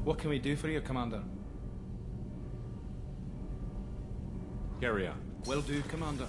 What can we do for you, Commander? Carry on. Will do, Commander.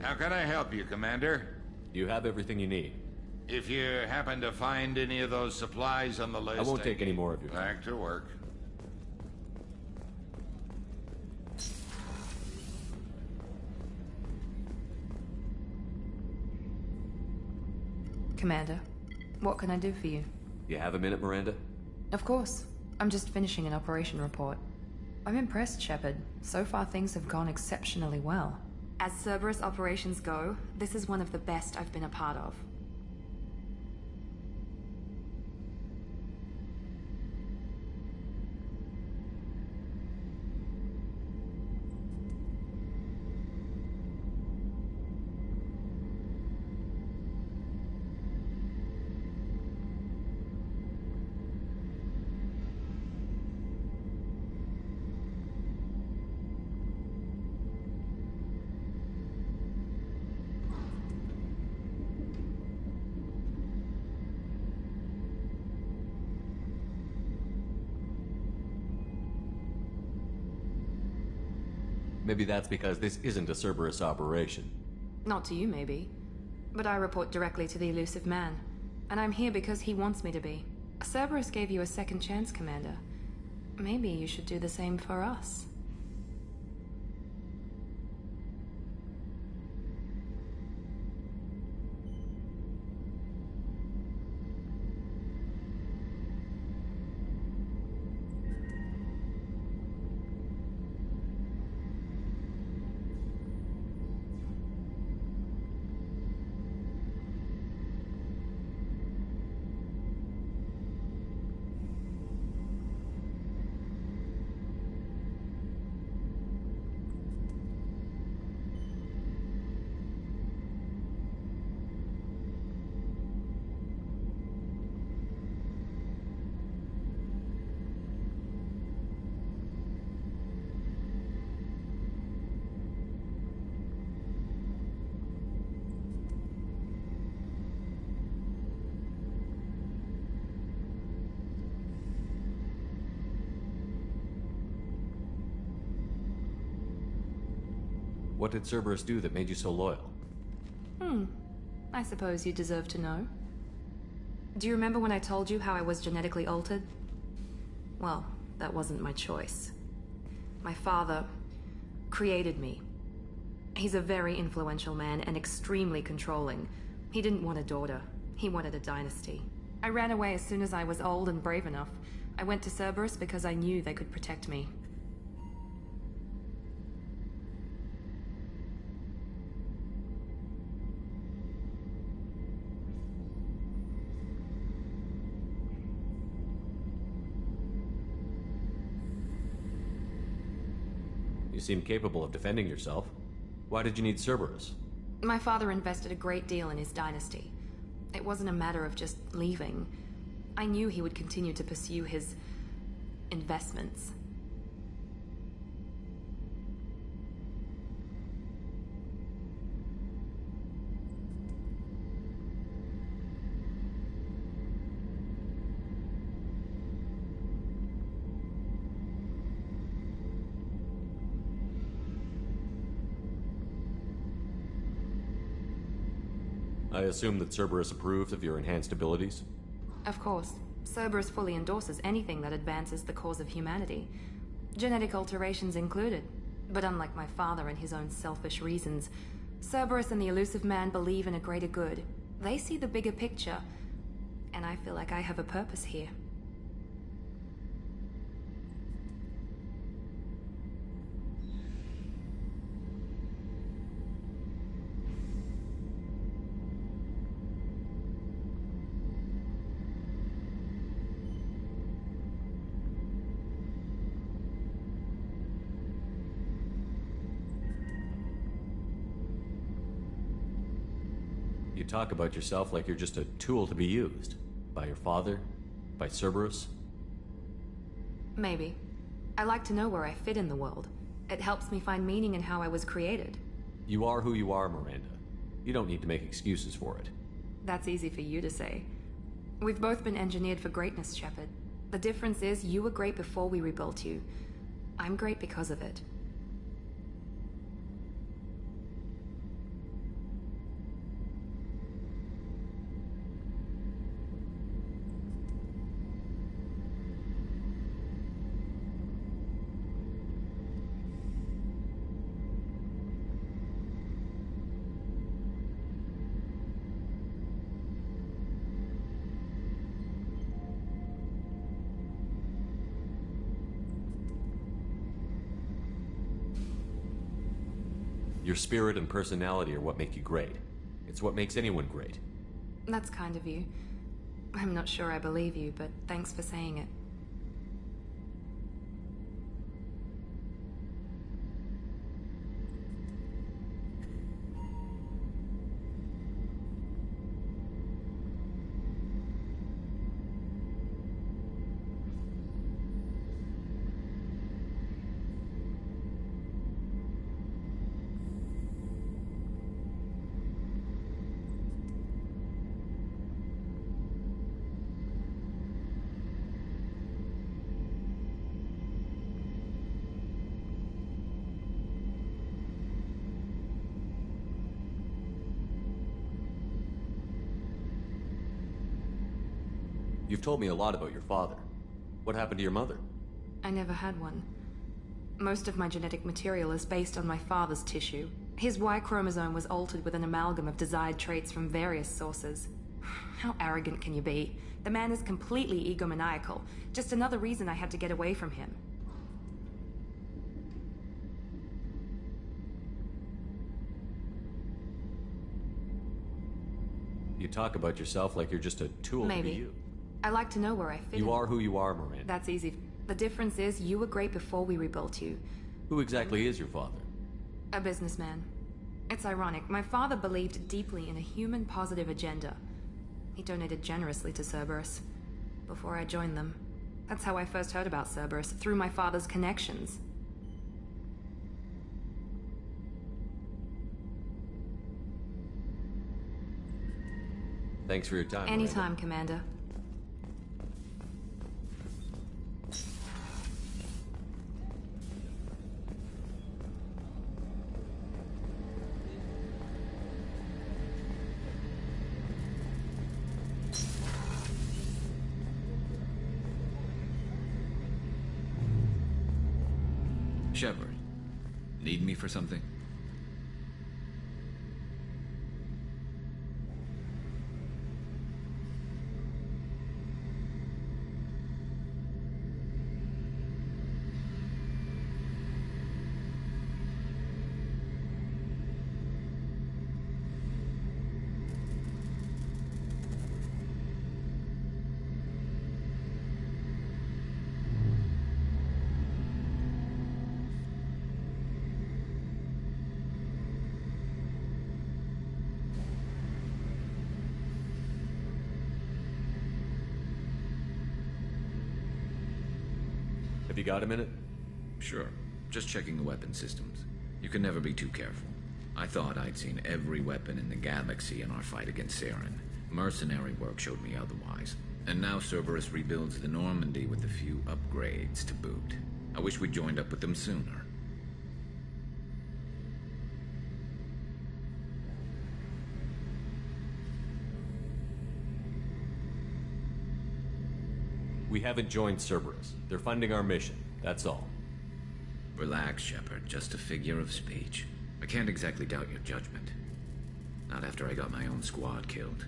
How can I help you, Commander? You have everything you need. If you happen to find any of those supplies on the list... I won't take any more of your time. Back to work. Commander, what can I do for you? You have a minute, Miranda? Of course. I'm just finishing an operation report. I'm impressed, Shepard. So far things have gone exceptionally well. As Cerberus operations go, this is one of the best I've been a part of. Maybe that's because this isn't a Cerberus operation. Not to you, maybe. But I report directly to the elusive man. And I'm here because he wants me to be. Cerberus gave you a second chance, Commander. Maybe you should do the same for us. What did Cerberus do that made you so loyal? I suppose you deserve to know. Do you remember when I told you how I was genetically altered? Well, that wasn't my choice. My father created me. He's a very influential man and extremely controlling. He didn't want a daughter. He wanted a dynasty. I ran away as soon as I was old and brave enough. I went to Cerberus because I knew they could protect me. You seem capable of defending yourself. Why did you need Cerberus? My father invested a great deal in his dynasty. It wasn't a matter of just leaving. I knew he would continue to pursue his investments. I assume that Cerberus approved of your enhanced abilities? Of course. Cerberus fully endorses anything that advances the cause of humanity. Genetic alterations included. But unlike my father and his own selfish reasons, Cerberus and the Elusive Man believe in a greater good. They see the bigger picture, and I feel like I have a purpose here. You talk about yourself like you're just a tool to be used. By your father? By Cerberus? Maybe. I like to know where I fit in the world. It helps me find meaning in how I was created. You are who you are, Miranda. You don't need to make excuses for it. That's easy for you to say. We've both been engineered for greatness, Shepard. The difference is you were great before we rebuilt you. I'm great because of it. Your spirit and personality are what make you great. It's what makes anyone great. That's kind of you. I'm not sure I believe you, but thanks for saying it. You've told me a lot about your father. What happened to your mother? I never had one. Most of my genetic material is based on my father's tissue. His Y chromosome was altered with an amalgam of desired traits from various sources. How arrogant can you be? The man is completely egomaniacal. Just another reason I had to get away from him. You talk about yourself like you're just a tool to be Maybe. used. I like to know where I fit in. You are who you are, Miranda. That's easy. The difference is you were great before we rebuilt you. Who exactly is your father? A businessman. It's ironic. My father believed deeply in a human positive agenda. He donated generously to Cerberus before I joined them. That's how I first heard about Cerberus, through my father's connections. Thanks for your time, Anytime, Commander. Shepard, need me for something? Have you got a minute? Sure. Just checking the weapon systems. You can never be too careful. I thought I'd seen every weapon in the galaxy in our fight against Saren. Mercenary work showed me otherwise. And now Cerberus rebuilds the Normandy with a few upgrades to boot. I wish we'd joined up with them sooner. We haven't joined Cerberus. They're funding our mission, that's all. Relax, Shepard. Just a figure of speech. I can't exactly doubt your judgment. Not after I got my own squad killed.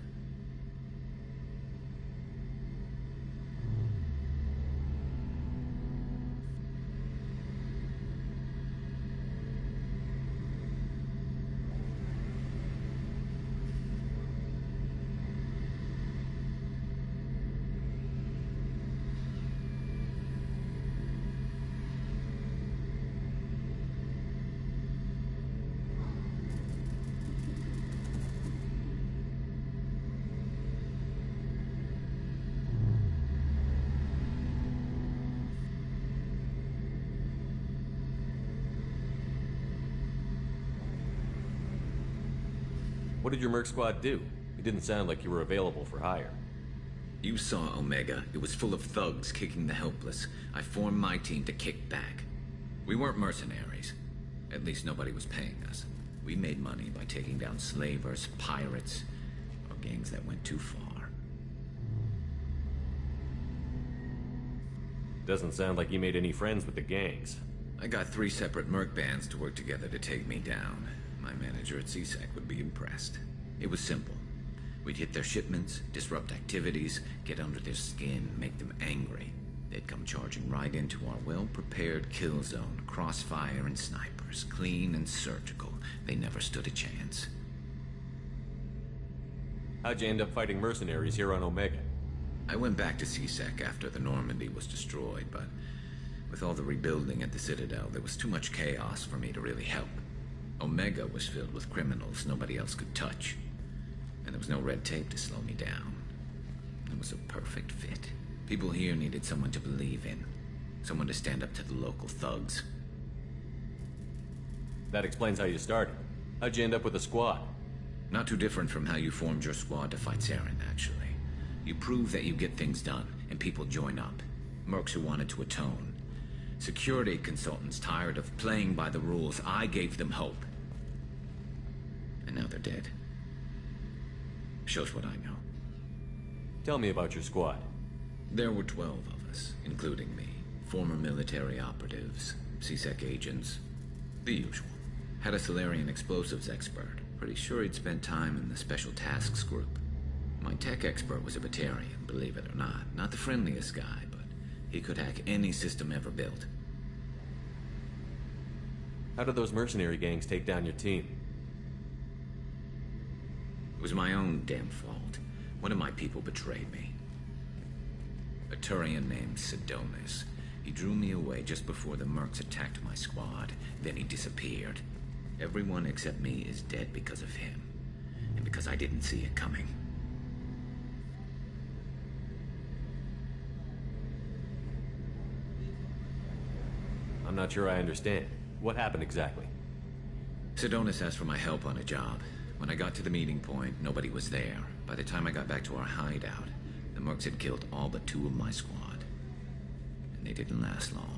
What did your merc squad do? It didn't sound like you were available for hire. You saw Omega. It was full of thugs kicking the helpless. I formed my team to kick back. We weren't mercenaries. At least nobody was paying us. We made money by taking down slavers, pirates, or gangs that went too far. Doesn't sound like you made any friends with the gangs. I got 3 separate merc bands to work together to take me down. My manager at CSEC would be impressed. It was simple. We'd hit their shipments, disrupt activities, get under their skin, make them angry. They'd come charging right into our well-prepared kill zone, crossfire and snipers, clean and surgical. They never stood a chance. How'd you end up fighting mercenaries here on Omega? I went back to CSEC after the Normandy was destroyed, but with all the rebuilding at the Citadel, there was too much chaos for me to really help. Omega was filled with criminals nobody else could touch, and there was no red tape to slow me down. It was a perfect fit. People here needed someone to believe in, someone to stand up to the local thugs. That explains how you started. How'd you end up with a squad? Not too different from how you formed your squad to fight Saren, actually. You prove that you get things done, and people join up. Mercs who wanted to atone. Security consultants tired of playing by the rules. I gave them hope. And now they're dead. Shows what I know. Tell me about your squad. There were 12 of us, including me. Former military operatives, CSEC agents, the usual. Had a Solarian explosives expert. Pretty sure he'd spent time in the Special Tasks Group. My tech expert was a Batarian, believe it or not. Not the friendliest guy, but he could hack any system ever built. How did those mercenary gangs take down your team? It was my own damn fault. One of my people betrayed me. A Turian named Sidonis. He drew me away just before the mercs attacked my squad. Then he disappeared. Everyone except me is dead because of him. And because I didn't see it coming. I'm not sure I understand. What happened exactly? Sidonis asked for my help on a job. When I got to the meeting point, nobody was there. By the time I got back to our hideout, the mercs had killed all but 2 of my squad. And they didn't last long.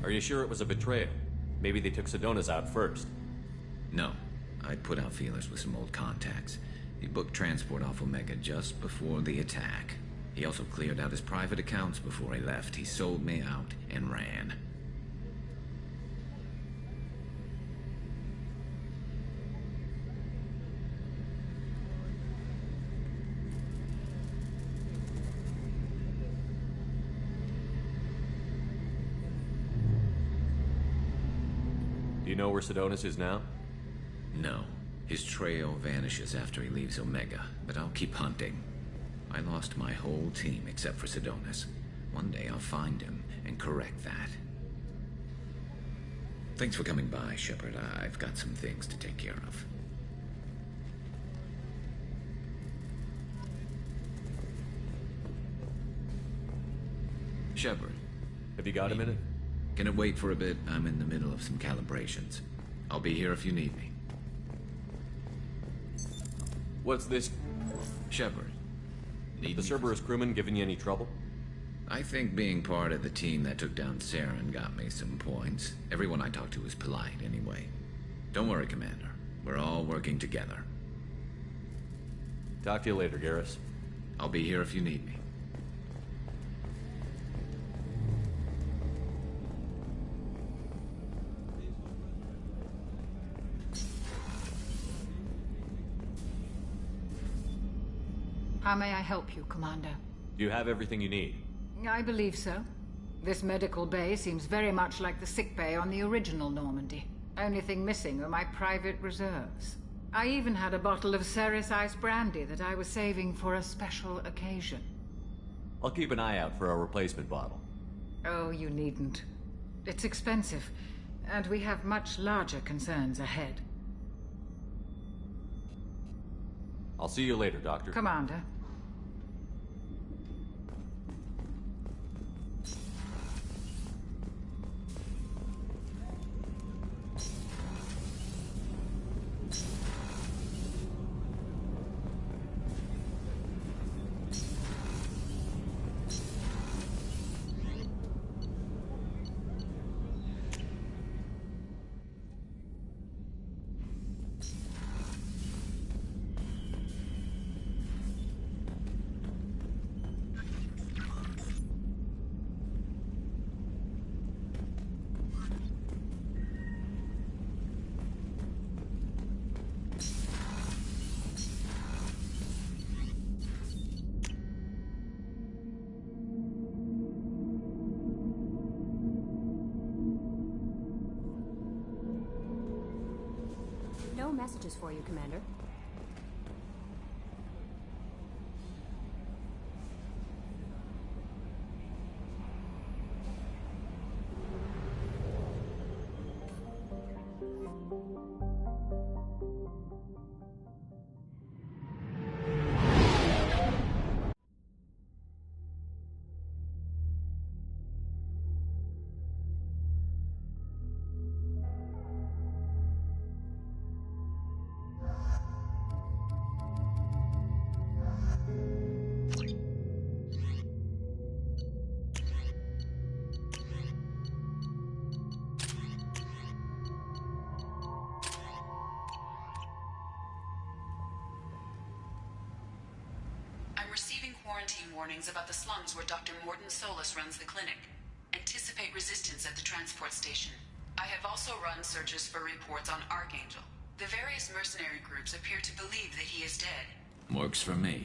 Are you sure it was a betrayal? Maybe they took Sidonis out first. No. I'd put out feelers with some old contacts. He booked transport off Omega just before the attack. He also cleared out his private accounts before he left. He sold me out and ran. Do you know where Sidonis is now? No. His trail vanishes after he leaves Omega, but I'll keep hunting. I lost my whole team except for Sidonis. One day I'll find him and correct that. Thanks for coming by, Shepard. I've got some things to take care of. Shepard, Have you got a minute? can it wait for a bit? I'm in the middle of some calibrations. I'll be here if you need me. What's this? Shepard, need The me? Cerberus crewman giving you any trouble? I think being part of the team that took down Saren got me some points. Everyone I talked to was polite anyway. Don't worry, Commander. We're all working together. Talk to you later, Garrus. I'll be here if you need me. How may I help you, Commander? Do you have everything you need? I believe so. This medical bay seems very much like the sick bay on the original Normandy. Only thing missing are my private reserves. I even had a bottle of Ceres Ice brandy that I was saving for a special occasion. I'll keep an eye out for a replacement bottle. Oh, you needn't. It's expensive, and we have much larger concerns ahead. I'll see you later, Doctor. Commander. No messages for you, Commander. I'm receiving quarantine warnings about the slums where Dr. Mordin Solus runs the clinic. Anticipate resistance at the transport station. I have also run searches for reports on Archangel. The various mercenary groups appear to believe that he is dead. Works for me.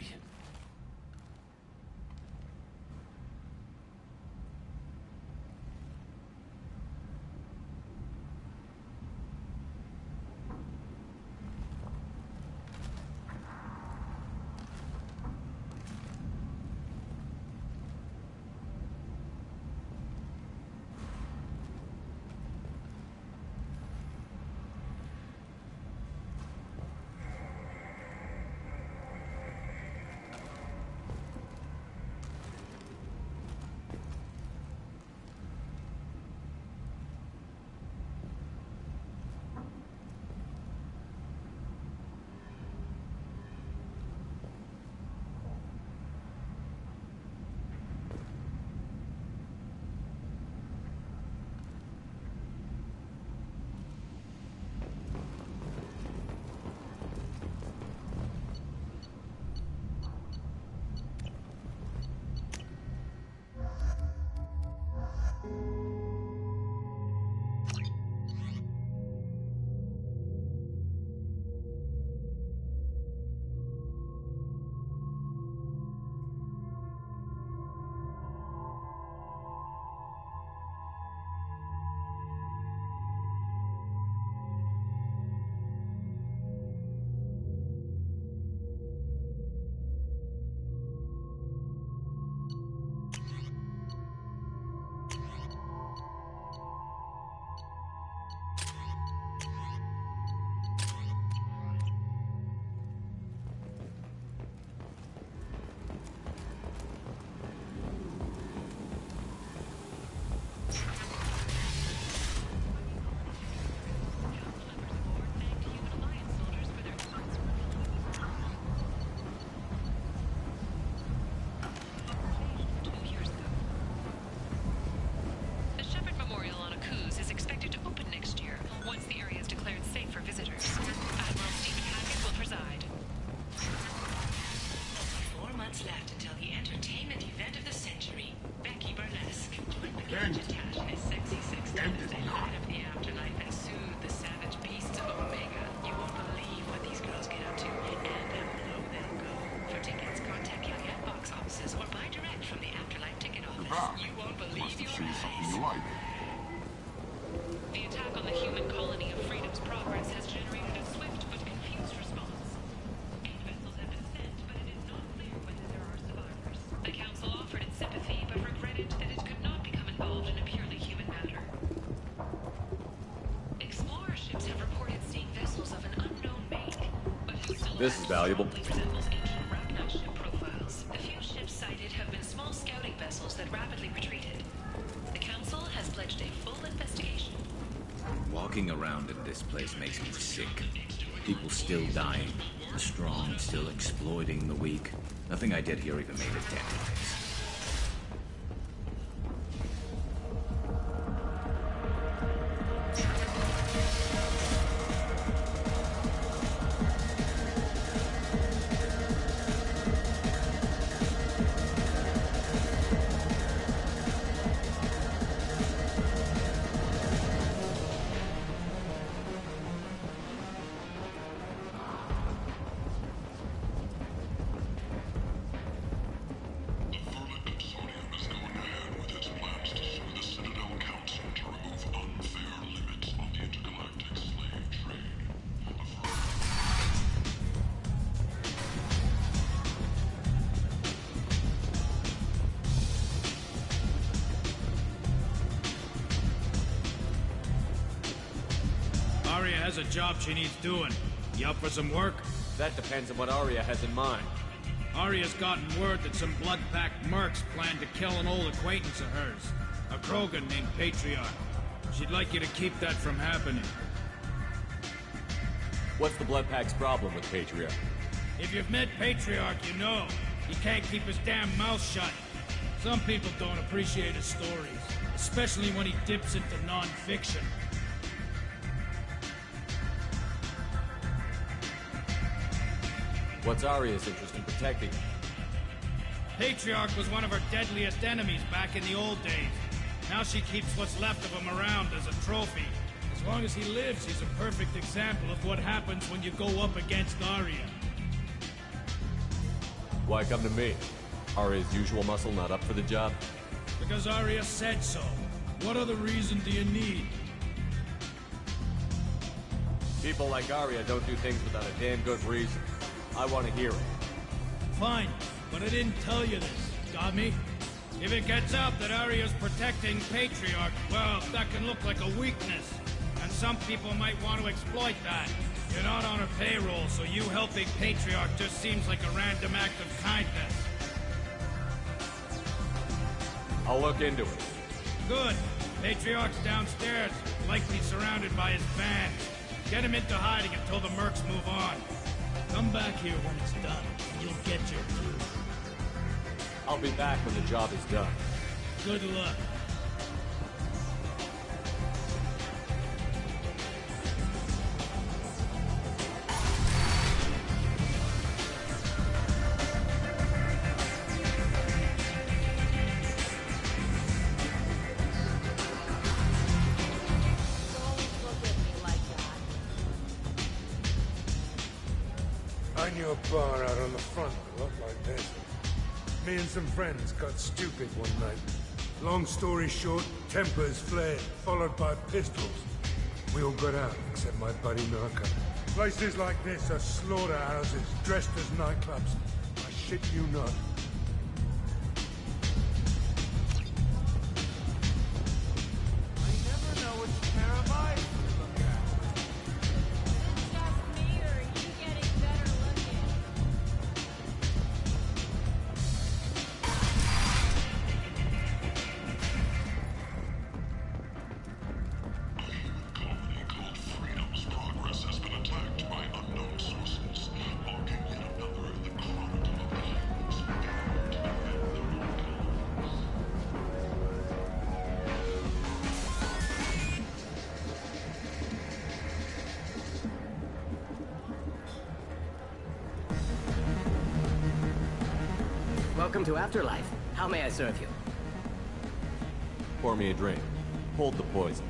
This is valuable. Resembles ancient Ragnar ship profiles. The few ships cited have been small scouting vessels that rapidly retreated. The Council has pledged a full investigation. Walking around in this place makes me sick. People still dying. The strong still exploiting the weak. Nothing I did here even made a dent. Arya has a job she needs doing. You up for some work? That depends on what Arya has in mind. Arya's gotten word that some blood-packed mercs plan to kill an old acquaintance of hers, a Krogan named Patriarch. She'd like you to keep that from happening. What's the Blood Pack's problem with Patriarch? If you've met Patriarch, you know. He can't keep his damn mouth shut. Some people don't appreciate his stories, especially when he dips into non-fiction. What's Arya's interest in protecting him? Patriarch was one of her deadliest enemies back in the old days. Now she keeps what's left of him around as a trophy. As long as he lives, he's a perfect example of what happens when you go up against Arya. Why come to me? Arya's usual muscle not up for the job? Because Arya said so. What other reason do you need? People like Arya don't do things without a damn good reason. I want to hear it. Fine, but I didn't tell you this. Got me? If it gets out that Arya's protecting Patriarch, well, that can look like a weakness. And some people might want to exploit that. You're not on her payroll, so you helping Patriarch just seems like a random act of kindness. I'll look into it. Good. Patriarch's downstairs, likely surrounded by his band. Get him into hiding until the mercs move on. Come back here when it's done, and you'll get your due. I'll be back when the job is done. Good luck. I knew a bar out on the front that looked like this. Me and some friends got stupid one night. Long story short, tempers flared, followed by pistols. We all got out, except my buddy Narco. Places like this are slaughterhouses, dressed as nightclubs. I shit you not. Welcome to Afterlife. How may I serve you? Pour me a drink. Hold the poison.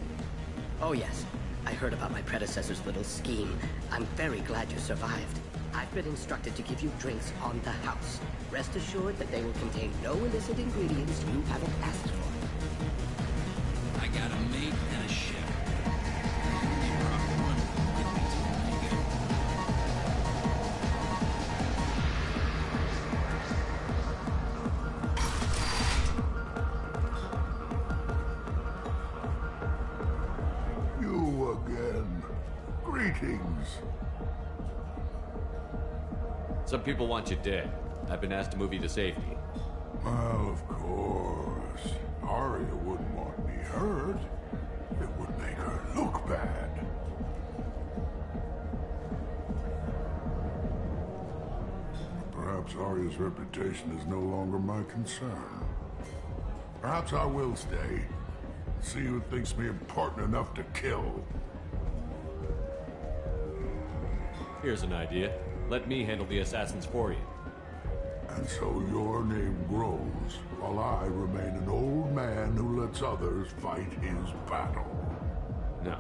Oh yes, I heard about my predecessor's little scheme. I'm very glad you survived. I've been instructed to give you drinks on the house. Rest assured that they will contain no illicit ingredients you haven't asked for. I got a mate and a ship. You again. Greetings. Some people want you dead. I've been asked to move you to safety. Well, of course. Arya wouldn't want me hurt. It would make her look bad. Perhaps Arya's reputation is no longer my concern. Perhaps I will stay. See who thinks me important enough to kill. Here's an idea. Let me handle the assassins for you. And so your name grows, while I remain an old man who lets others fight his battle. No.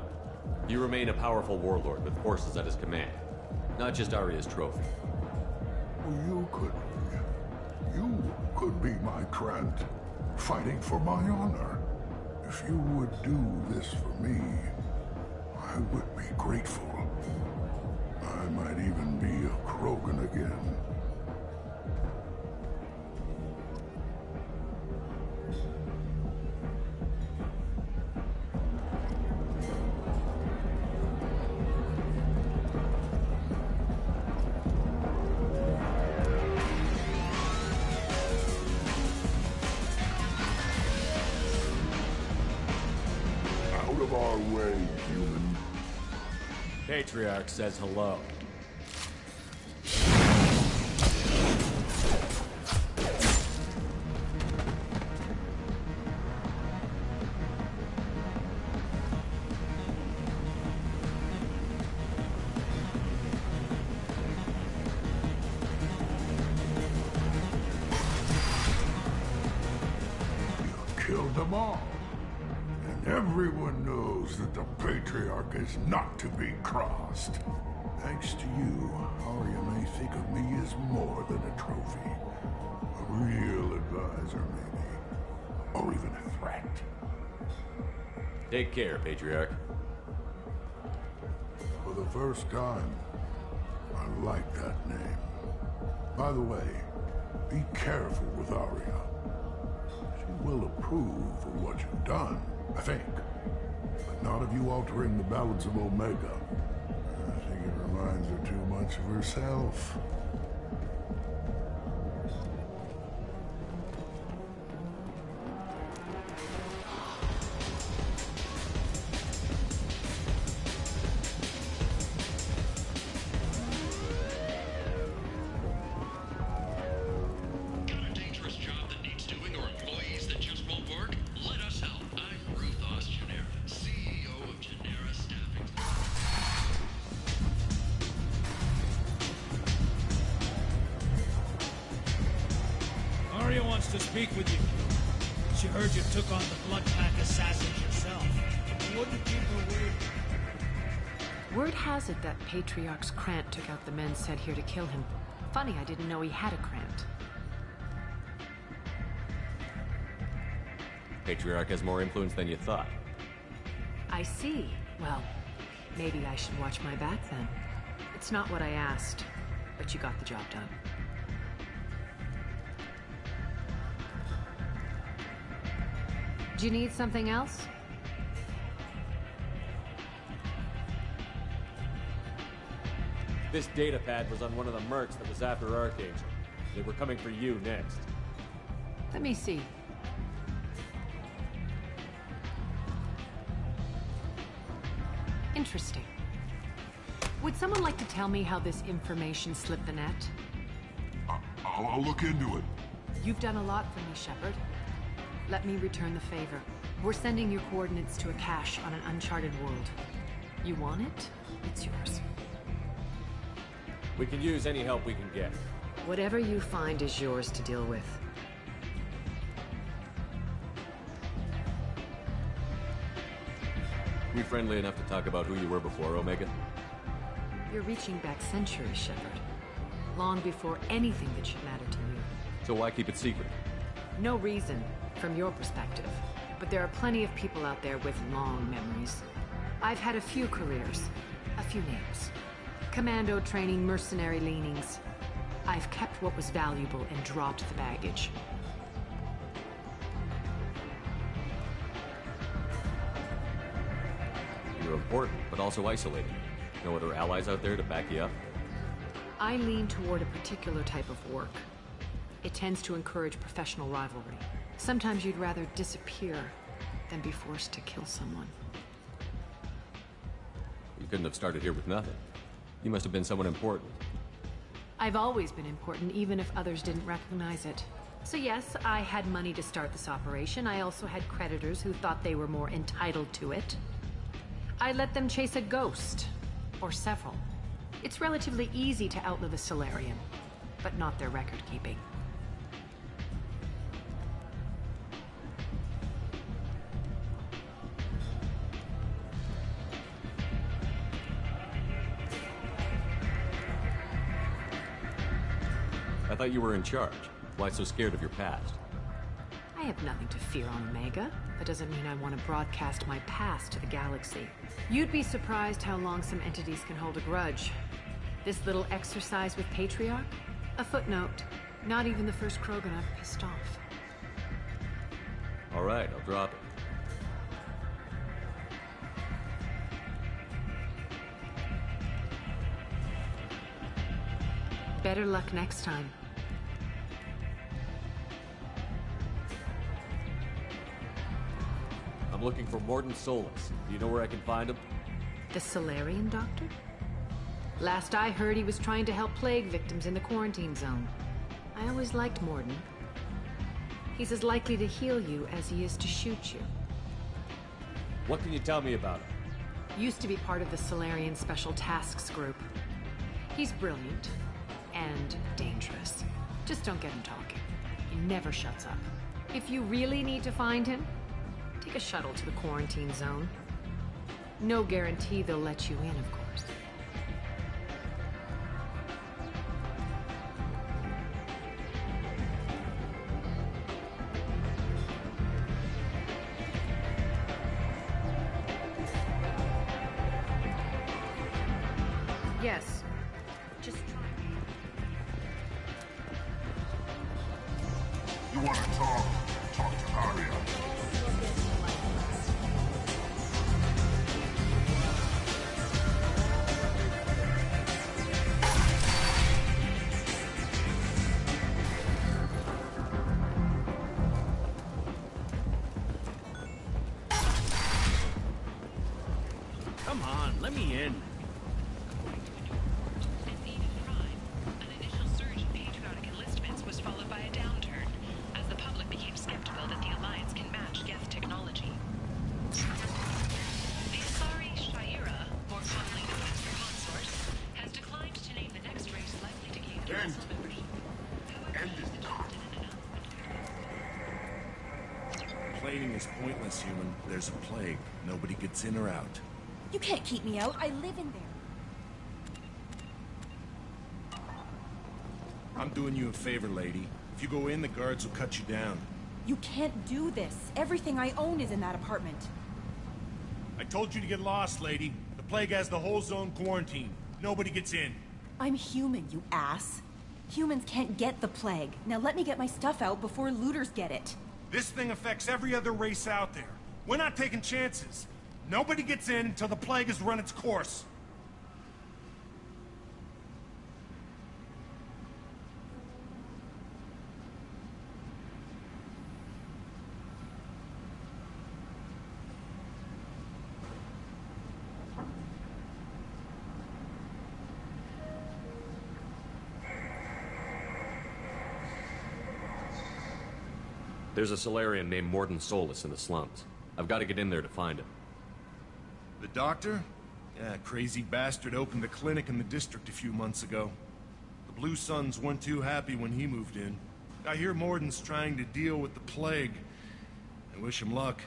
You remain a powerful warlord with forces at his command. Not just Arya's trophy. You could be my Trent, fighting for my honor. If you would do this for me, I would be grateful. I might even be a Krogan again. Out of our way, human. Patriarch says hello. You killed them all. And everyone knows that the Patriarch is not to be crossed. Thanks to you, Arya may think of me as more than a trophy. A real advisor, maybe. Or even a threat. Take care, Patriarch. For the first time, I like that name. By the way, be careful with Arya. She will approve of what you've done, I think. But not of you altering the balance of Omega. I think it reminds her too much of herself. Got a dangerous job that needs doing or employees that just won't work? Let us help. I'm Ruth Genera, CEO of Genera Staffing. Arya wants to speak with you. She heard you took on the Blood Pack assassins yourself. Wouldn't keep her waiting. Word has it that Patriarch's Krant took out the men sent here to kill him. Funny, I didn't know he had a Krant. Patriarch has more influence than you thought. I see. Well, maybe I should watch my back then. It's not what I asked, but you got the job done. Do you need something else? This data pad was on one of the mercs that was after Archangel. They were coming for you next. Let me see. Interesting. Would someone like to tell me how this information slipped the net? I'll look into it. You've done a lot for me, Shepard. Let me return the favor. We're sending your coordinates to a cache on an uncharted world. You want it? It's yours. We can use any help we can get. Whatever you find is yours to deal with. We friendly enough to talk about who you were before, Omega? You're reaching back centuries, Shepard. Long before anything that should matter to you. So why keep it secret? No reason, from your perspective. But there are plenty of people out there with long memories. I've had a few careers, a few names. Commando training, mercenary leanings. I've kept what was valuable and dropped the baggage. You're important, but also isolated. No other allies out there to back you up? I lean toward a particular type of work. It tends to encourage professional rivalry. Sometimes you'd rather disappear than be forced to kill someone. You couldn't have started here with nothing. You must have been someone important. I've always been important, even if others didn't recognize it. So yes, I had money to start this operation. I also had creditors who thought they were more entitled to it. I let them chase a ghost, or several. It's relatively easy to outlive a Solarian, but not their record-keeping. I thought you were in charge. Why so scared of your past? I have nothing to fear on Omega. That doesn't mean I want to broadcast my past to the galaxy. You'd be surprised how long some entities can hold a grudge. This little exercise with Patriarch? A footnote. Not even the first Krogan I've pissed off. All right, I'll drop it. Better luck next time. I'm looking for Morden Solus. Do you know where I can find him? The Solarian doctor? Last I heard, he was trying to help plague victims in the quarantine zone. I always liked Morden. He's as likely to heal you as he is to shoot you. What can you tell me about him? Used to be part of the Solarian Special Tasks Group. He's brilliant and dangerous. Just don't get him talking. He never shuts up. If you really need to find him, take a shuttle to the quarantine zone. No guarantee they'll let you in, of course. Yes. Just try. You want to talk? Talk to Aria. Come on, let me in. An initial surge in patriotic enlistments was followed by a downturn, as the public became skeptical that the Alliance can match Geth technology. The Asari Shaira, more commonly known as the Consort, has declined to name the next race likely to gain council membership. Complaining is pointless, human. There's a plague. Nobody gets in or out. You can't keep me out. I live in there. I'm doing you a favor, lady. If you go in, the guards will cut you down. You can't do this. Everything I own is in that apartment. I told you to get lost, lady. The plague has the whole zone quarantined. Nobody gets in. I'm human, you ass. Humans can't get the plague. Now let me get my stuff out before looters get it. This thing affects every other race out there. We're not taking chances. Nobody gets in until the plague has run its course. There's a Solarian named Morden Solus in the slums. I've got to get in there to find him. The doctor? Yeah, crazy bastard opened a clinic in the district a few months ago. The Blue Suns weren't too happy when he moved in. I hear Morden's trying to deal with the plague. I wish him luck,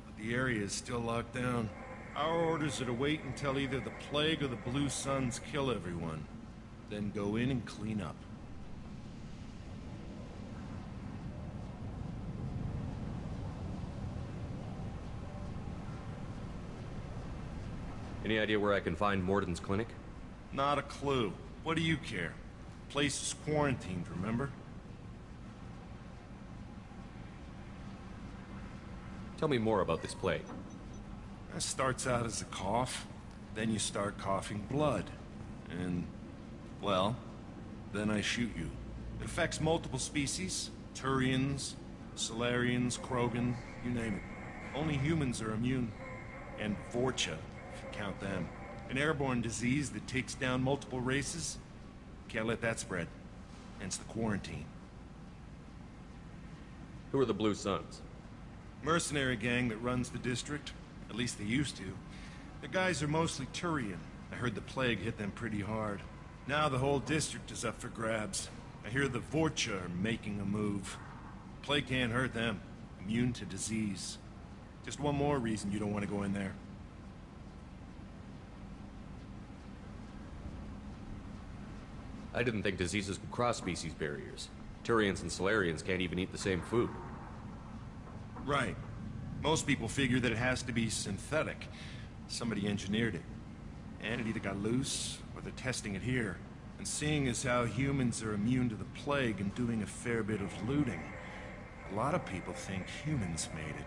but the area is still locked down. Our orders are to wait until either the plague or the Blue Suns kill everyone. Then go in and clean up. Any idea where I can find Morden's clinic? Not a clue. What do you care? Place is quarantined, remember? Tell me more about this plague. It starts out as a cough, then you start coughing blood. And, well, then I shoot you. It affects multiple species. Turians, Solarians, Krogan, you name it. Only humans are immune. And Vorcha, if you count them. An airborne disease that takes down multiple races. Can't let that spread. Hence the quarantine. Who are the Blue Suns? Mercenary gang that runs the district. At least they used to. The guys are mostly Turian. I heard the plague hit them pretty hard. Now the whole district is up for grabs. I hear the Vorcha are making a move. Plague can't hurt them. Immune to disease. Just one more reason you don't want to go in there. I didn't think diseases could cross species barriers. Turians and Solarians can't even eat the same food. Right. Most people figure that it has to be synthetic. Somebody engineered it. And it either got loose, or they're testing it here. And seeing as how humans are immune to the plague and doing a fair bit of looting, a lot of people think humans made it.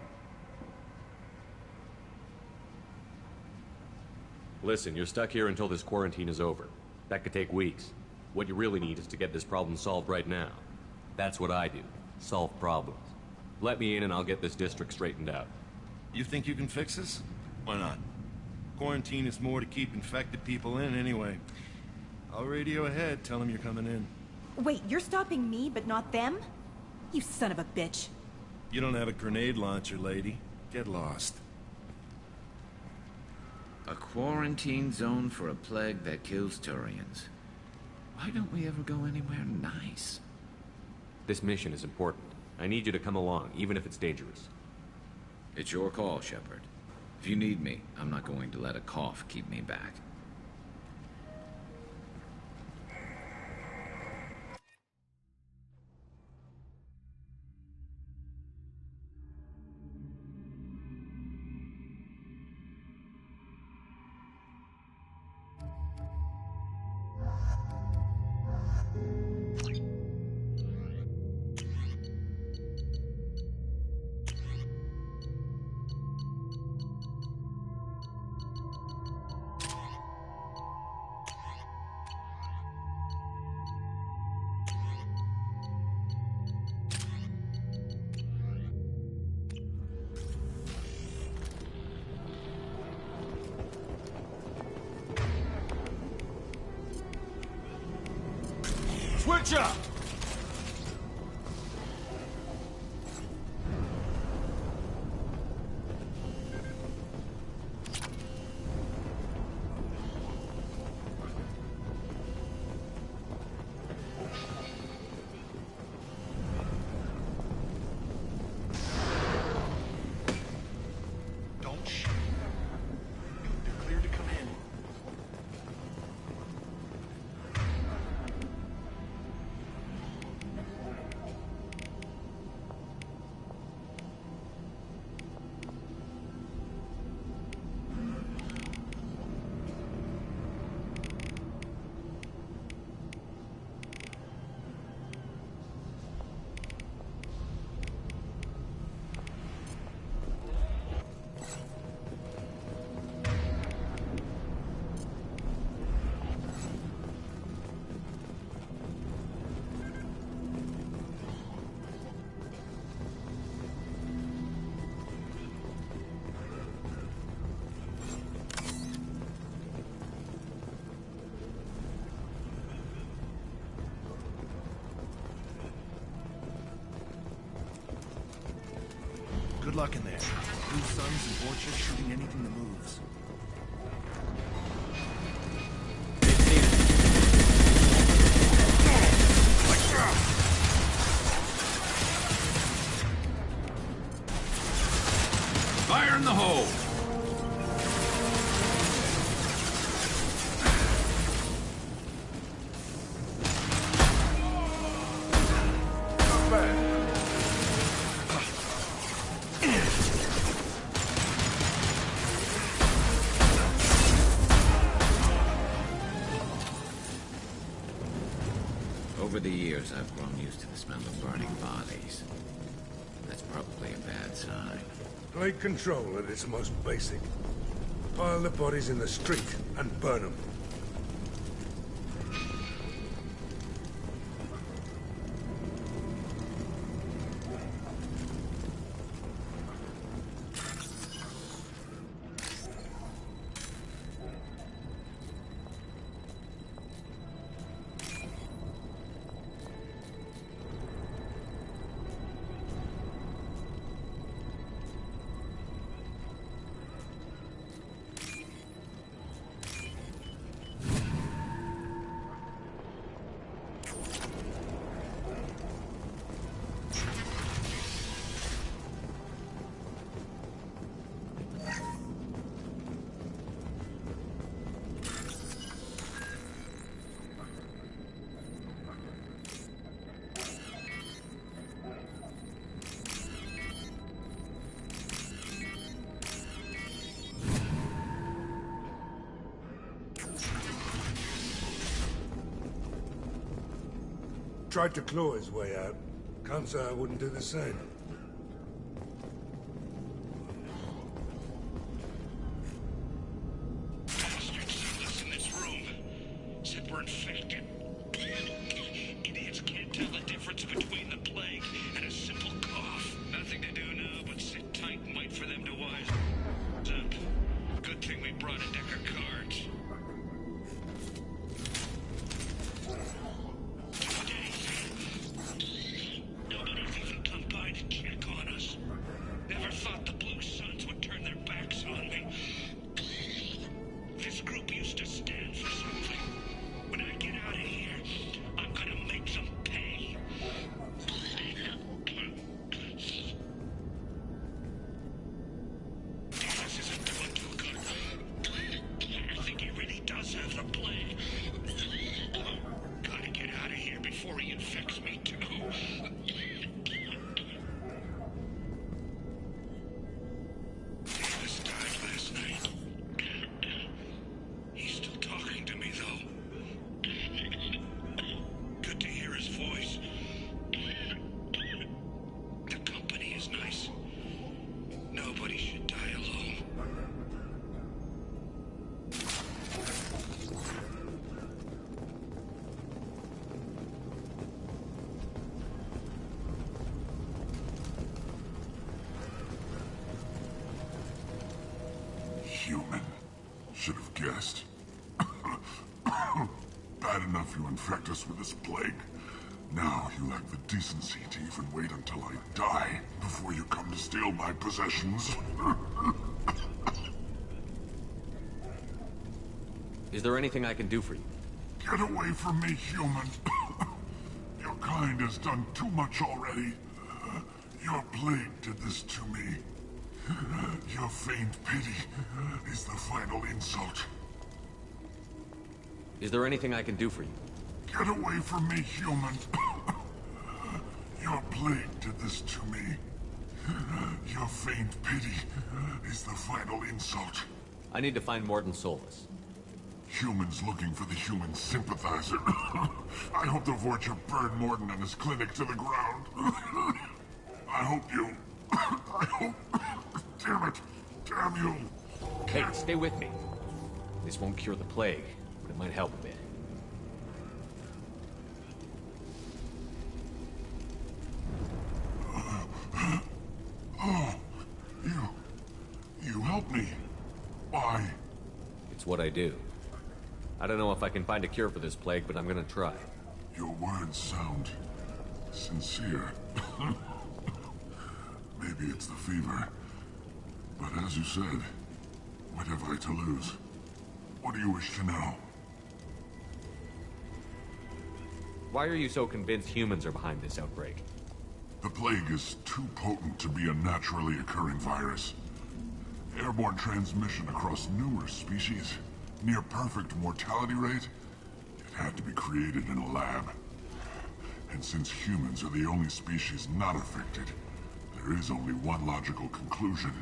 Listen, you're stuck here until this quarantine is over. That could take weeks. What you really need is to get this problem solved right now. That's what I do. Solve problems. Let me in and I'll get this district straightened out. You think you can fix this? Why not? Quarantine is more to keep infected people in anyway. I'll radio ahead, tell them you're coming in. Wait, you're stopping me, but not them? You son of a bitch. You don't have a grenade launcher, lady. Get lost. A quarantine zone for a plague that kills Turians. Why don't we ever go anywhere nice? This mission is important. I need you to come along, even if it's dangerous. It's your call, Shepard. If you need me, I'm not going to let a cough keep me back. Switch up! Don't shoot. They're cleared to come in. Good luck in there. Blue Suns and Vorcha shooting anything that moves. Fire in the hole! Over the years, I've grown used to the smell of burning bodies. That's probably a bad sign. Plague control at its most basic. Pile the bodies in the street and burn them. tried to claw his way out. Can't say I wouldn't do the same. Bastards sent us in this room. Said we're infected. Idiots can't tell the difference between the plague and a simple cough. Nothing to do now but sit tight and wait for them to wise up. Good thing we brought a deck of cards. Nobody's even come by to check on us. Never thought the Blue Suns would turn their backs on me. This group used to stand for something. When I get out of here, I'm gonna make them pay. This isn't doing too good. I think he really does have the plague. Gotta get out of here before he infects me too. Davis died last night. He's still talking to me, though. Good to hear his voice. The company is nice. Nobody should die alone. Human. Should have guessed. Bad enough you infect us with this plague. Now you lack the decency to even wait until I die before you come to steal my possessions. Is there anything I can do for you? Get away from me, human. Your kind has done too much already. Your plague did this to me. Your feigned pity is the final insult. Is there anything I can do for you? Get away from me, human. Your plague did this to me. Your feigned pity is the final insult. I need to find Morton Solus. Humans looking for the human sympathizer. I hope the Vorcha burned Morton and his clinic to the ground. I hope you... I hope... Damn it. Damn you. Hey, stay with me. This won't cure the plague, but it might help a bit. Oh, you helped me. Why? It's what I do. I don't know if I can find a cure for this plague, but I'm gonna try. Your words sound sincere. Maybe it's the fever. But as you said, what have I to lose? What do you wish to know? Why are you so convinced humans are behind this outbreak? The plague is too potent to be a naturally occurring virus. Airborne transmission across numerous species, near perfect mortality rate. It had to be created in a lab. And since humans are the only species not affected, there is only one logical conclusion.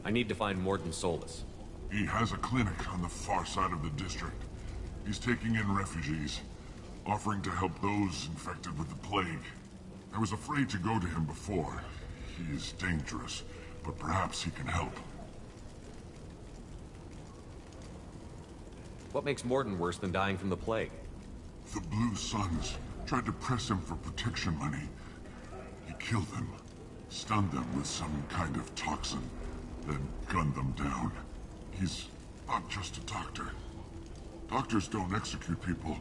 I need to find Morton Solus. He has a clinic on the far side of the district. He's taking in refugees, offering to help those infected with the plague. I was afraid to go to him before. He is dangerous, but perhaps he can help. What makes Morton worse than dying from the plague? The Blue Suns tried to press him for protection money. He killed them, stunned them with some kind of toxin, then gunned them down. He's not just a doctor. Doctors don't execute people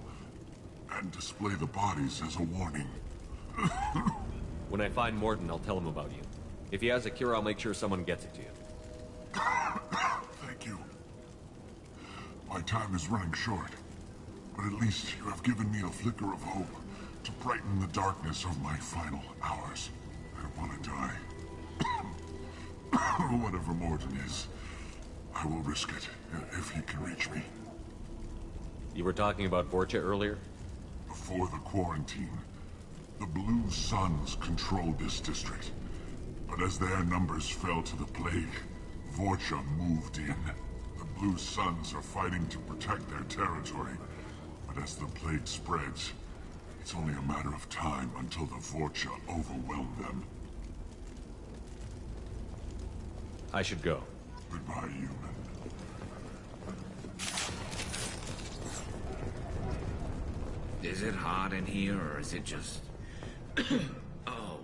and display the bodies as a warning. When I find Morton, I'll tell him about you. If he has a cure, I'll make sure someone gets it to you. Thank you. My time is running short, but at least you have given me a flicker of hope to brighten the darkness of my final hours. I don't want to die. Whatever Morton is, I will risk it if he can reach me. You were talking about Vorcha earlier? Before the quarantine, the Blue Suns controlled this district. But as their numbers fell to the plague, Vorcha moved in. The Blue Suns are fighting to protect their territory. But as the plague spreads, it's only a matter of time until the Vorcha overwhelm them. I should go. Goodbye, human. Is it hot in here, or is it just... Oh,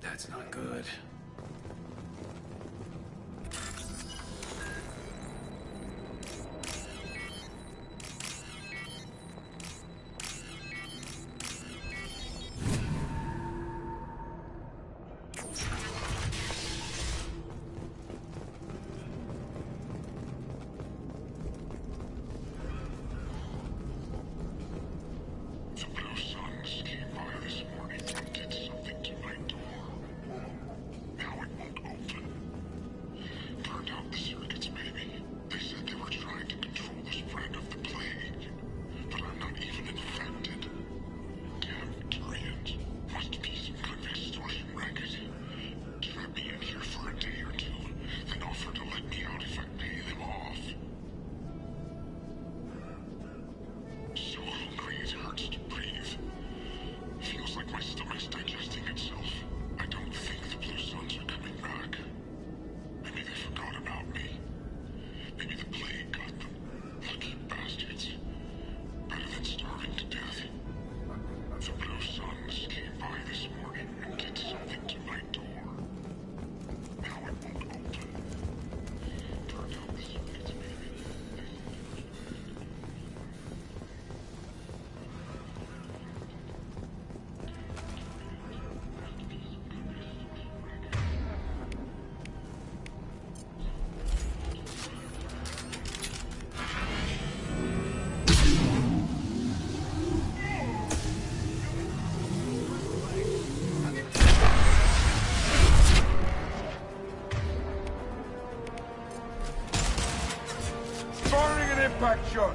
that's not good. Impact shot.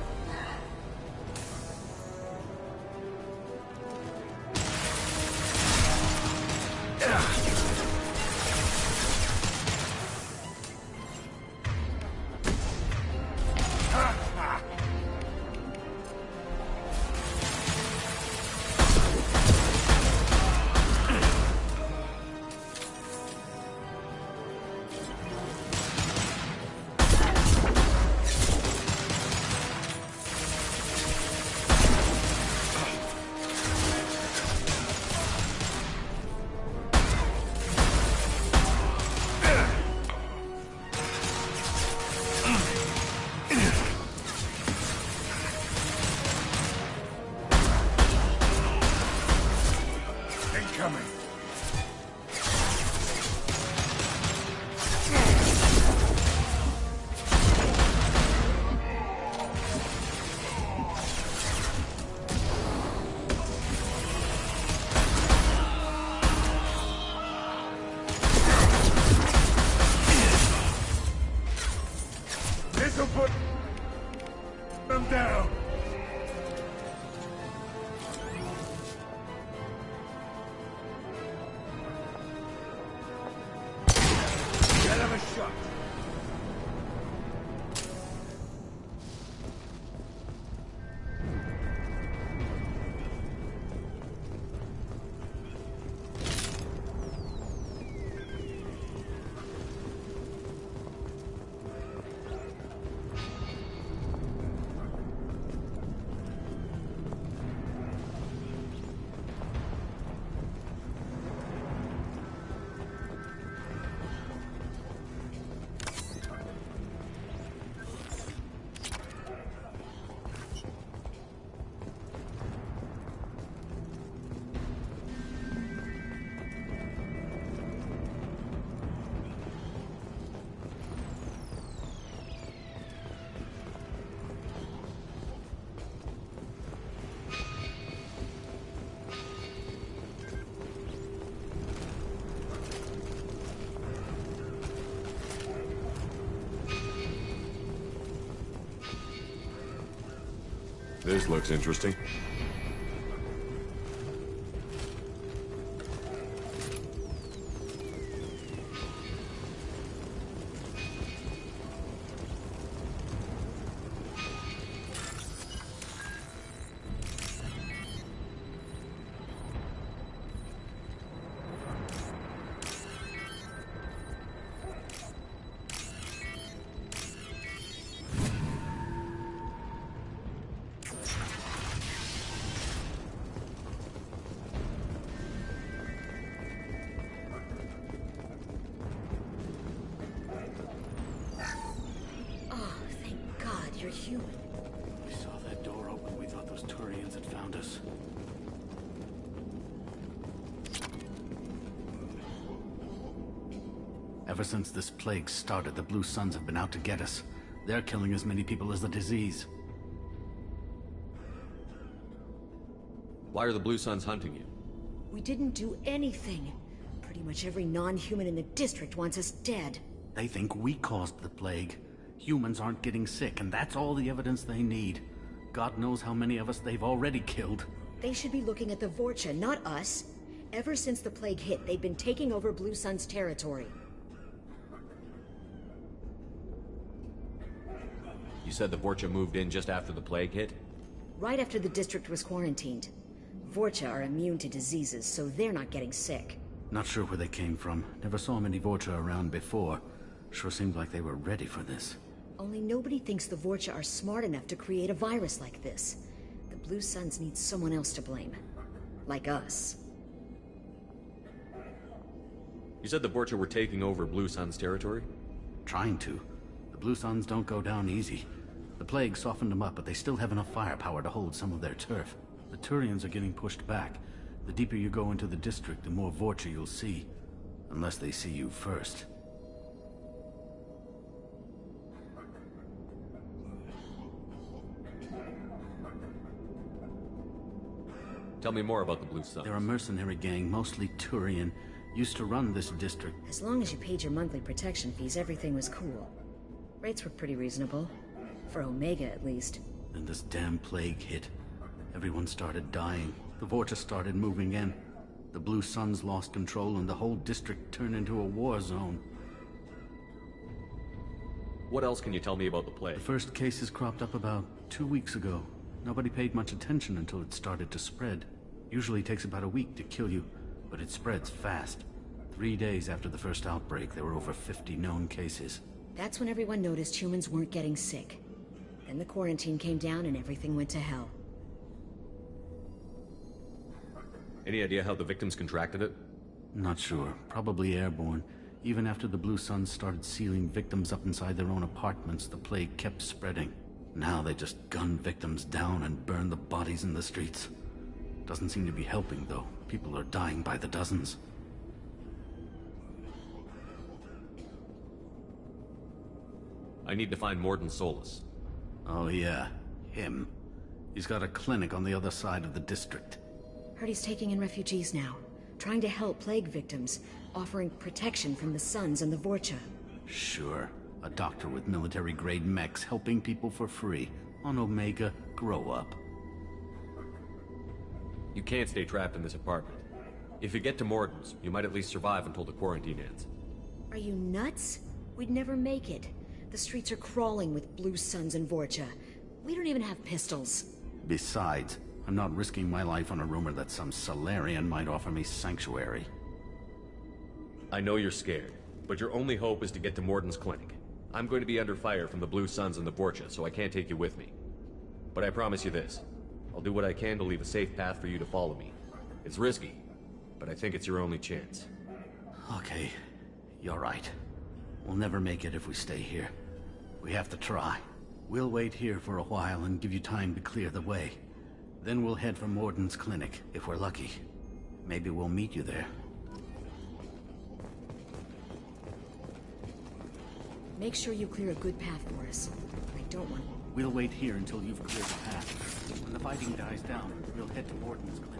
This'll put them down. Get him a shot. This looks interesting. us. Ever since this plague started, the Blue Suns have been out to get us. They're killing as many people as the disease. Why are the Blue Suns hunting you? We didn't do anything. Pretty much every non-human in the district wants us dead. They think we caused the plague. Humans aren't getting sick, and that's all the evidence they need. God knows how many of us they've already killed. They should be looking at the Vorcha, not us. Ever since the plague hit, they've been taking over Blue Sun's territory. You said the Vorcha moved in just after the plague hit? Right after the district was quarantined. Vorcha are immune to diseases, so they're not getting sick. Not sure where they came from. Never saw many Vorcha around before. Sure seemed like they were ready for this. Only nobody thinks the Vorcha are smart enough to create a virus like this. The Blue Suns need someone else to blame. Like us. You said the Vorcha were taking over Blue Sun's territory? Trying to. The Blue Suns don't go down easy. The plague softened them up, but they still have enough firepower to hold some of their turf. The Turians are getting pushed back. The deeper you go into the district, the more Vorcha you'll see. Unless they see you first. Tell me more about the Blue Suns. They're a mercenary gang, mostly Turian. Used to run this district. As long as you paid your monthly protection fees, everything was cool. Rates were pretty reasonable. For Omega, at least. Then this damn plague hit. Everyone started dying. The Vorcha started moving in. The Blue Suns lost control and the whole district turned into a war zone. What else can you tell me about the plague? The first cases cropped up about 2 weeks ago. Nobody paid much attention until it started to spread. Usually takes about a week to kill you, but it spreads fast. 3 days after the first outbreak, there were over 50 known cases. That's when everyone noticed humans weren't getting sick. Then the quarantine came down and everything went to hell. Any idea how the victims contracted it? Not sure. Probably airborne. Even after the Blue Suns started sealing victims up inside their own apartments, the plague kept spreading. Now they just gun victims down and burn the bodies in the streets. Doesn't seem to be helping, though. People are dying by the dozens. I need to find Morden Solus. Oh yeah, him. He's got a clinic on the other side of the district. Heard he's taking in refugees now. Trying to help plague victims. Offering protection from the Suns and the Vorcha. Sure. A doctor with military-grade mechs helping people for free. On Omega, grow up. You can't stay trapped in this apartment. If you get to Morden's, you might at least survive until the quarantine ends. Are you nuts? We'd never make it. The streets are crawling with Blue Suns and Vorcha. We don't even have pistols. Besides, I'm not risking my life on a rumor that some Solarian might offer me sanctuary. I know you're scared, but your only hope is to get to Morden's clinic. I'm going to be under fire from the Blue Suns and the Vorcha, so I can't take you with me. But I promise you this. I'll do what I can to leave a safe path for you to follow me. It's risky, but I think it's your only chance. Okay, you're right. We'll never make it if we stay here. We have to try. We'll wait here for a while and give you time to clear the way. Then we'll head for Morden's clinic, if we're lucky. Maybe we'll meet you there. Make sure you clear a good path for us. I don't want... We'll wait here until you've cleared the path. When the fighting dies down, we'll head to Morden's clinic.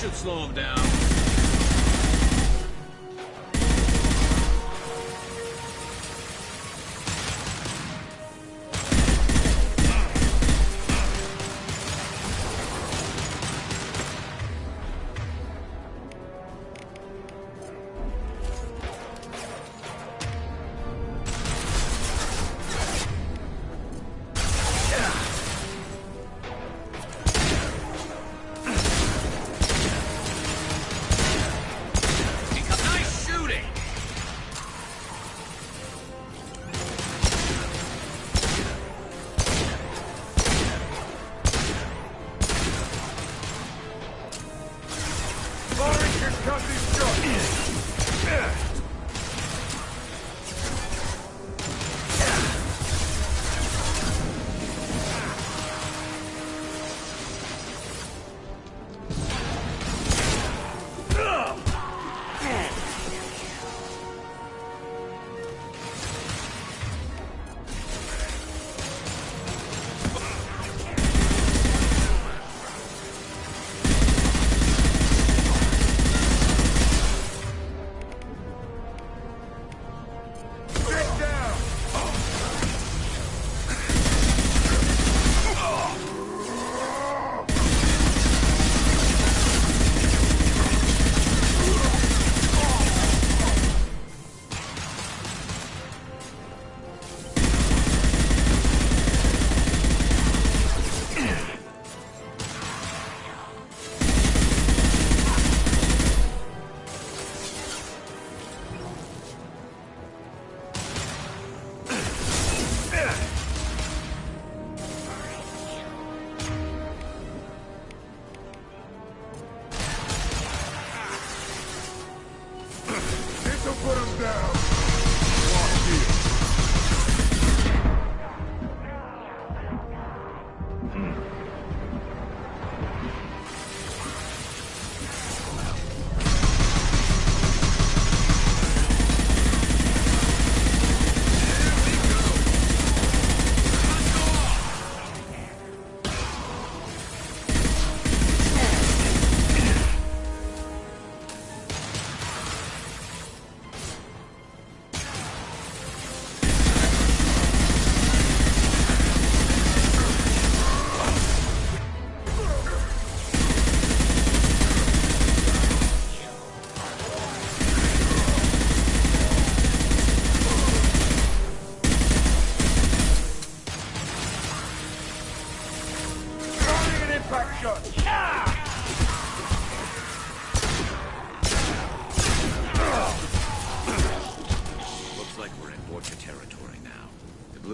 should slow him down.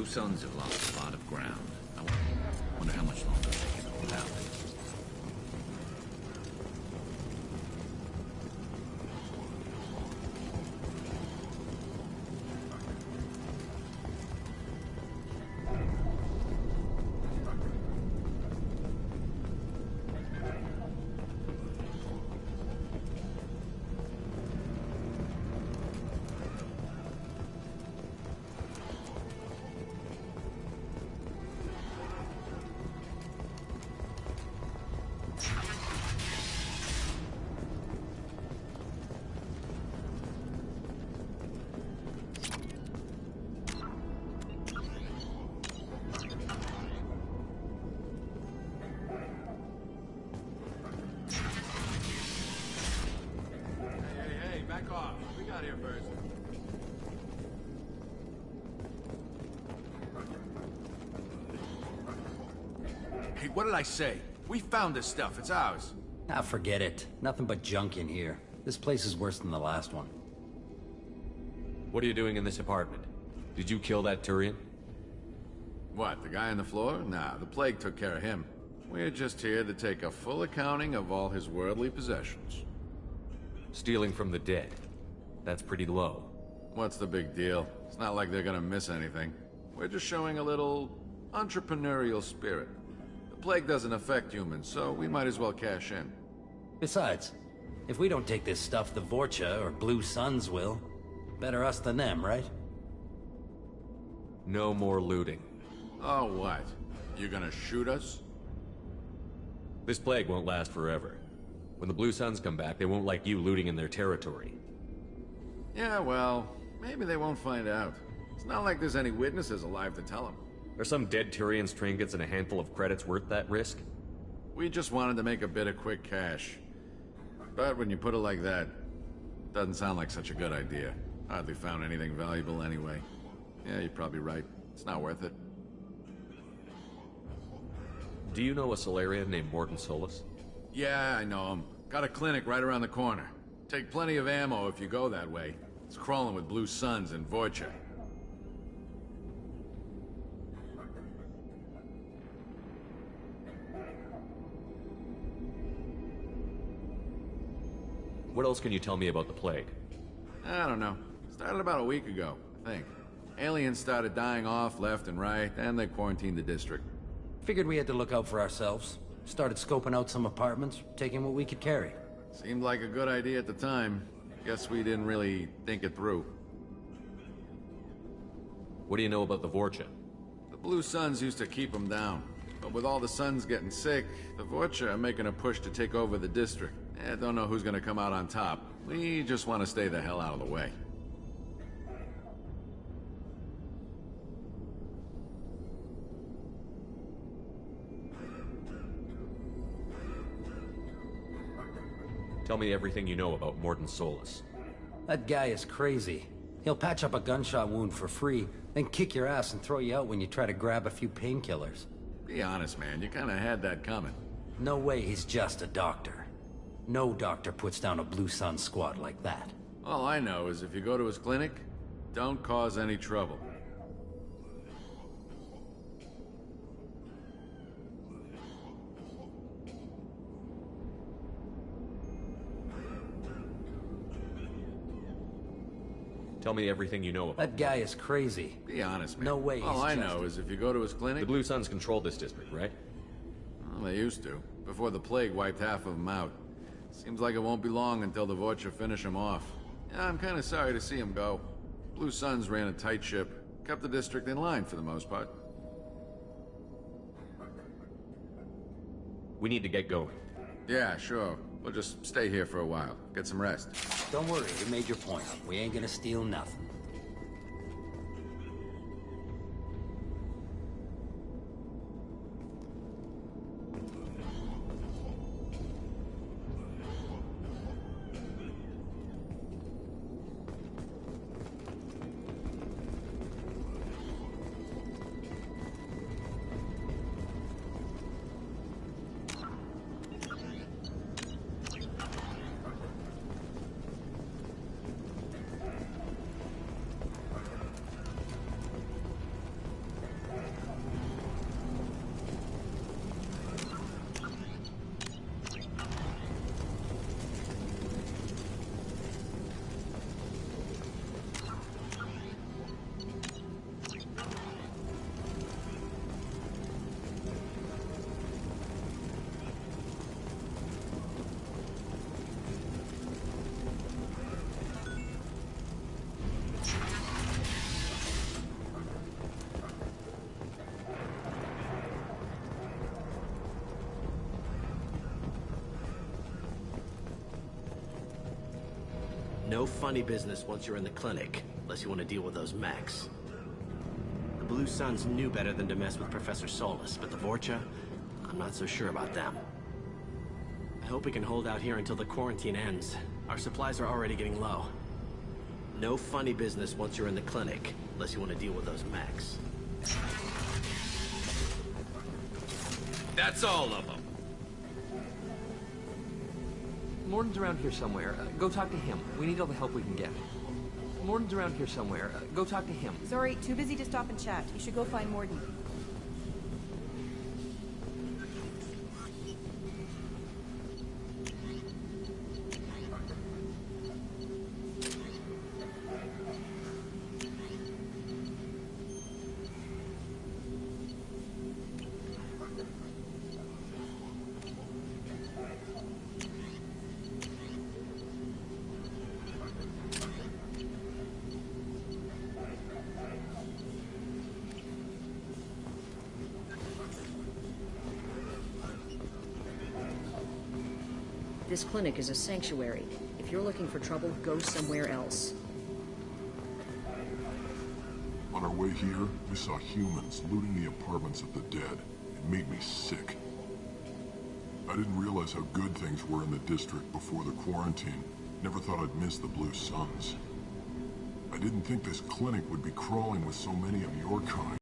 Suns have lost a lot of ground. I wonder how much longer they can hold out. Back off. We got here first. Hey, what did I say? We found this stuff. It's ours. Ah, forget it. Nothing but junk in here. This place is worse than the last one. What are you doing in this apartment? Did you kill that Turian? What, the guy on the floor? Nah, the plague took care of him. We're just here to take a full accounting of all his worldly possessions. Stealing from the dead. That's pretty low. What's the big deal? It's not like they're gonna miss anything. We're just showing a little entrepreneurial spirit. The plague doesn't affect humans, so we might as well cash in. Besides, if we don't take this stuff, the Vorcha or Blue Suns will. Better us than them, right? No more looting. Oh, what? You gonna shoot us? This plague won't last forever. When the Blue Suns come back, they won't like you looting in their territory. Yeah, well, maybe they won't find out. It's not like there's any witnesses alive to tell them. Are some dead Tyrion's trinkets and a handful of credits worth that risk? We just wanted to make a bit of quick cash. But when you put it like that, doesn't sound like such a good idea. Hardly found anything valuable anyway. Yeah, you're probably right. It's not worth it. Do you know a Solarian named Morden Solus? Yeah, I know him. Got a clinic right around the corner. Take plenty of ammo if you go that way. It's crawling with Blue Suns and Vorcha. What else can you tell me about the plague? I don't know. Started about a week ago, I think. Aliens started dying off left and right, and they quarantined the district. Figured we had to look out for ourselves. Started scoping out some apartments, taking what we could carry. Seemed like a good idea at the time. Guess we didn't really think it through. What do you know about the Vorcha? The Blue Suns used to keep them down. But with all the Suns getting sick, the Vorcha are making a push to take over the district. Don't know who's gonna come out on top. We just want to stay the hell out of the way. Tell me everything you know about Morden Solus. That guy is crazy. He'll patch up a gunshot wound for free, then kick your ass and throw you out when you try to grab a few painkillers. Be honest, man. You kinda had that coming. No way he's just a doctor. No doctor puts down a Blue Sun squad like that. All I know is if you go to his clinic, don't cause any trouble. Tell me everything you know about that guy is crazy. Be honest, man. No way. All I know is if you go to his clinic... The Blue Suns control this district, right? Well, they used to, before the plague wiped half of them out. Seems like it won't be long until the Vorcha finish him off. Yeah, I'm kind of sorry to see him go. Blue Suns ran a tight ship, kept the district in line for the most part. We need to get going. Yeah, sure. We'll just stay here for a while. Get some rest. Don't worry, you made your point. We ain't gonna steal nothing. No funny business once you're in the clinic, unless you want to deal with those mechs. The Blue Suns knew better than to mess with Professor Solus, but the Vorcha, I'm not so sure about them. I hope we can hold out here until the quarantine ends. Our supplies are already getting low. No funny business once you're in the clinic, unless you want to deal with those mechs. That's all of them. Morden's around here somewhere. Go talk to him. We need all the help we can get. Morden's around here somewhere. Go talk to him. Sorry, too busy to stop and chat. You should go find Morden. This clinic is a sanctuary. If you're looking for trouble, go somewhere else. On our way here, we saw humans looting the apartments of the dead. It made me sick. I didn't realize how good things were in the district before the quarantine. Never thought I'd miss the Blue Suns. I didn't think this clinic would be crawling with so many of your kind.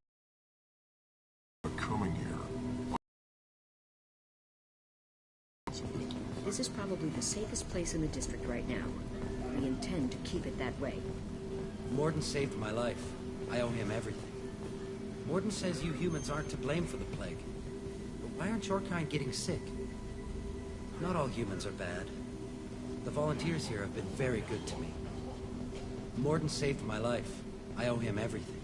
Coming here. This is probably the safest place in the district right now. We intend to keep it that way. Morden saved my life. I owe him everything. Morden says you humans aren't to blame for the plague. But why aren't your kind getting sick? Not all humans are bad. The volunteers here have been very good to me. Morden saved my life. I owe him everything.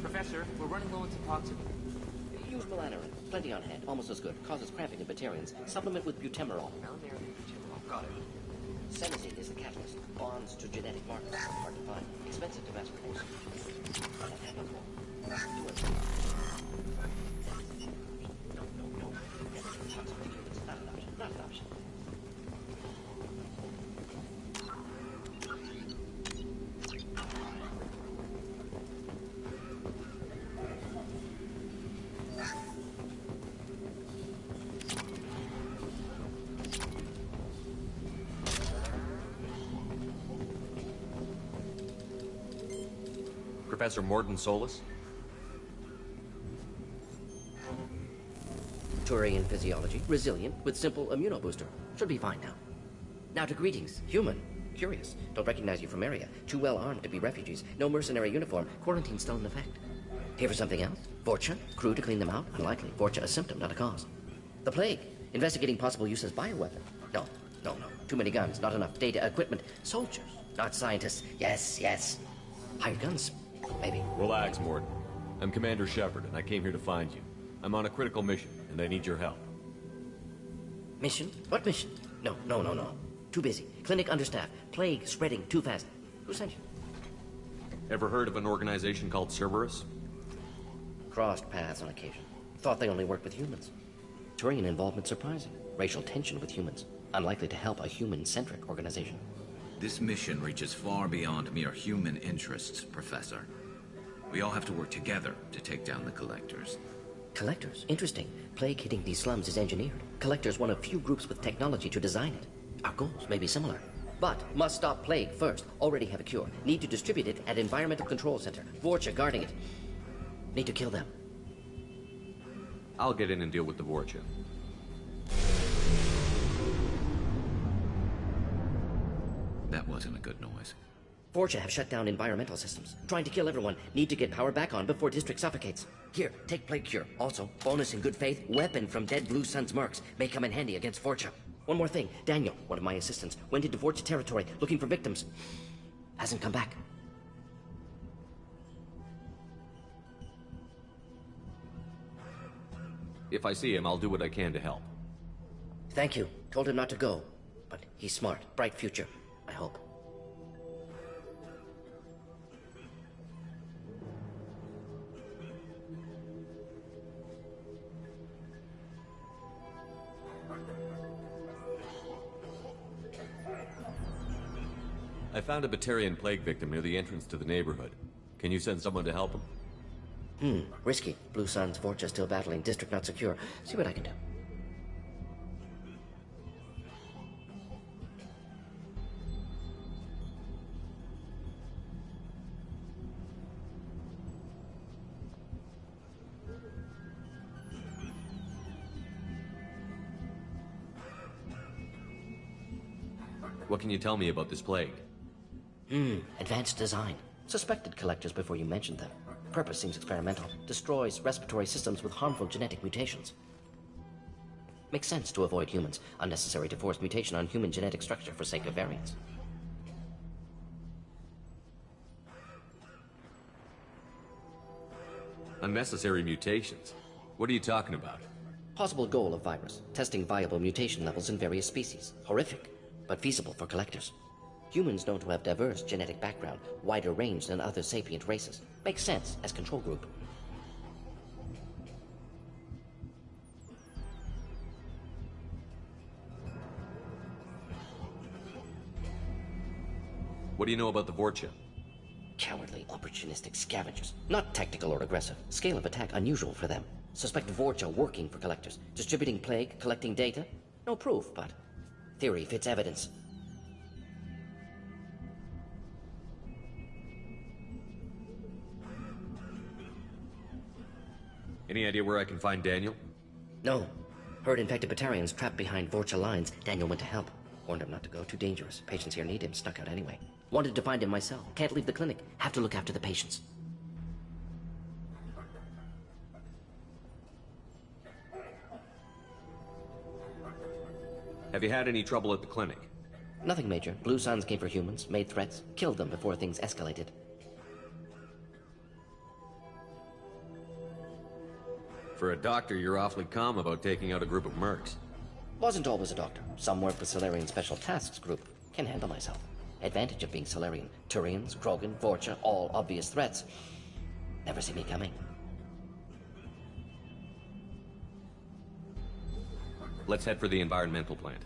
Professor, we're running low on toxin. Use melanorin. Plenty on hand. Almost as good. Causes cramping in Batarians. Supplement with butemerol. Got it. Senescent is the catalyst. Bonds to genetic markers. Hard to find. Expensive to mass produce. No. Not an option. Professor Morden Solus? Turian physiology, resilient, with simple immunobooster. Should be fine now. Now to greetings. Human. Curious. Don't recognize you from area. Too well armed to be refugees. No mercenary uniform. Quarantine still in effect. Here for something else? Vorcha? Crew to clean them out? Unlikely. Vorcha a symptom, not a cause. The plague. Investigating possible use as bioweapon. No. Too many guns, not enough data, equipment. Soldiers, not scientists. Yes. Hired guns. Maybe. Relax, Morden. I'm Commander Shepard, and I came here to find you. I'm on a critical mission, and I need your help. Mission? What mission? No. Too busy. Clinic understaffed. Plague spreading too fast. Who sent you? Ever heard of an organization called Cerberus? Crossed paths on occasion. Thought they only worked with humans. Turian involvement surprising. Racial tension with humans. Unlikely to help a human-centric organization. This mission reaches far beyond mere human interests, Professor. We all have to work together to take down the Collectors. Collectors? Interesting. Plague hitting these slums is engineered. Collectors one of few groups with technology to design it. Our goals may be similar. But must stop Plague first. Already have a cure. Need to distribute it at Environmental Control Center. Vorcha guarding it. Need to kill them. I'll get in and deal with the Vorcha. That wasn't a good noise. Vorcha have shut down environmental systems. Trying to kill everyone. Need to get power back on before district suffocates. Here, take Plague Cure. Also, bonus in good faith, weapon from dead Blue Sun's mercs. May come in handy against Vorcha. One more thing. Daniel, one of my assistants, went into Vorcha territory looking for victims. Hasn't come back. If I see him, I'll do what I can to help. Thank you. Told him not to go. But he's smart. Bright future. I hope. I found a Batarian plague victim near the entrance to the neighborhood. Can you send someone to help him? Risky. Blue Sun's Vorcha still battling. District not secure. See what I can do. What can you tell me about this plague? Advanced design. Suspected collectors before you mentioned them. Purpose seems experimental. Destroys respiratory systems with harmful genetic mutations. Makes sense to avoid humans. Unnecessary to force mutation on human genetic structure for sake of variants. Unnecessary mutations? What are you talking about? Possible goal of virus. Testing viable mutation levels in various species. Horrific, but feasible for collectors. Humans known to have diverse genetic background, wider range than other sapient races. Makes sense as control group. What do you know about the Vorcha? Cowardly, opportunistic scavengers. Not tactical or aggressive. Scale of attack unusual for them. Suspect Vorcha working for collectors. Distributing plague, collecting data. No proof, but theory fits evidence. Any idea where I can find Daniel? No. Heard infected Batarians trapped behind Vorcha lines. Daniel went to help. Warned him not to go, too dangerous. Patients here need him, snuck out anyway. Wanted to find him myself. Can't leave the clinic. Have to look after the patients. Have you had any trouble at the clinic? Nothing major. Blue Suns came for humans, made threats, killed them before things escalated. For a doctor, you're awfully calm about taking out a group of mercs. Wasn't always a doctor. Some worked with Solarian Special Tasks Group. Can handle myself. Advantage of being Solarian. Turians, Krogan, Vorcha, all obvious threats. Never see me coming. Let's head for the environmental plant.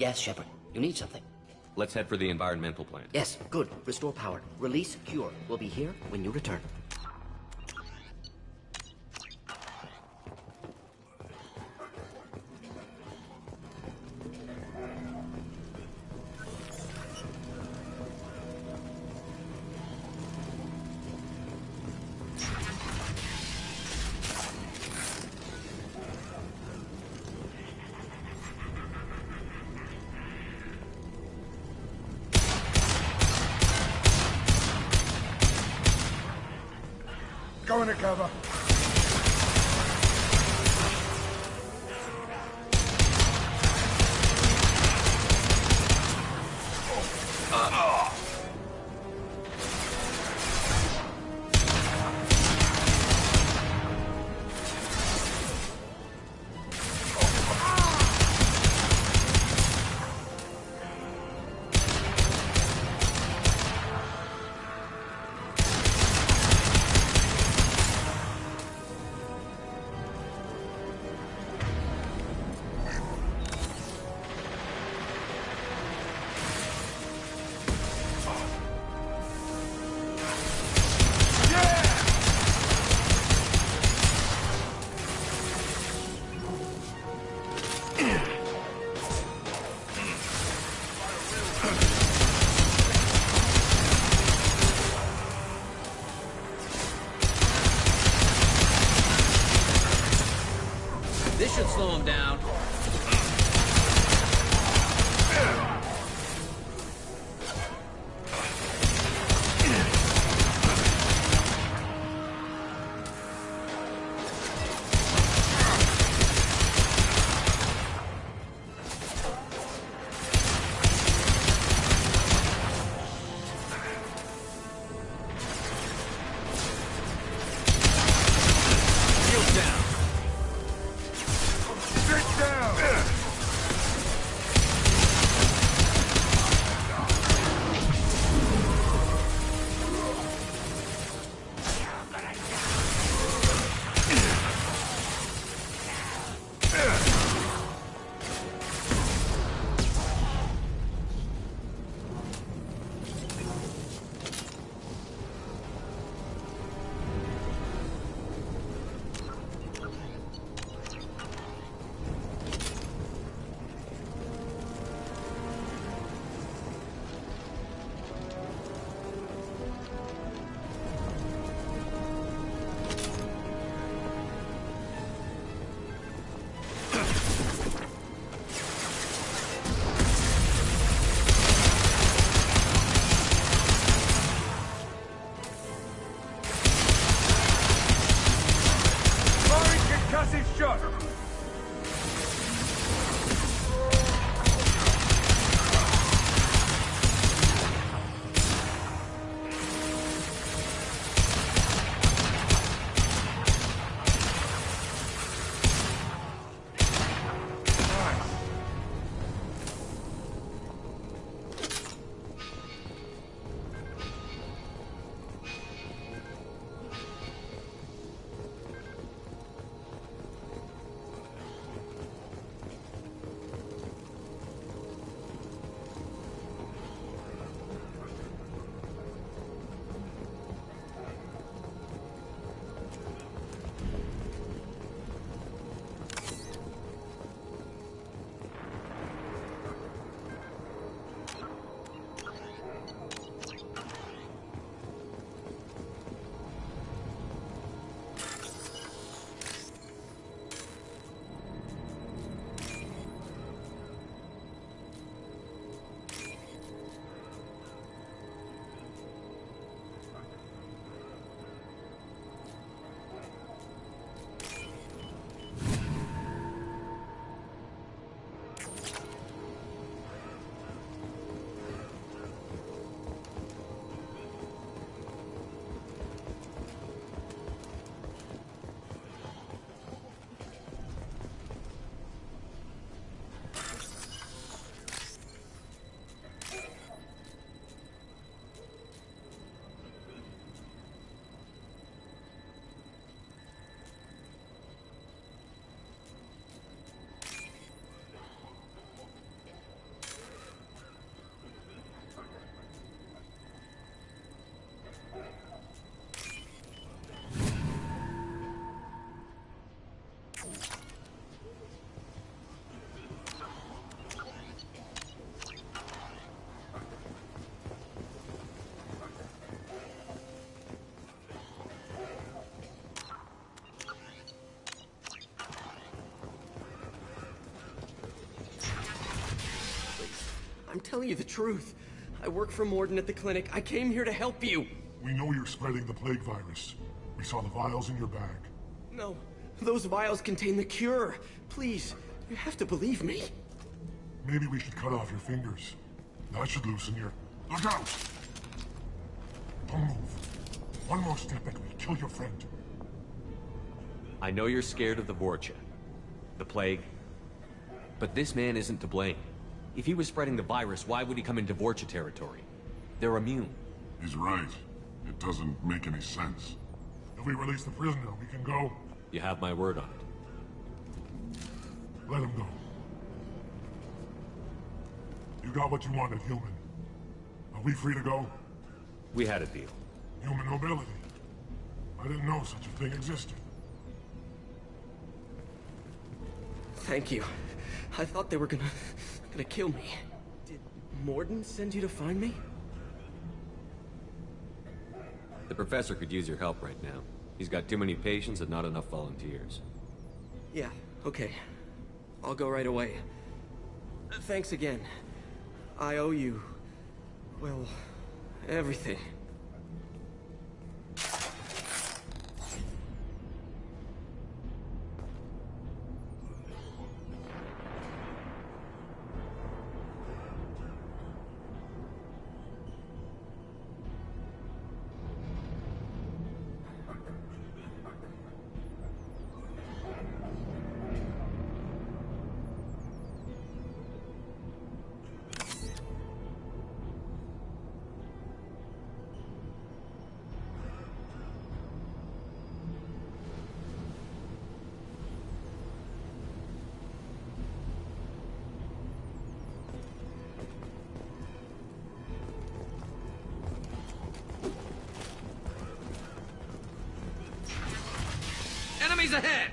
Yes, Shepard. You need something. Let's head for the environmental plant. Yes, good. Restore power. Release cure. We'll be here when you return. Go into cover. I'm telling you the truth. I work for Morden at the clinic. I came here to help you. We know you're spreading the plague virus. We saw the vials in your bag. No, those vials contain the cure. Please, you have to believe me. Maybe we should cut off your fingers. That should loosen your... Look out! Don't move. One more step and we'll kill your friend. I know you're scared of the Vorcha, the plague, but this man isn't to blame. If he was spreading the virus, why would he come into Vorcha territory? They're immune. He's right. It doesn't make any sense. If we release the prisoner, we can go. You have my word on it. Let him go. You got what you wanted, human. Are we free to go? We had a deal. Human nobility. I didn't know such a thing existed. Thank you. I thought they were gonna kill me. Did Morden send you to find me? The professor could use your help right now. He's got too many patients and not enough volunteers. Yeah, okay. I'll go right away. Thanks again. I owe you... well, everything. Enemies ahead!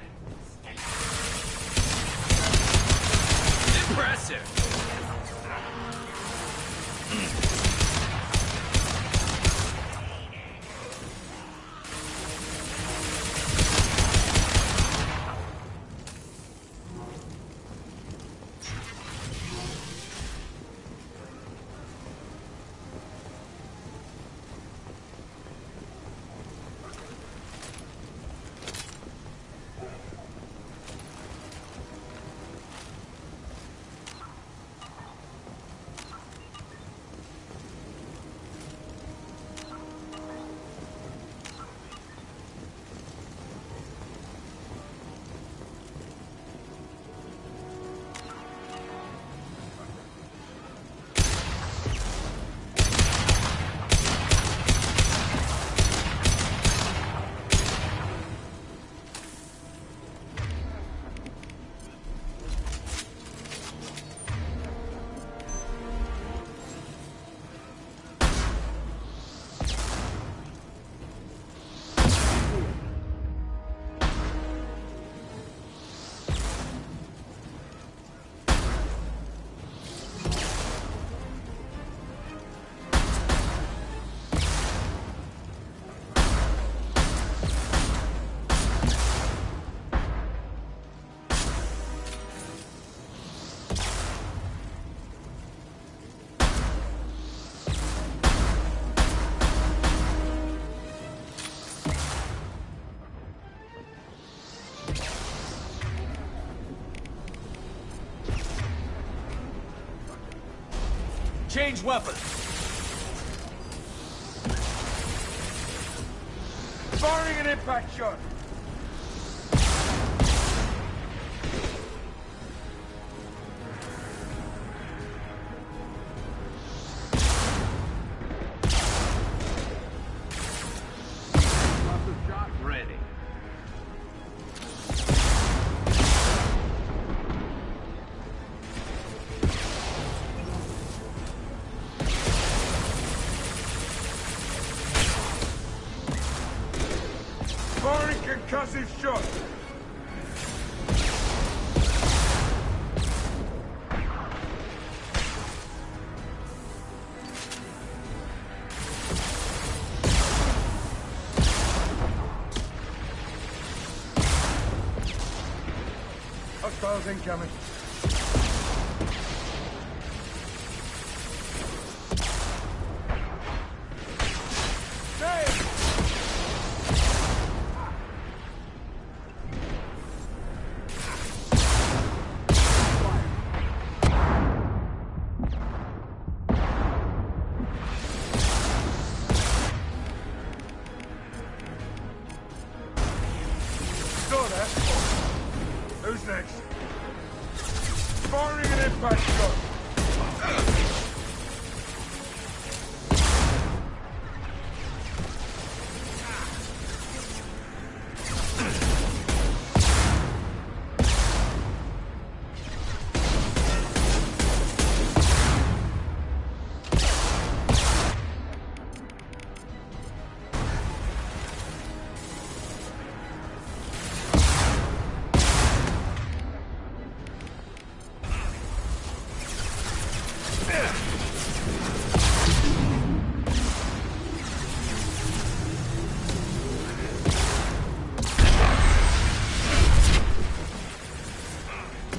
Impressive! Change weapons. Firing an impact shot. Shot ready. Firing concussive shot. Hostiles incoming. impact shot.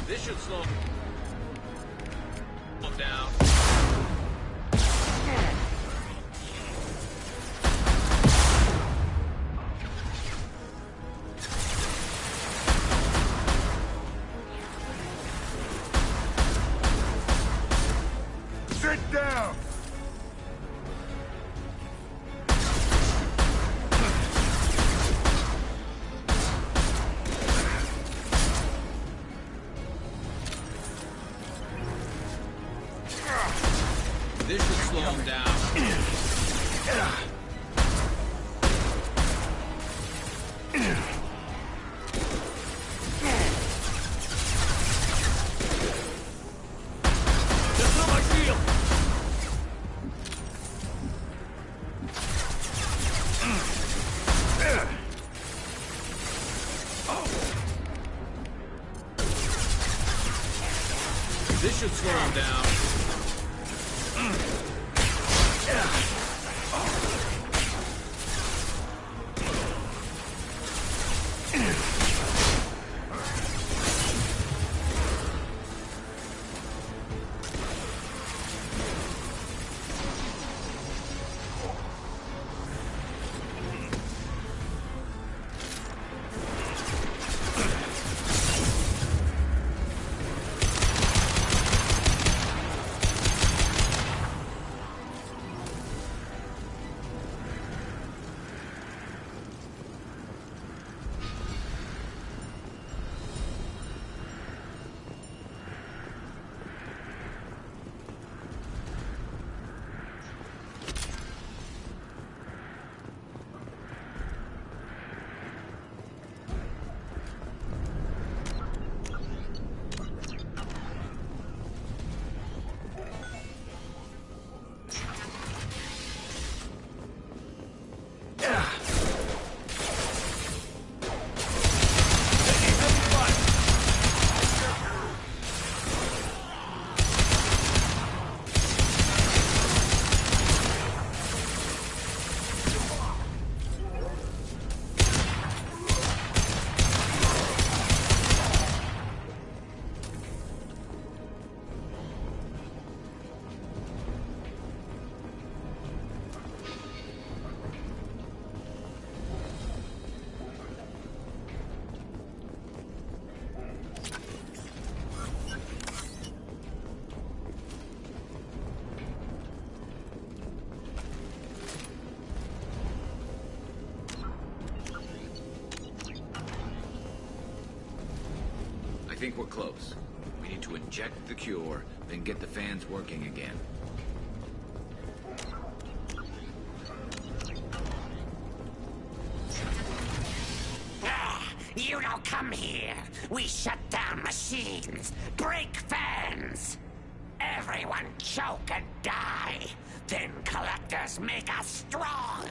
This should slow him down. Sit down! This should slow him down. That's not my shield! This should slow him down. I think we're close. We need to inject the cure, then get the fans working again. You don't come here. We shut down machines, break fans. Everyone choke and die. Then collectors make us strong.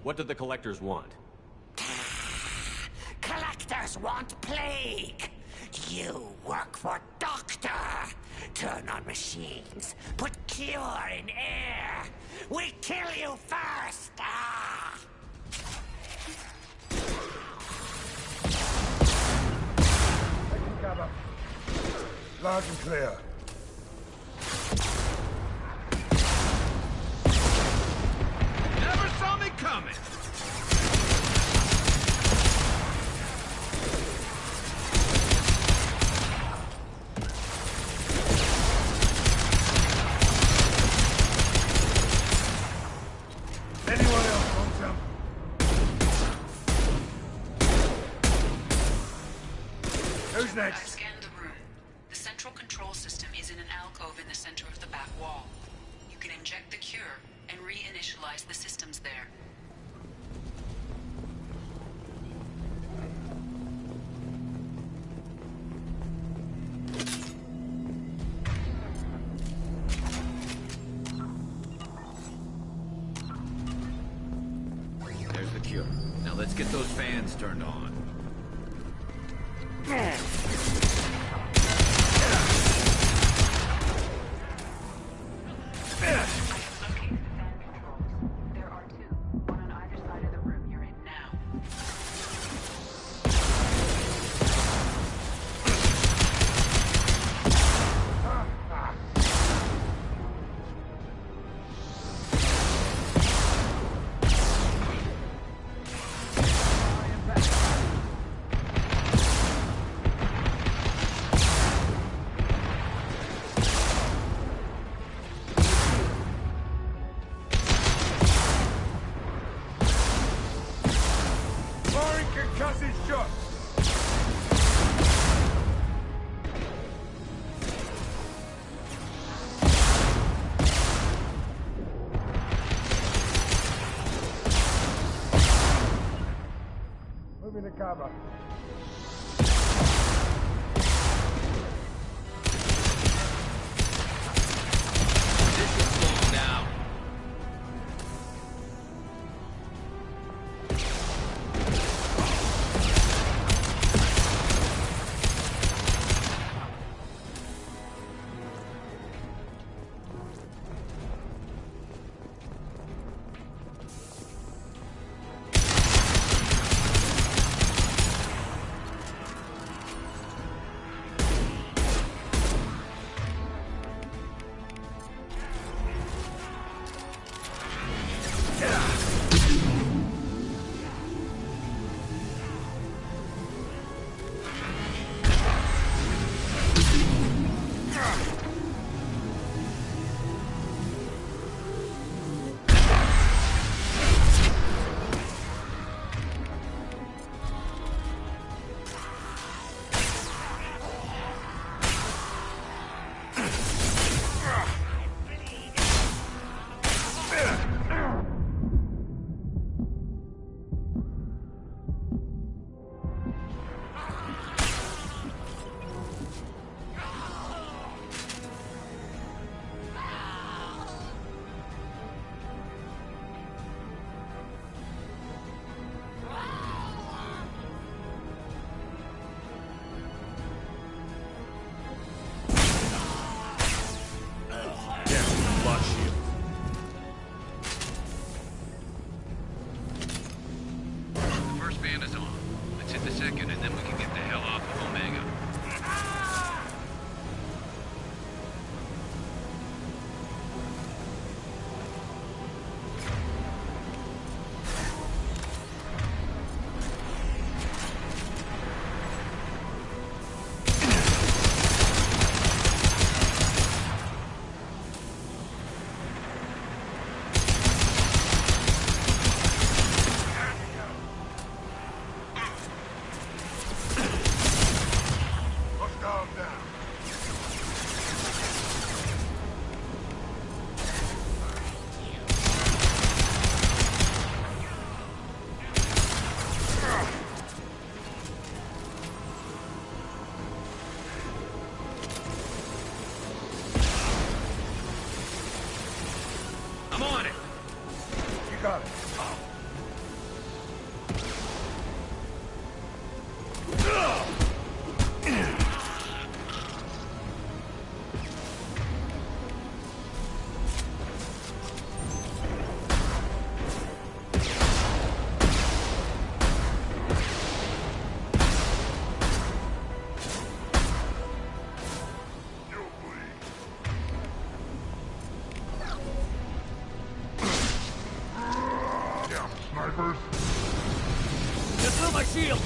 What did the collectors want? Collectors want plague. You work for Doctor. Turn on machines. Put cure in air. We kill you first. Ah! Taking cover. Large and clear. Never saw me coming! central control system is in an alcove in the center of the back wall. You can inject the cure and reinitialize the systems there. There's the cure. Now let's get those fans turned on. Moving the cover. This should slow them down. I'm on it. You got it. Snipers? Just through my shield!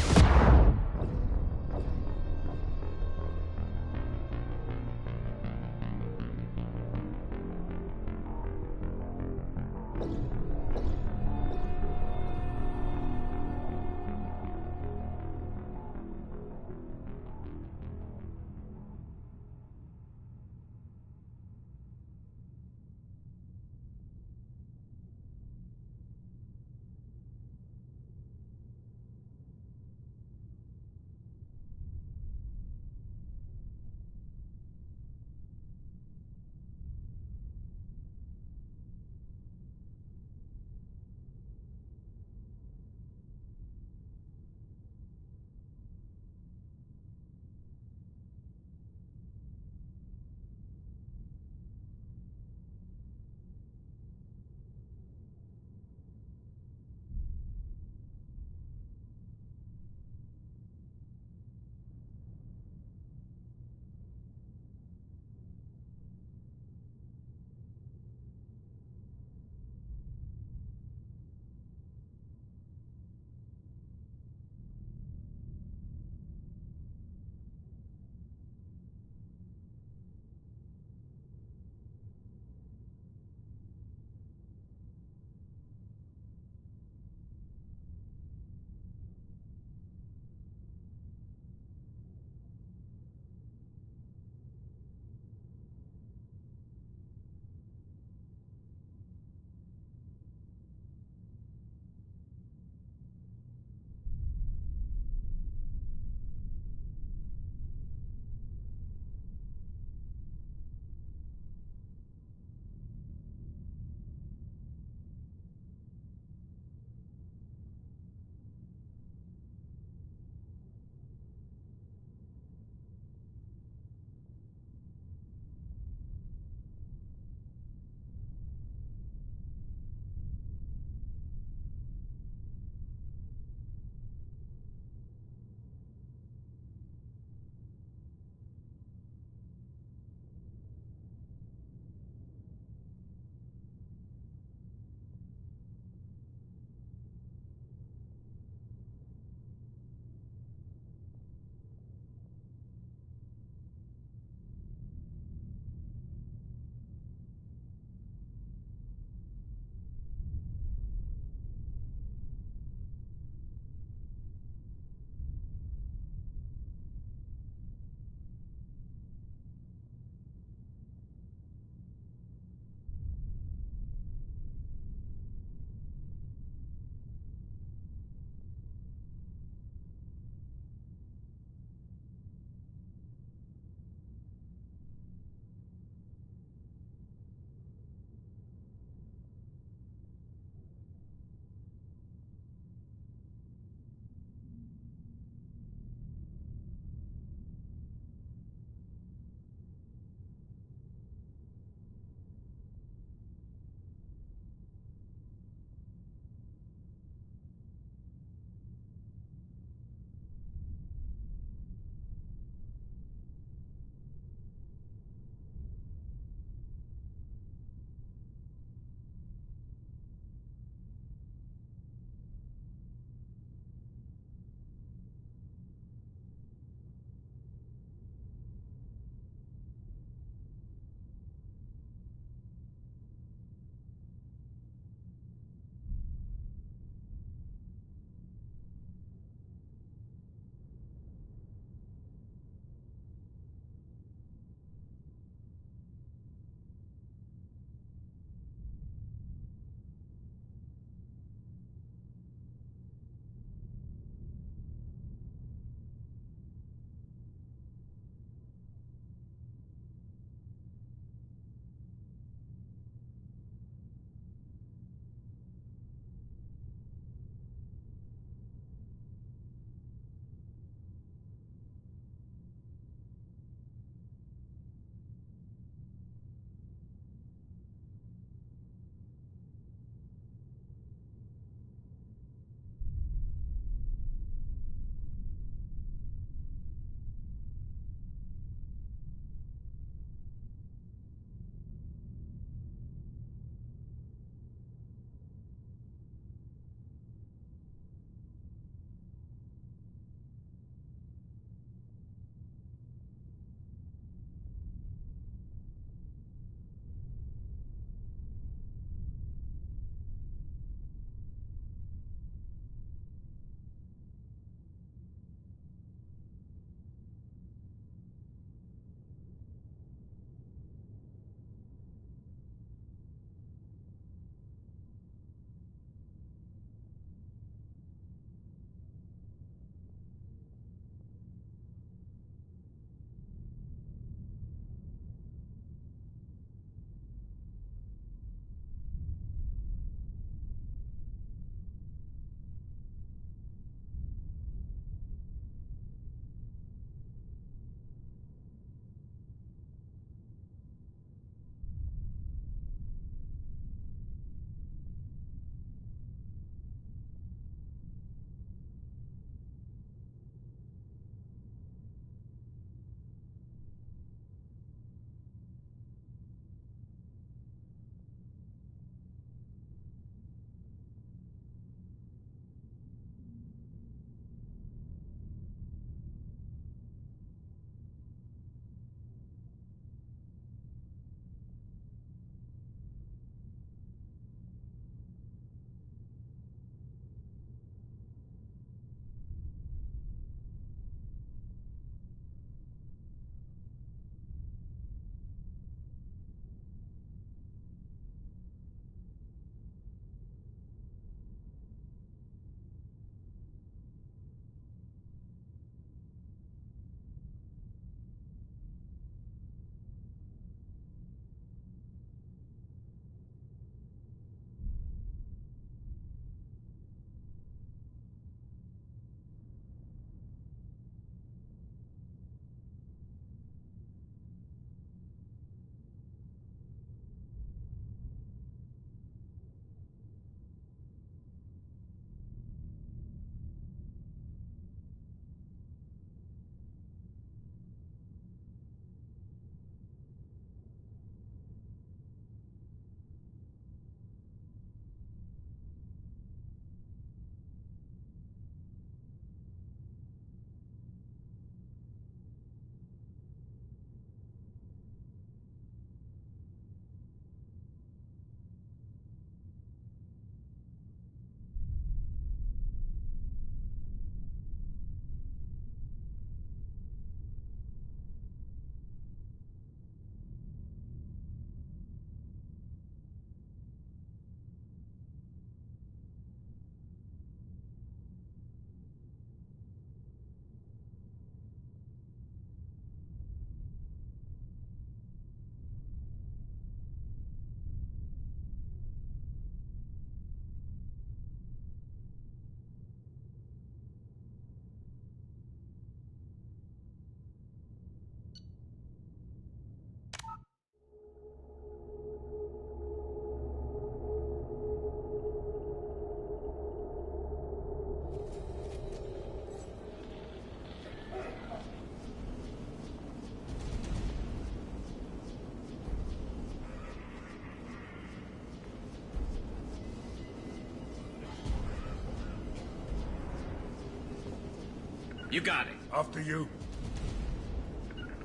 You got it. After you.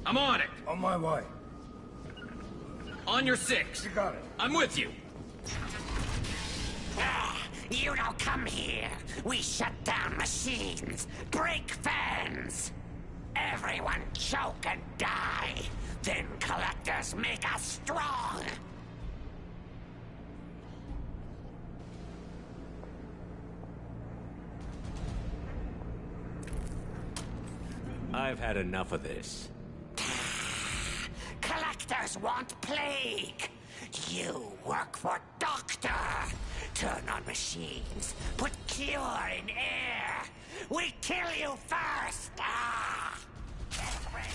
I'm on it. On my way. On your 6. You got it. I'm with you. You don't come here. We shut down machines, break fans. Everyone choke and die. Then collectors make us strong. I've had enough of this. Collectors want plague. You work for Doctor. Turn on machines. Put cure in air. We kill you first. Get ready.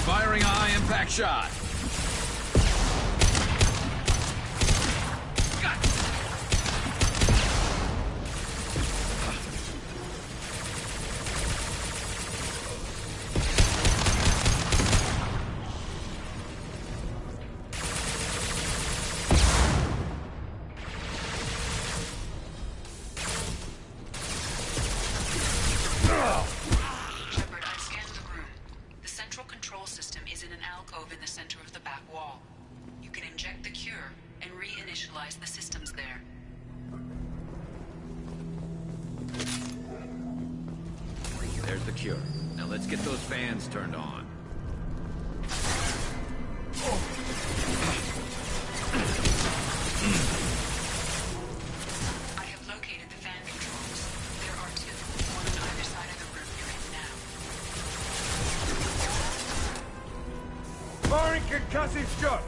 Firing a high-impact shot. Shepard, I've scanned the room. The central control system is in an alcove in the center of the back wall. You can inject the cure and reinitialize the systems there. There's the cure. Now let's get those fans turned on. I have located the fan controls. There are 2, one on either side of the room you're in now. Firing concussive shot.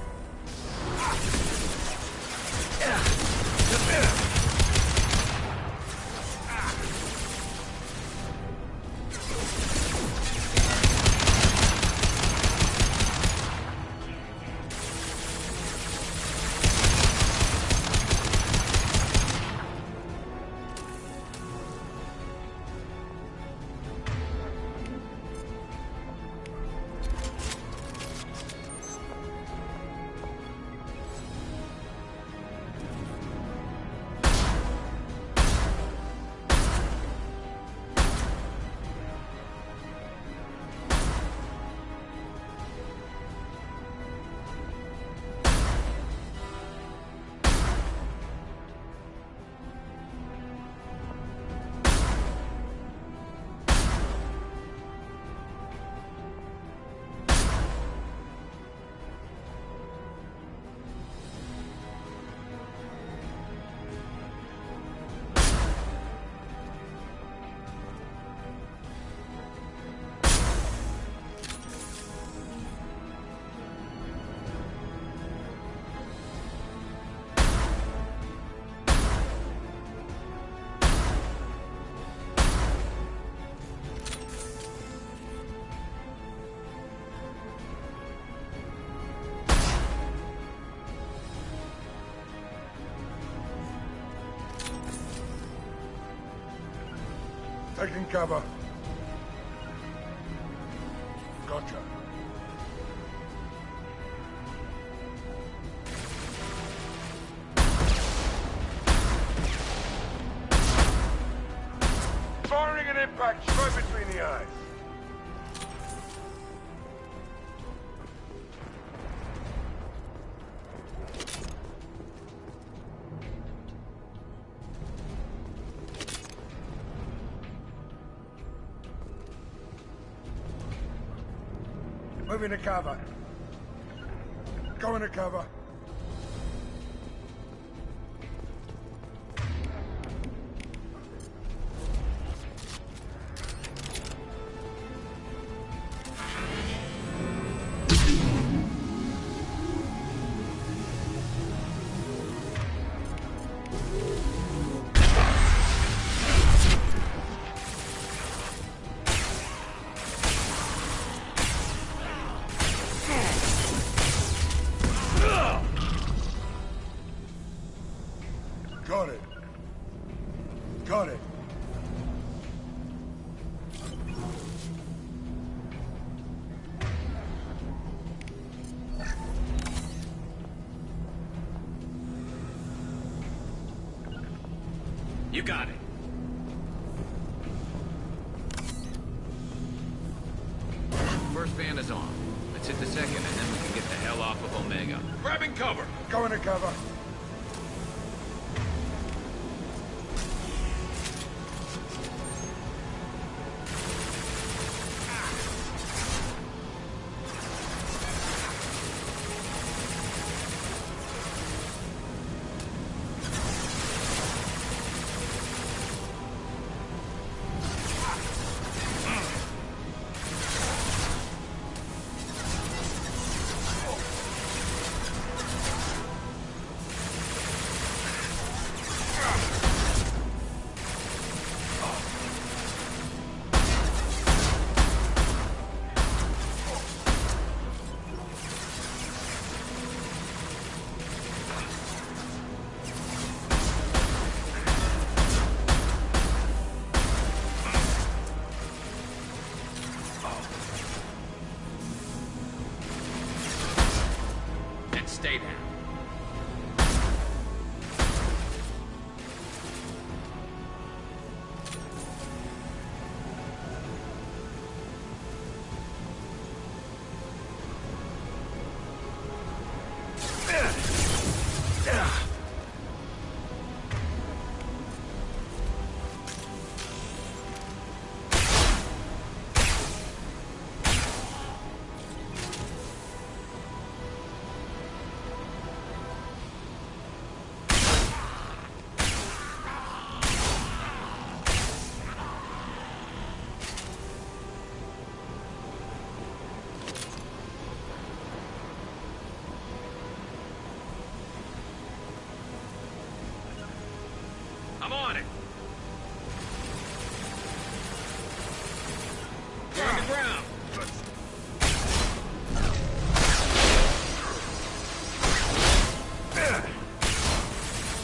Taking cover. Gotcha. Firing an impact straight between the eyes. Moving to cover. Going to cover. You got it. First van is on. Let's hit the second, and then we can get the hell off of Omega. Grabbing cover! Going to cover. Stay down. I'm on it. You're on the ground.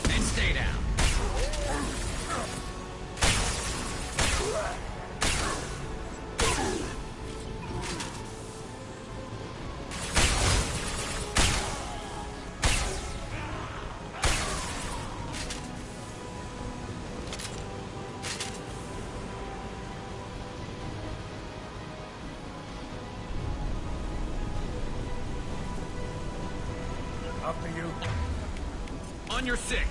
And stay down. After you. On your six.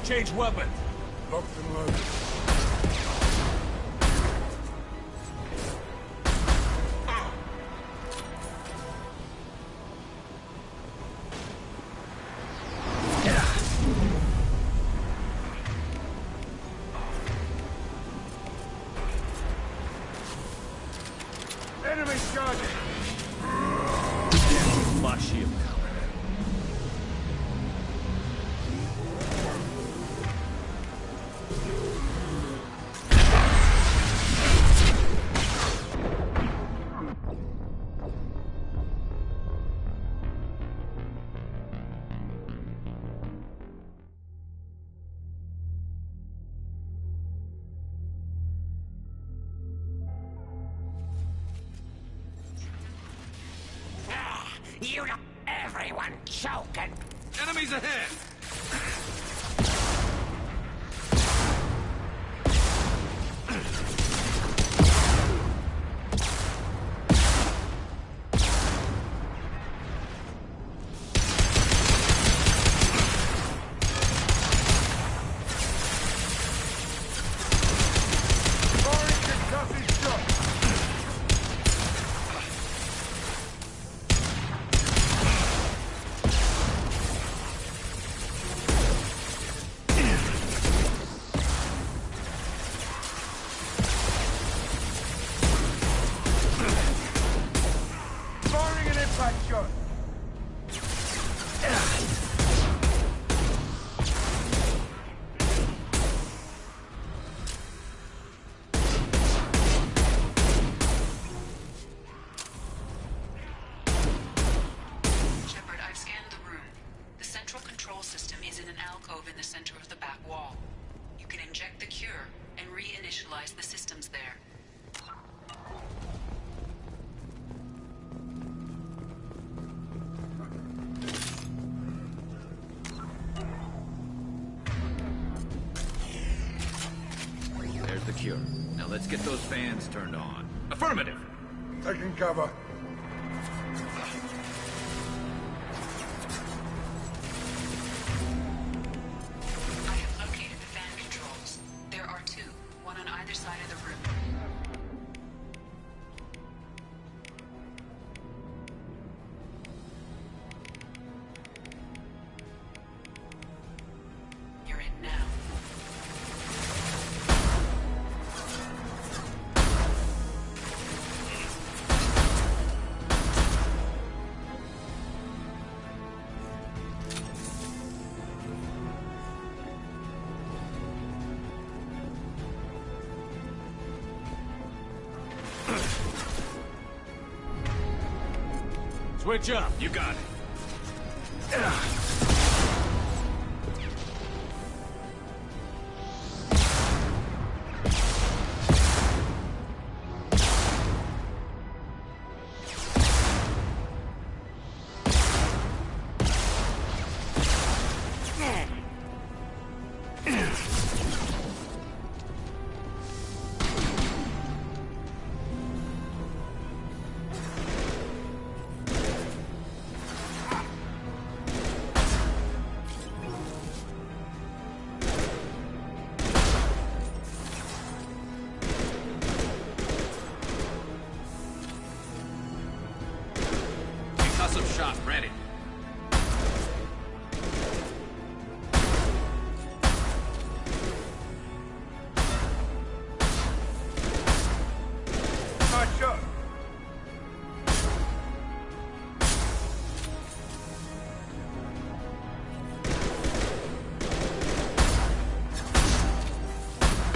Change weapon. Locked and loaded. Enemy charging. My shield now. You know, everyone choking. Enemies ahead. Tight shot. Shepard, I've scanned the room. The central control system is in an alcove in the center of the back wall. You can inject the cure and reinitialize the systems there. There's the cure. Now let's get those fans turned on. Affirmative! Taking cover. I have located the fan controls. There are two, one on either side of the room. You're in now. Switch up. You got it. Concussive shot ready. Tight shot.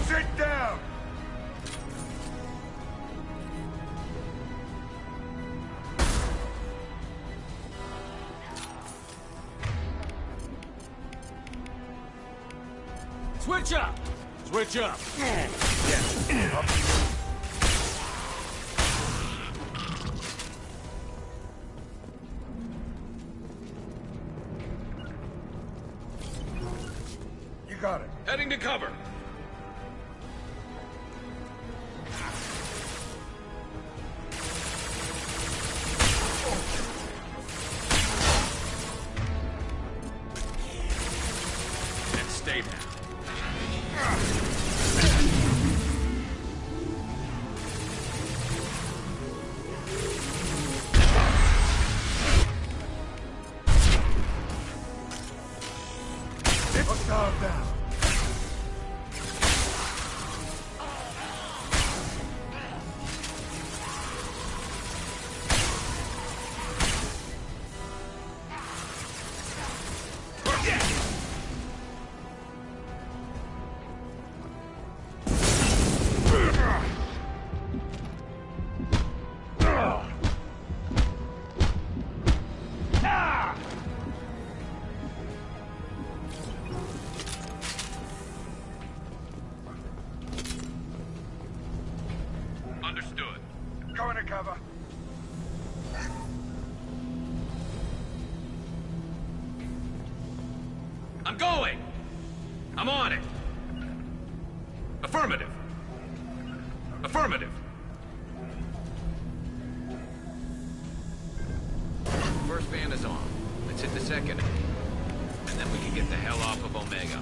Sit down. Switch up! Switch up! You got it. Heading to cover. And stay down. Hostile down. Understood. Going to cover. I'm going! I'm on it! Affirmative! Affirmative! First fan is on. Let's hit the second. And then we can get the hell off of Omega.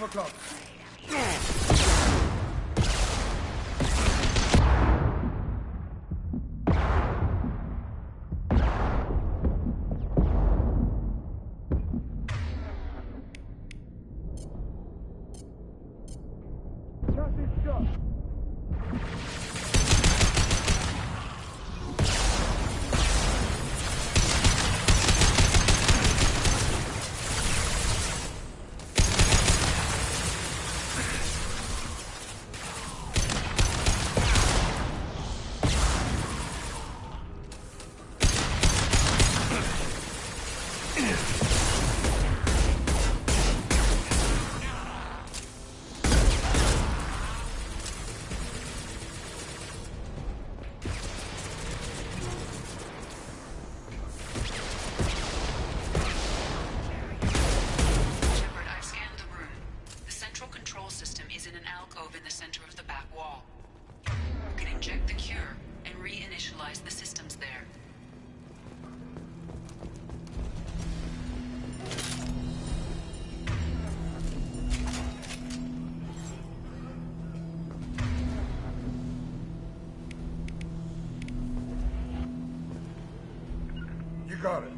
12 o'clock. Got it.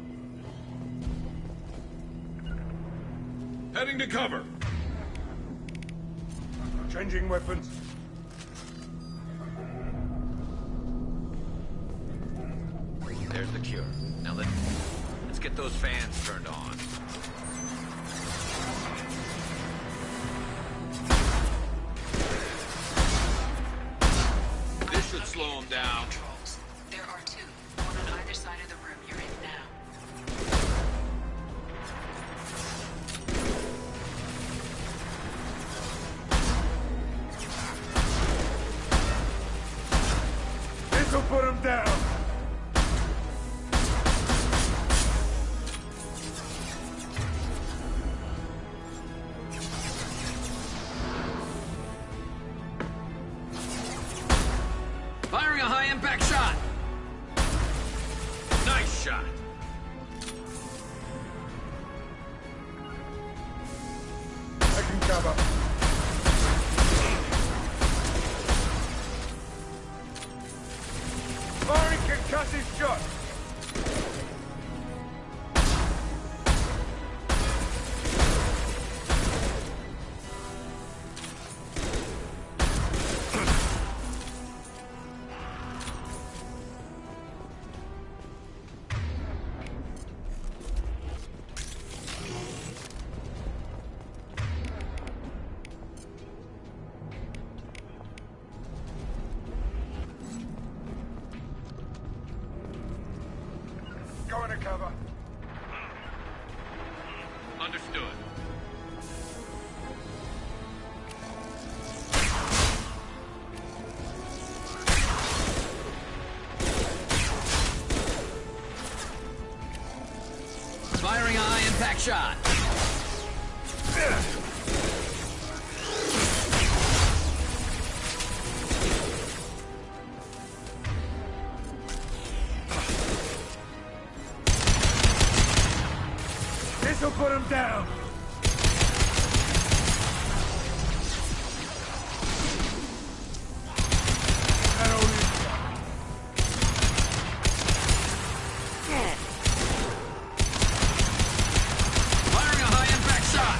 Heading to cover. Changing weapons. There's the cure. Now let's get those fans turned on. This should slow them down. There are two, one on either side of the room you're in now. This'll put him down. Firing a high-impact shot! Nice shot! I can cover. Firing concussive shot. Going to cover. Understood. Firing a high-impact shot! This'll put him down. Firing a high-impact shot!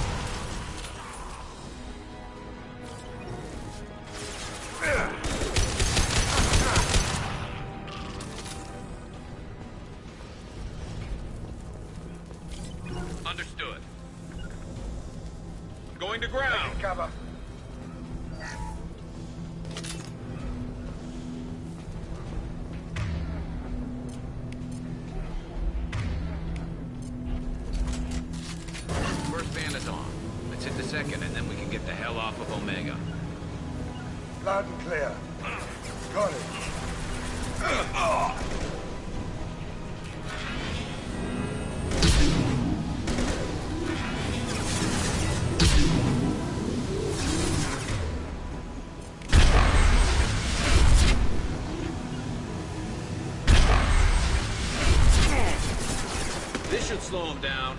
Understood. Going to ground. Cover. First fan is on. Let's hit the second, and then we can get the hell off of Omega. Loud and clear. Got it. This should slow him down.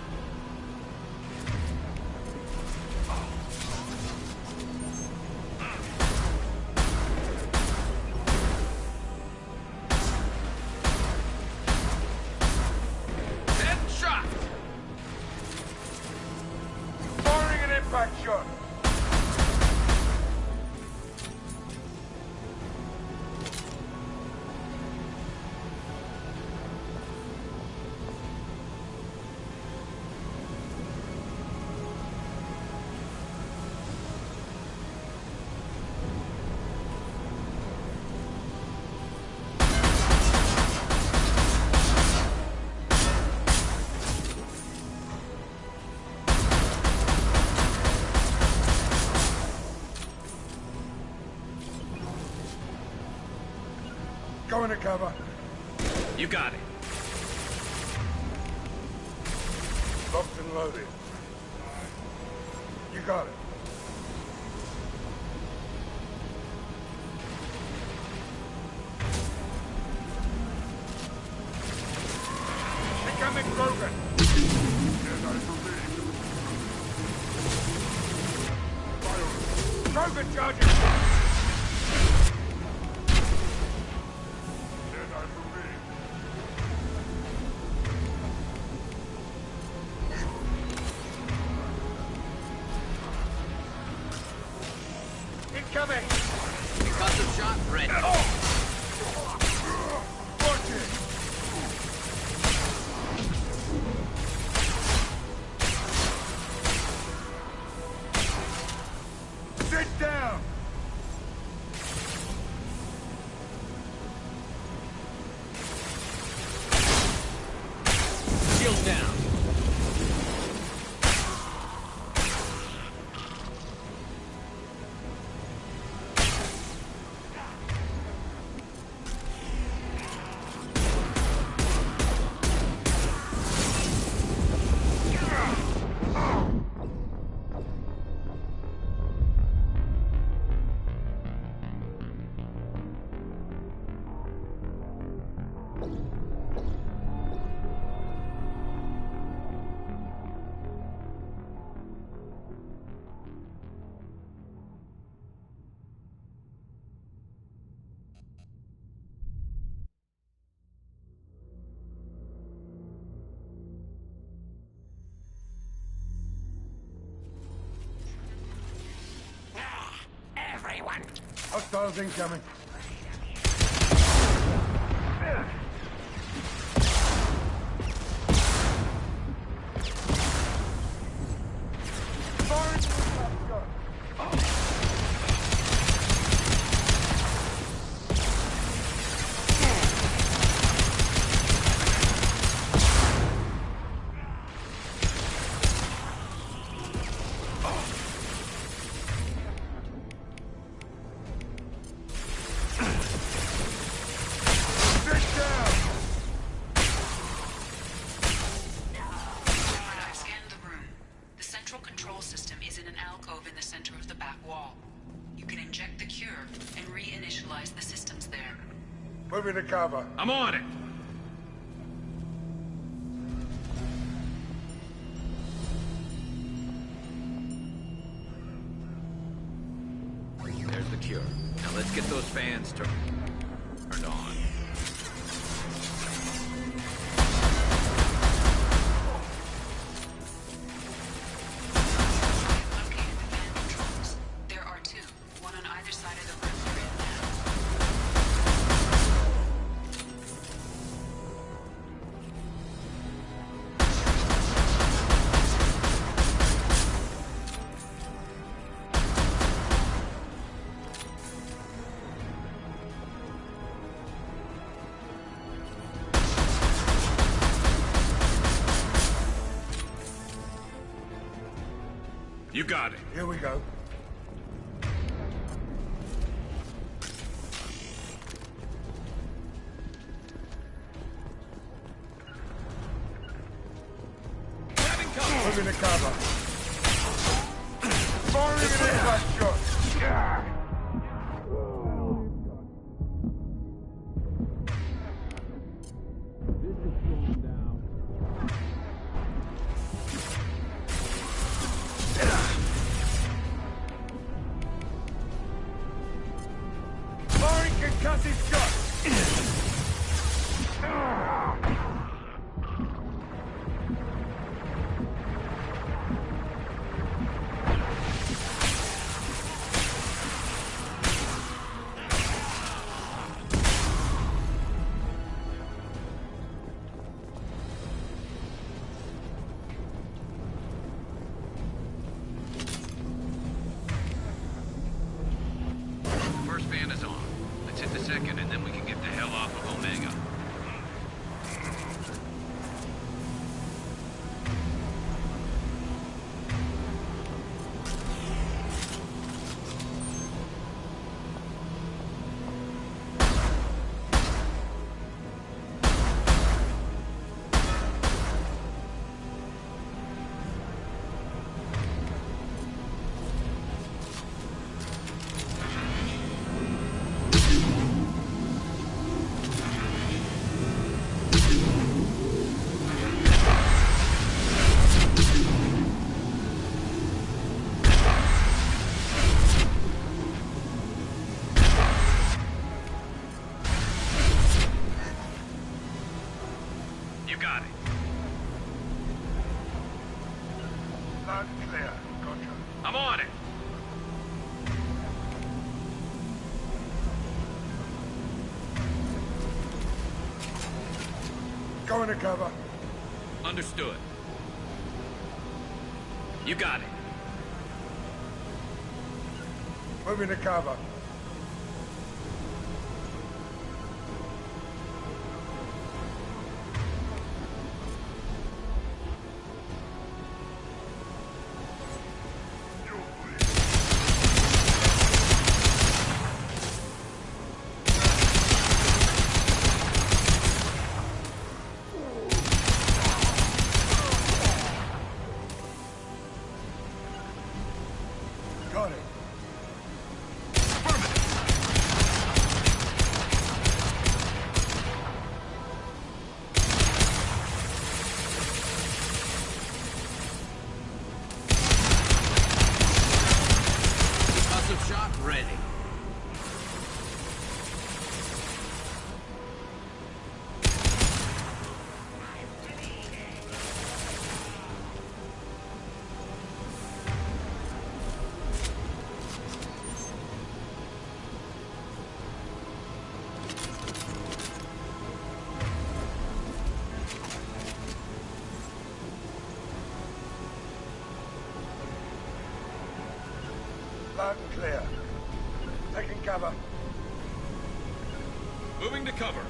Going to cover. You got it. Locked and loaded. You got it. Becoming broken. Broken charges. Incoming! Concussive shot ready. Watch it! Sit down! Shield down. Everyone! Hostiles incoming. I've scanned the room. The central control system is in an alcove in the center of the back wall. You can inject the cure and reinitialize the systems there. Moving to cover. I'm on it. There's the cure. Now let's get those fans turned on. Located the fan controls. There are two, one on either side of the room you're in now. You got it. Here we go. Moving to cover. Firing an impact shot. Firing concussive shot. First fan is on. Let's hit the second, and then we can get the hell off of Omega. You got it. Loud and clear. Gotcha. I'm on it. Go into cover. Understood. You got it. Move into cover. Got it. Concussive shot ready. Loud and clear. Taking cover. Moving to cover.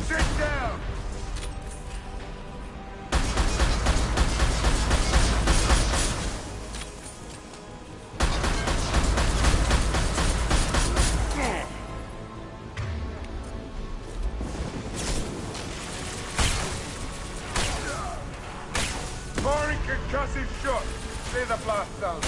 Sit down! Firing concussive shot. Clear the blast zone.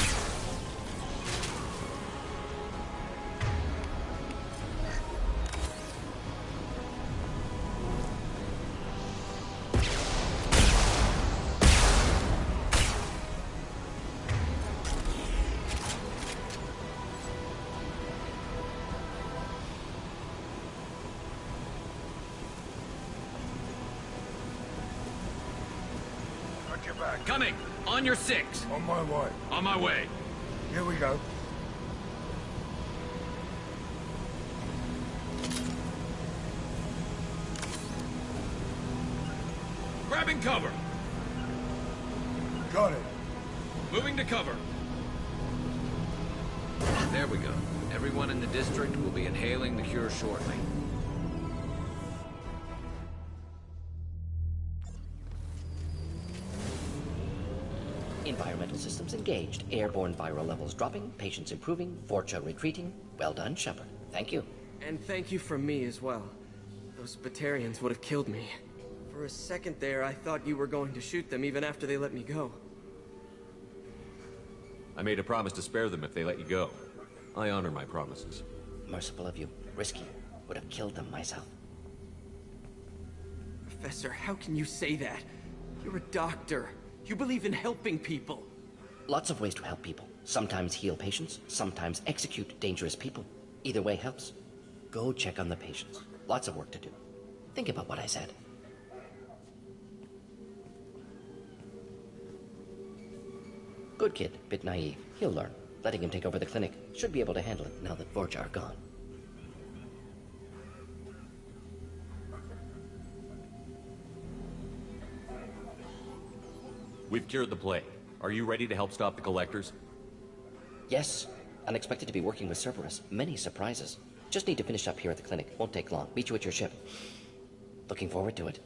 Got your back. Coming. On your 6. On my way. On my way. Here we go. Grabbing cover. Got it. Moving to cover. There we go. Everyone in the district will be inhaling the cure shortly. Environmental systems engaged. Airborne viral levels dropping. Patients improving. Vorcha retreating. Well done, Shepard. Thank you. And thank you from me as well. Those Batarians would have killed me. For a second there, I thought you were going to shoot them even after they let me go. I made a promise to spare them if they let you go. I honor my promises. Merciful of you. Risky. Would have killed them myself. Professor, how can you say that? You're a doctor. You believe in helping people. Lots of ways to help people. Sometimes heal patients, sometimes execute dangerous people. Either way helps. Go check on the patients. Lots of work to do. Think about what I said. Good kid, bit naive. He'll learn. Letting him take over the clinic. Should be able to handle it now that Vorcha are gone. We've cured the plague. Are you ready to help stop the collectors? Yes. Unexpected to be working with Cerberus. Many surprises. Just need to finish up here at the clinic. Won't take long. Meet you at your ship. Looking forward to it.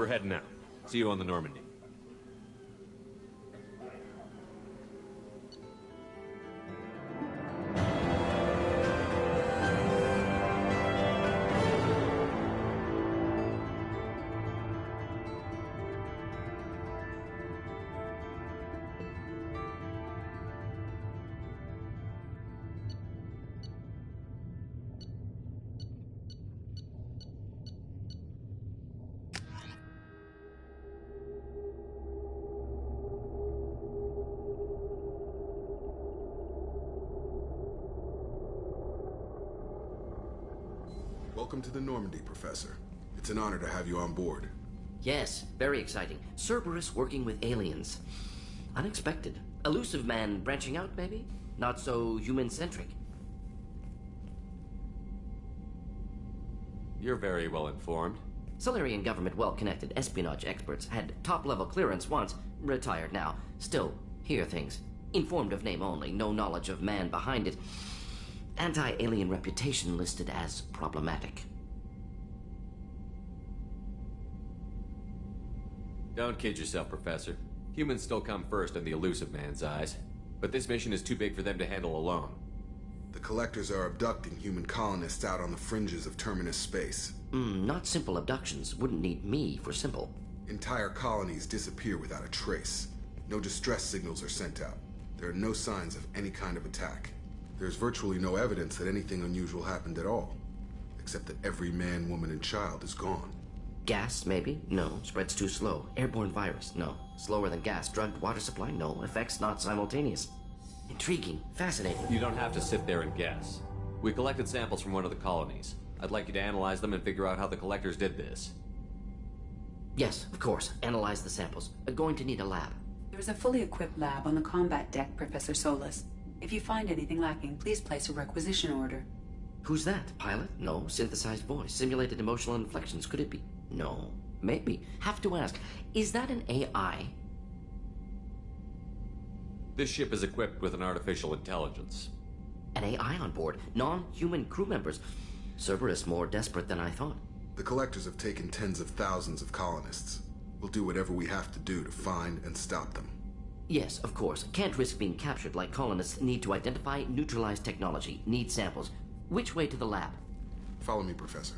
We're heading out. See you on the Normandy. Welcome to the Normandy, Professor. It's an honor to have you on board. Yes, very exciting. Cerberus working with aliens. Unexpected. Elusive man branching out, maybe? Not so human-centric. You're very well informed. Solarian government well-connected espionage experts had top-level clearance once, retired now. Still, hear things. Informed of name only, no knowledge of man behind it. Anti-alien reputation listed as problematic. Don't kid yourself, Professor. Humans still come first in the elusive man's eyes. But this mission is too big for them to handle alone. The Collectors are abducting human colonists out on the fringes of terminus space. Not simple abductions. Wouldn't need me for simple. Entire colonies disappear without a trace. No distress signals are sent out. There are no signs of any kind of attack. There's virtually no evidence that anything unusual happened at all. Except that every man, woman, and child is gone. Gas, maybe? No. Spreads too slow. Airborne virus? No. Slower than gas. Drugged water supply? No. Effects not simultaneous. Intriguing. Fascinating. You don't have to sit there and guess. We collected samples from one of the colonies. I'd like you to analyze them and figure out how the Collectors did this. Yes, of course. Analyze the samples. Going to need a lab. There's a fully equipped lab on the combat deck, Professor Solis. If you find anything lacking, please place a requisition order. Who's that? Pilot? No. Synthesized voice. Simulated emotional inflections. Could it be? No. Maybe. Have to ask. Is that an AI? This ship is equipped with an artificial intelligence. An AI on board? Non-human crew members? Cerberus more desperate than I thought. The Collectors have taken tens of thousands of colonists. We'll do whatever we have to do to find and stop them. Yes, of course. Can't risk being captured like colonists need to identify, neutralize technology, need samples. Which way to the lab? Follow me, Professor.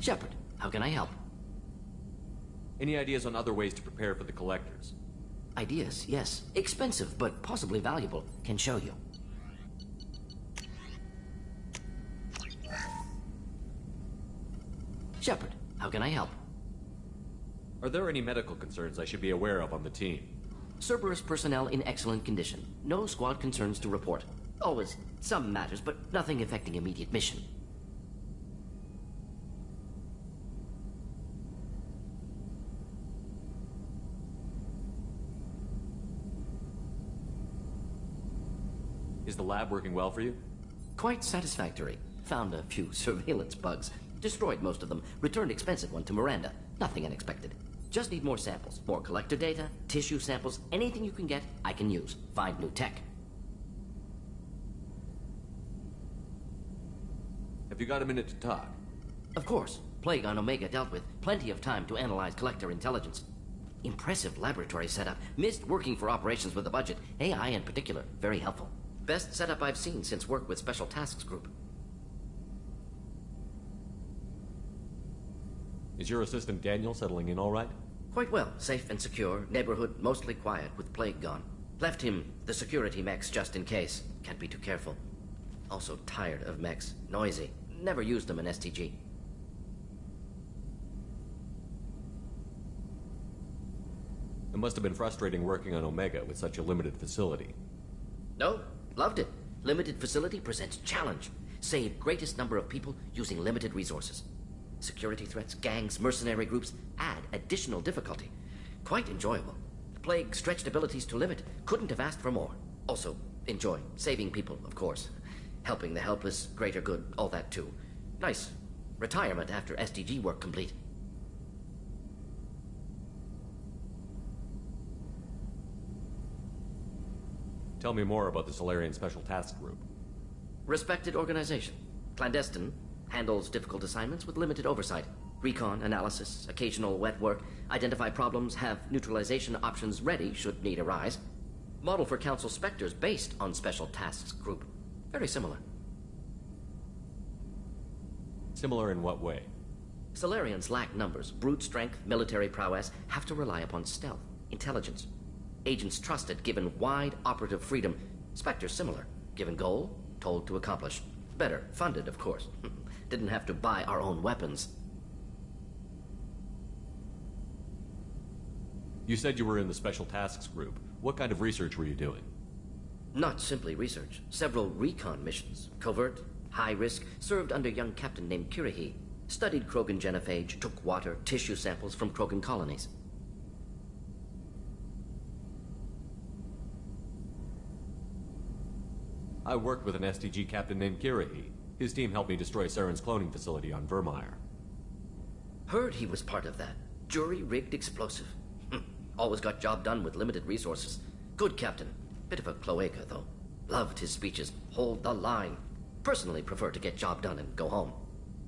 Shepard, how can I help? Any ideas on other ways to prepare for the Collectors? Ideas, yes. Expensive, but possibly valuable. Can show you. Shepard, how can I help? Are there any medical concerns I should be aware of on the team? Cerberus personnel in excellent condition. No squad concerns to report. Always some matters, but nothing affecting immediate mission. Is the lab working well for you? Quite satisfactory. Found a few surveillance bugs. Destroyed most of them. Returned expensive one to Miranda. Nothing unexpected. Just need more samples. More collector data, tissue samples, anything you can get, I can use. Find new tech. Have you got a minute to talk? Of course. Plague on Omega dealt with. Plenty of time to analyze collector intelligence. Impressive laboratory setup. Missed working for operations with a budget. AI in particular. Very helpful. Best setup I've seen since work with Special Tasks Group. Is your assistant Daniel settling in all right? Quite well. Safe and secure. Neighborhood mostly quiet with Plague gone. Left him the security mechs just in case. Can't be too careful. Also tired of mechs. Noisy. Never used them in STG. It must have been frustrating working on Omega with such a limited facility. No, loved it. Limited facility presents challenge. Save greatest number of people using limited resources. Security threats, gangs, mercenary groups add additional difficulty. Quite enjoyable. Plague stretched abilities to limit. Couldn't have asked for more. Also, enjoy. Saving people, of course. Helping the helpless, greater good, all that too. Nice. Retirement after SDG work complete. Tell me more about the Solarian Special Task Group. Respected organization. Clandestine. Handles difficult assignments with limited oversight. Recon, analysis, occasional wet work. Identify problems, have neutralization options ready should need arise. Model for Council Spectres based on Special Tasks Group. Very similar. Similar in what way? Solarians lack numbers, brute strength, military prowess, have to rely upon stealth, intelligence. Agents trusted, given wide operative freedom. Spectres similar, given goal, told to accomplish. Better, funded, of course. Didn't have to buy our own weapons. You said you were in the Special Tasks Group. What kind of research were you doing? Not simply research. Several recon missions. Covert, high risk, served under a young captain named Kirihi. Studied Krogan genophage, took water, tissue samples from Krogan colonies. I worked with an STG captain named Kirihi. His team helped me destroy Saren's cloning facility on Vermeer. Heard he was part of that. Jury-rigged explosive. Always got job done with limited resources. Good captain. Bit of a cloaca, though. Loved his speeches. Hold the line. Personally prefer to get job done and go home.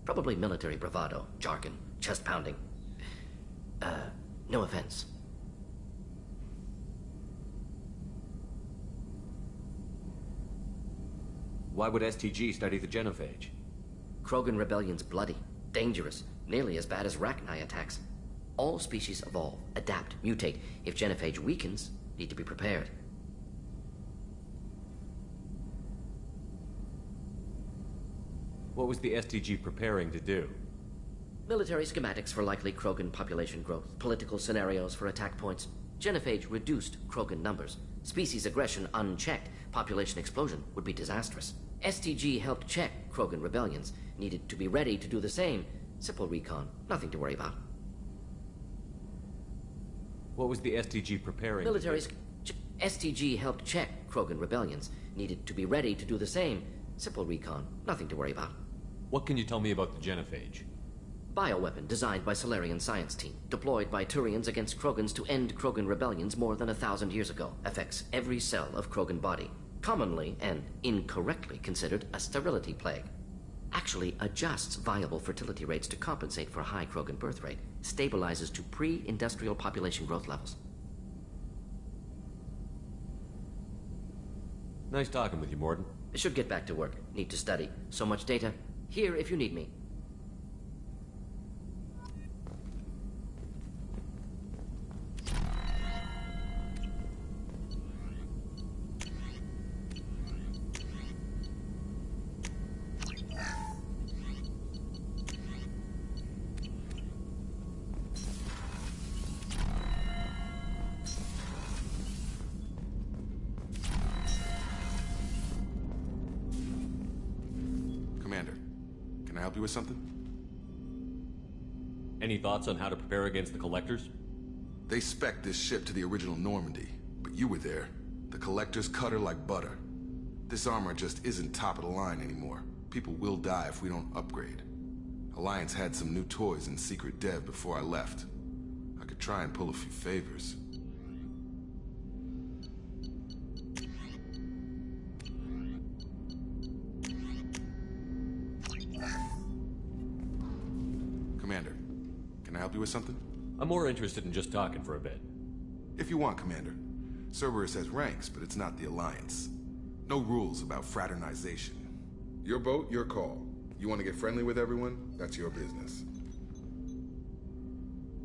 Probably military bravado, jargon, chest pounding. No offense. Why would STG study the genophage? Krogan rebellion's bloody, dangerous, nearly as bad as Rachni attacks. All species evolve, adapt, mutate. If genophage weakens, need to be prepared. What was the STG preparing to do? Military schematics for likely Krogan population growth, political scenarios for attack points. Genophage reduced Krogan numbers. Species aggression unchecked, population explosion would be disastrous. STG helped check Krogan rebellions. Needed to be ready to do the same. Simple recon, nothing to worry about. What was the STG preparing Military to do? STG helped check Krogan rebellions. Needed to be ready to do the same. Simple recon, nothing to worry about. What can you tell me about the genophage? Bioweapon designed by Solarian science team. Deployed by Turians against Krogans to end Krogan rebellions more than 1,000 years ago. Affects every cell of Krogan body. Commonly and incorrectly considered a sterility plague. Actually adjusts viable fertility rates to compensate for a high Krogan birth rate. Stabilizes to pre-industrial population growth levels. Nice talking with you, Morden. Should get back to work. Need to study. So much data. Here if you need me. help you with something? Any thoughts on how to prepare against the Collectors? They spec'd this ship to the original Normandy, but you were there. The Collectors cut her like butter. This armor just isn't top of the line anymore. People will die if we don't upgrade. Alliance had some new toys in secret dev before I left. I could try and pull a few favors. Commander, can I help you with something? I'm more interested in just talking for a bit. If you want, Commander. Cerberus has ranks, but it's not the Alliance. No rules about fraternization. Your boat, your call. You want to get friendly with everyone? That's your business.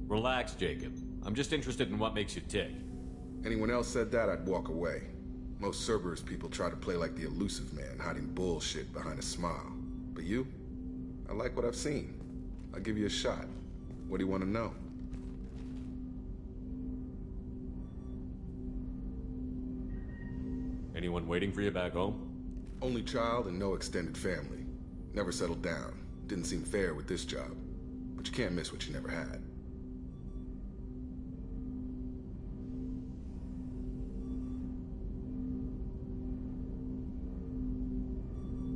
Relax, Jacob. I'm just interested in what makes you tick. Anyone else said that, I'd walk away. Most Cerberus people try to play like the elusive man, hiding bullshit behind a smile. But you? I like what I've seen. I'll give you a shot. What do you want to know? Anyone waiting for you back home? Only child and no extended family. Never settled down. Didn't seem fair with this job. But you can't miss what you never had.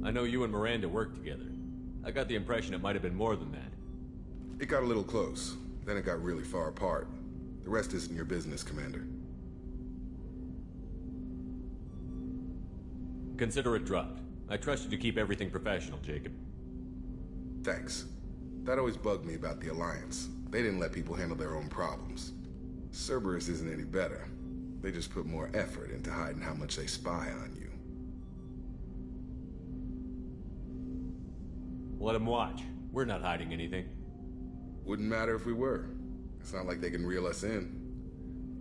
I know you and Miranda worked together. I got the impression it might have been more than that. It got a little close. Then it got really far apart. The rest isn't your business, Commander. Consider it dropped. I trust you to keep everything professional, Jacob. Thanks. That always bugged me about the Alliance. They didn't let people handle their own problems. Cerberus isn't any better. They just put more effort into hiding how much they spy on you. Let them watch. We're not hiding anything. Wouldn't matter if we were. It's not like they can reel us in.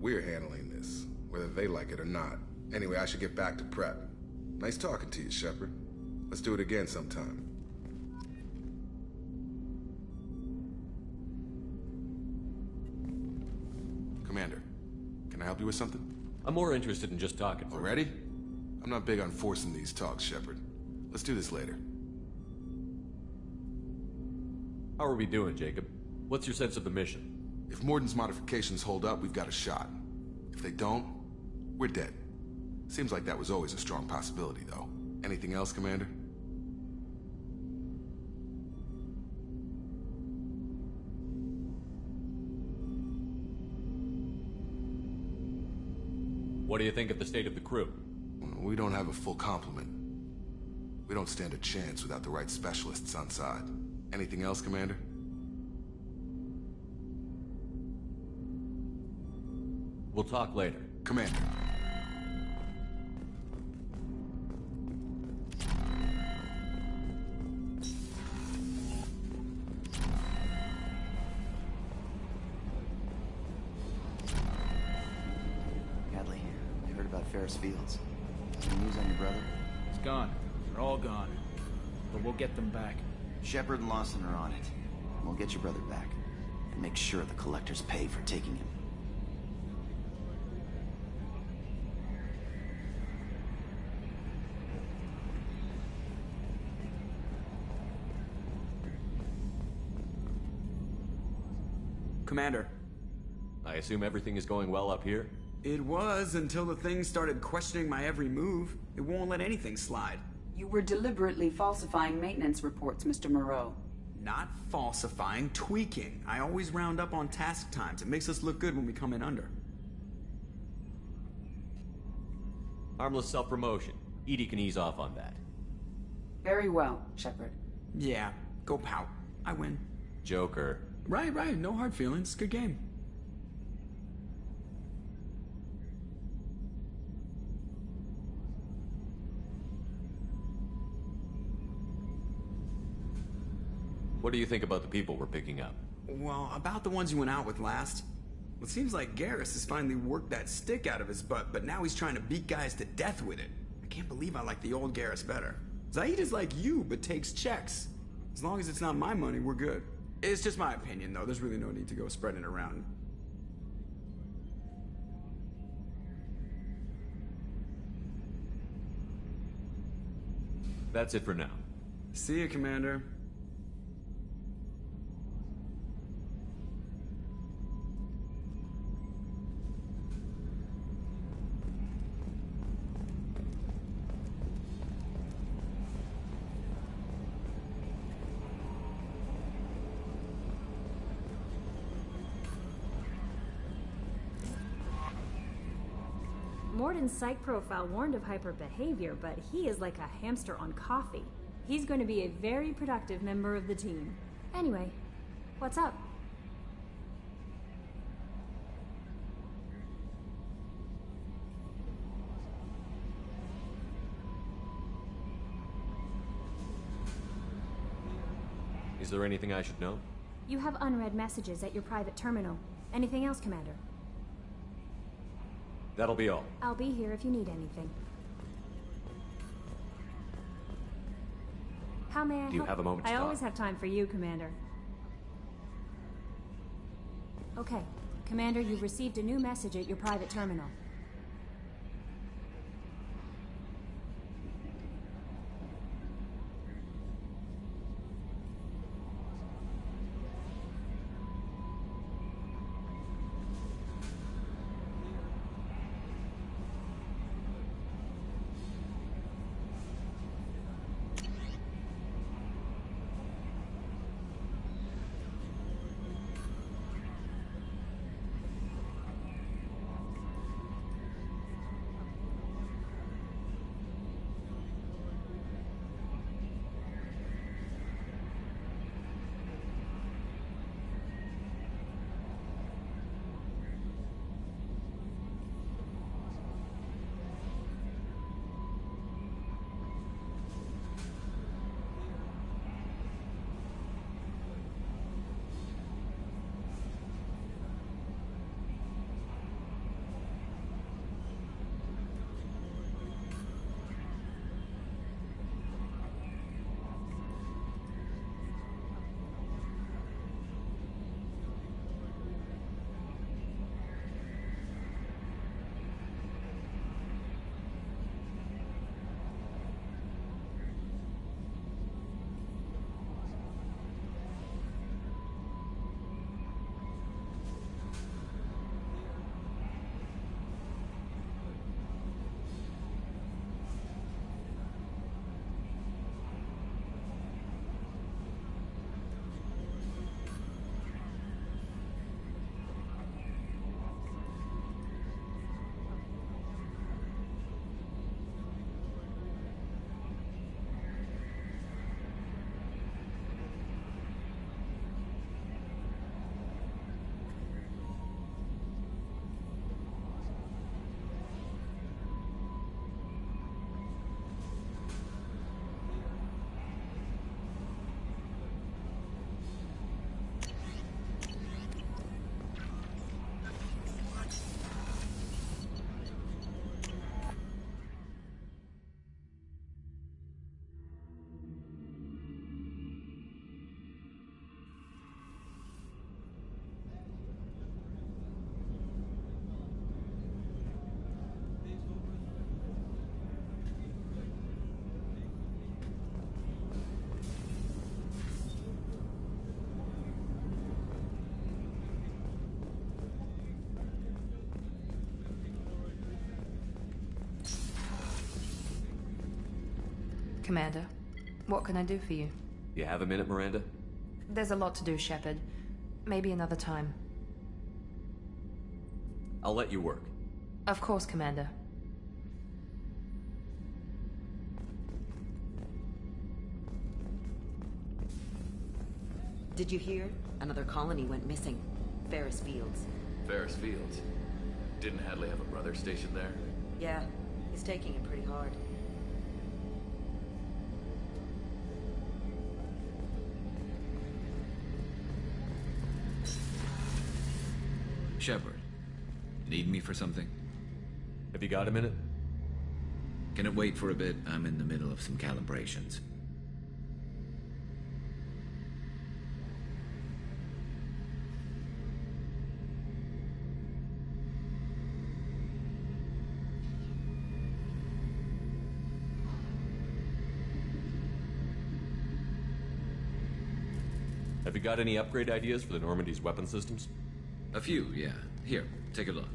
We're handling this, whether they like it or not. Anyway, I should get back to prep. Nice talking to you, Shepard. Let's do it again sometime. Commander, can I help you with something? I'm more interested in just talking. Already? I'm not big on forcing these talks, Shepard. Let's do this later. How are we doing, Jacob? What's your sense of the mission? If Morden's modifications hold up, we've got a shot. If they don't, we're dead. Seems like that was always a strong possibility, though. Anything else, Commander? What do you think of the state of the crew? We don't have a full complement. We don't stand a chance without the right specialists on side. Anything else, Commander? We'll talk later. Commander. Hadley, I heard about Ferris Fields. Any news on your brother? He's gone. They're all gone. But we'll get them back. Shepard and Lawson are on it. We'll get your brother back. And make sure the Collectors pay for taking him. Commander. I assume everything is going well up here? It was until the thing started questioning my every move. It won't let anything slide. You were deliberately falsifying maintenance reports, Mr. Moreau. Not falsifying, tweaking. I always round up on task times. It makes us look good when we come in under. Harmless self-promotion. Edie can ease off on that. Very well, Shepard. Yeah, go pout. I win. Joker. Right. No hard feelings. Good game. What do you think about the people we're picking up? Well, about the ones you went out with last. Well, it seems like Garrus has finally worked that stick out of his butt, but now he's trying to beat guys to death with it. I can't believe I like the old Garrus better. Zaid is like you, but takes checks. As long as it's not my money, we're good. It's just my opinion, though. There's really no need to go spreading it around. That's it for now. See you, Commander. Morden's psych profile warned of hyperbehavior, but he is like a hamster on coffee. He's going to be a very productive member of the team. Anyway, what's up? Is there anything I should know? You have unread messages at your private terminal. Anything else, Commander? That'll be all. I'll be here if you need anything. How may I help? Do you have a moment to I talk? always have time for you, Commander. Okay. Commander, you've received a new message at your private terminal. Commander, what can I do for you? You have a minute, Miranda? There's a lot to do, Shepard. Maybe another time. I'll let you work. Of course, Commander. Did you hear? Another colony went missing. Ferris Fields. Ferris Fields? Didn't Hadley have a brother stationed there? Yeah, he's taking it pretty hard. Shepard, need me for something? Have you got a minute? Can it wait for a bit? I'm in the middle of some calibrations. Have you got any upgrade ideas for the Normandy's weapon systems? A few, yeah. Here, take a look.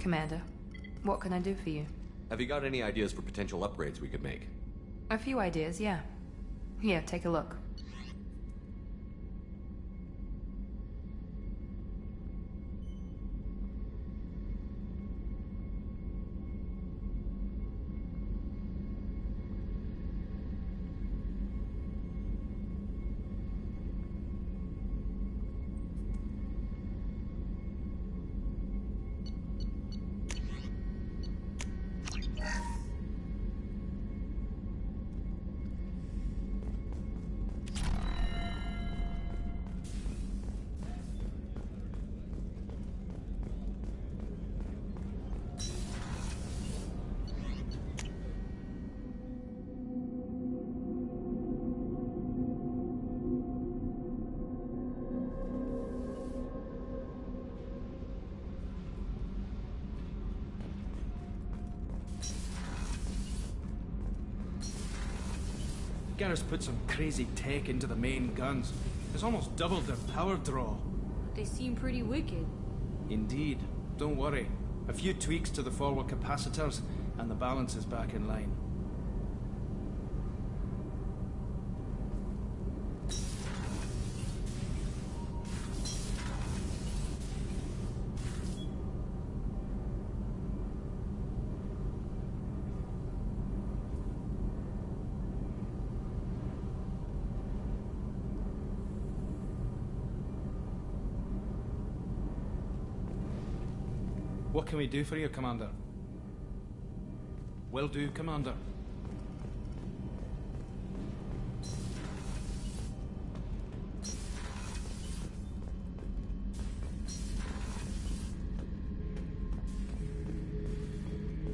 Commander. What can I do for you? Have you got any ideas for potential upgrades we could make? A few ideas, yeah. Here, take a look. Garrus put some crazy tech into the main guns. It's almost doubled their power draw. They seem pretty wicked. Indeed. Don't worry. A few tweaks to the forward capacitors, and the balance is back in line. What can we do for you, Commander? Will do, Commander.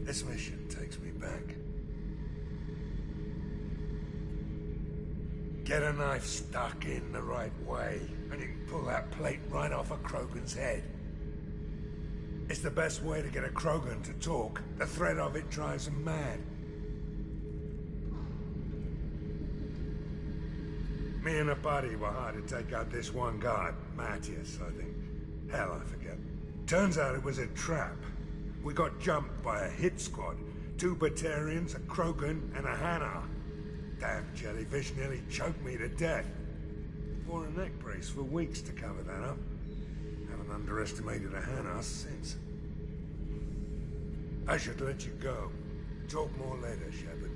This mission takes me back. Get a knife stuck in the right way, and you can pull that plate right off a Krogan's head. It's the best way to get a Krogan to talk. The threat of it drives him mad. Me and a buddy were hired to take out this one guard, Matthias, I think. Hell, I forget. Turns out it was a trap. We got jumped by a hit squad. 2 Batarians, a Krogan, and a Hanar. Damn jellyfish nearly choked me to death. Wore a neck brace for weeks to cover that up. Haven't underestimated a Hanar since. I should let you go. Talk more later, Shepard.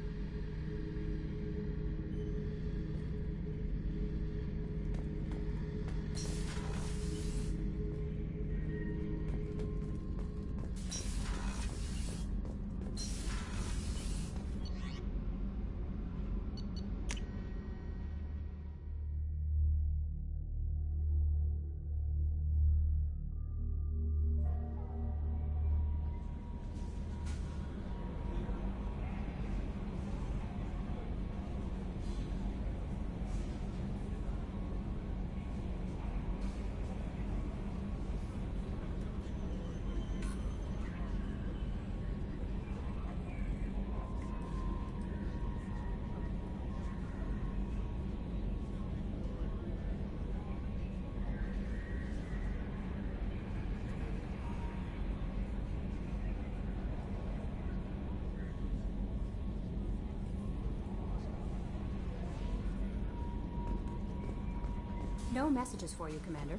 No messages for you, Commander.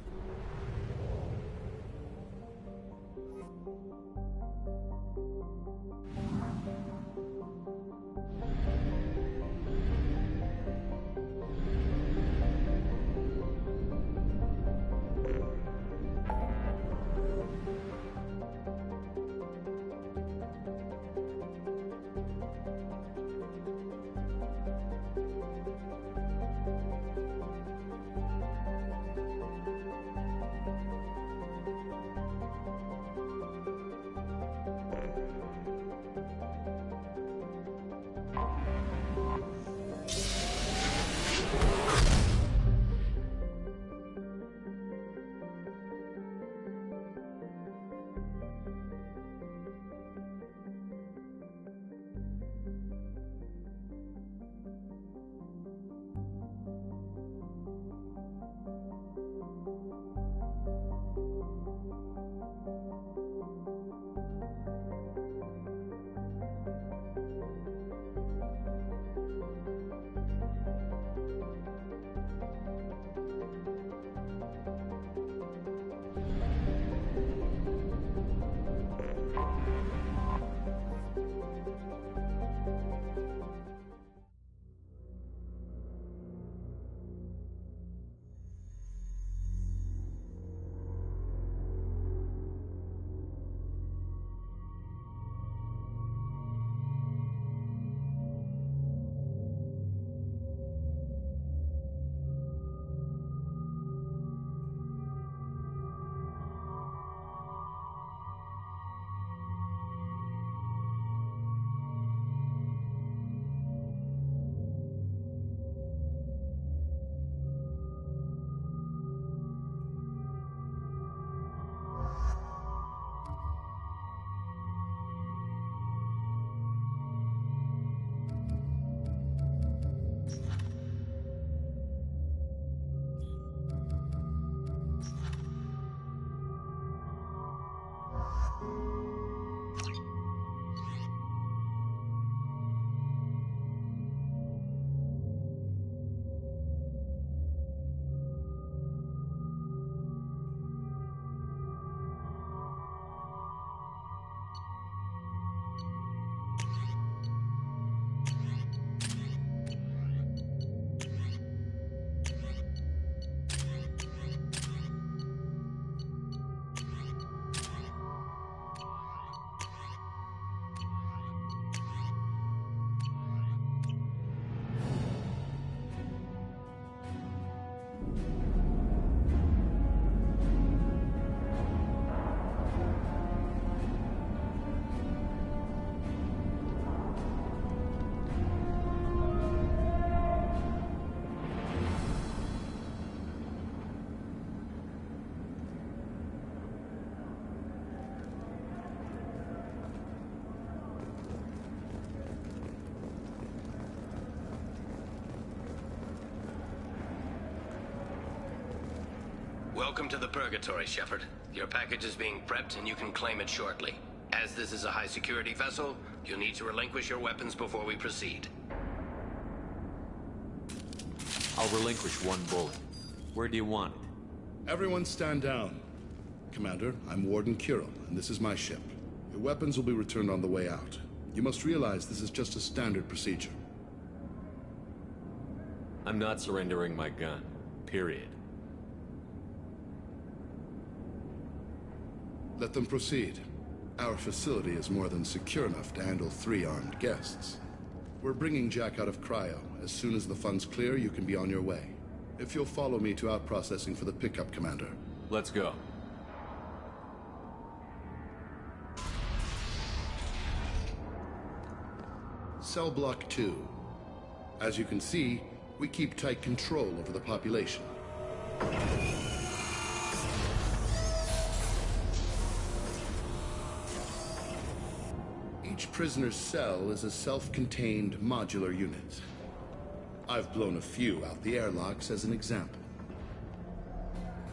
Welcome to the Purgatory, Shepard. Your package is being prepped and you can claim it shortly. As this is a high-security vessel, you'll need to relinquish your weapons before we proceed. I'll relinquish one bullet. Where do you want it? Everyone stand down. Commander, I'm Warden Kirill, and this is my ship. Your weapons will be returned on the way out. You must realize this is just a standard procedure. I'm not surrendering my gun. Period. Let them proceed. Our facility is more than secure enough to handle 3 armed guests. We're bringing Jack out of cryo. As soon as the funds clear, you can be on your way. If you'll follow me to out-processing for the pickup, Commander. Let's go. Cell Block 2. As you can see, we keep tight control over the population. Each prisoner's cell is a self-contained modular unit. I've blown a few out the airlocks as an example.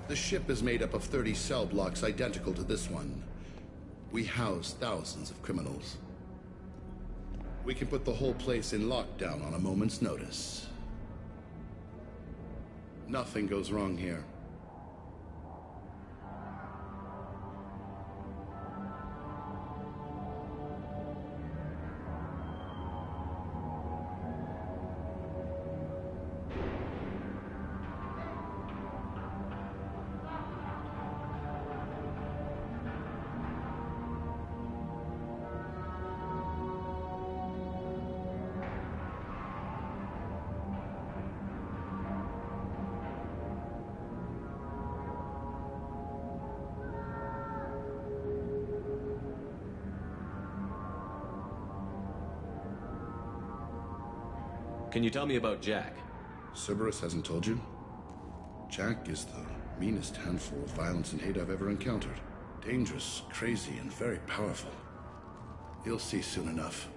The ship is made up of 30 cell blocks identical to this one. We house thousands of criminals. We can put the whole place in lockdown on a moment's notice. Nothing goes wrong here. Can you tell me about Jack? Cerberus hasn't told you? Jack is the meanest handful of violence and hate I've ever encountered. Dangerous, crazy, and very powerful. You'll see soon enough.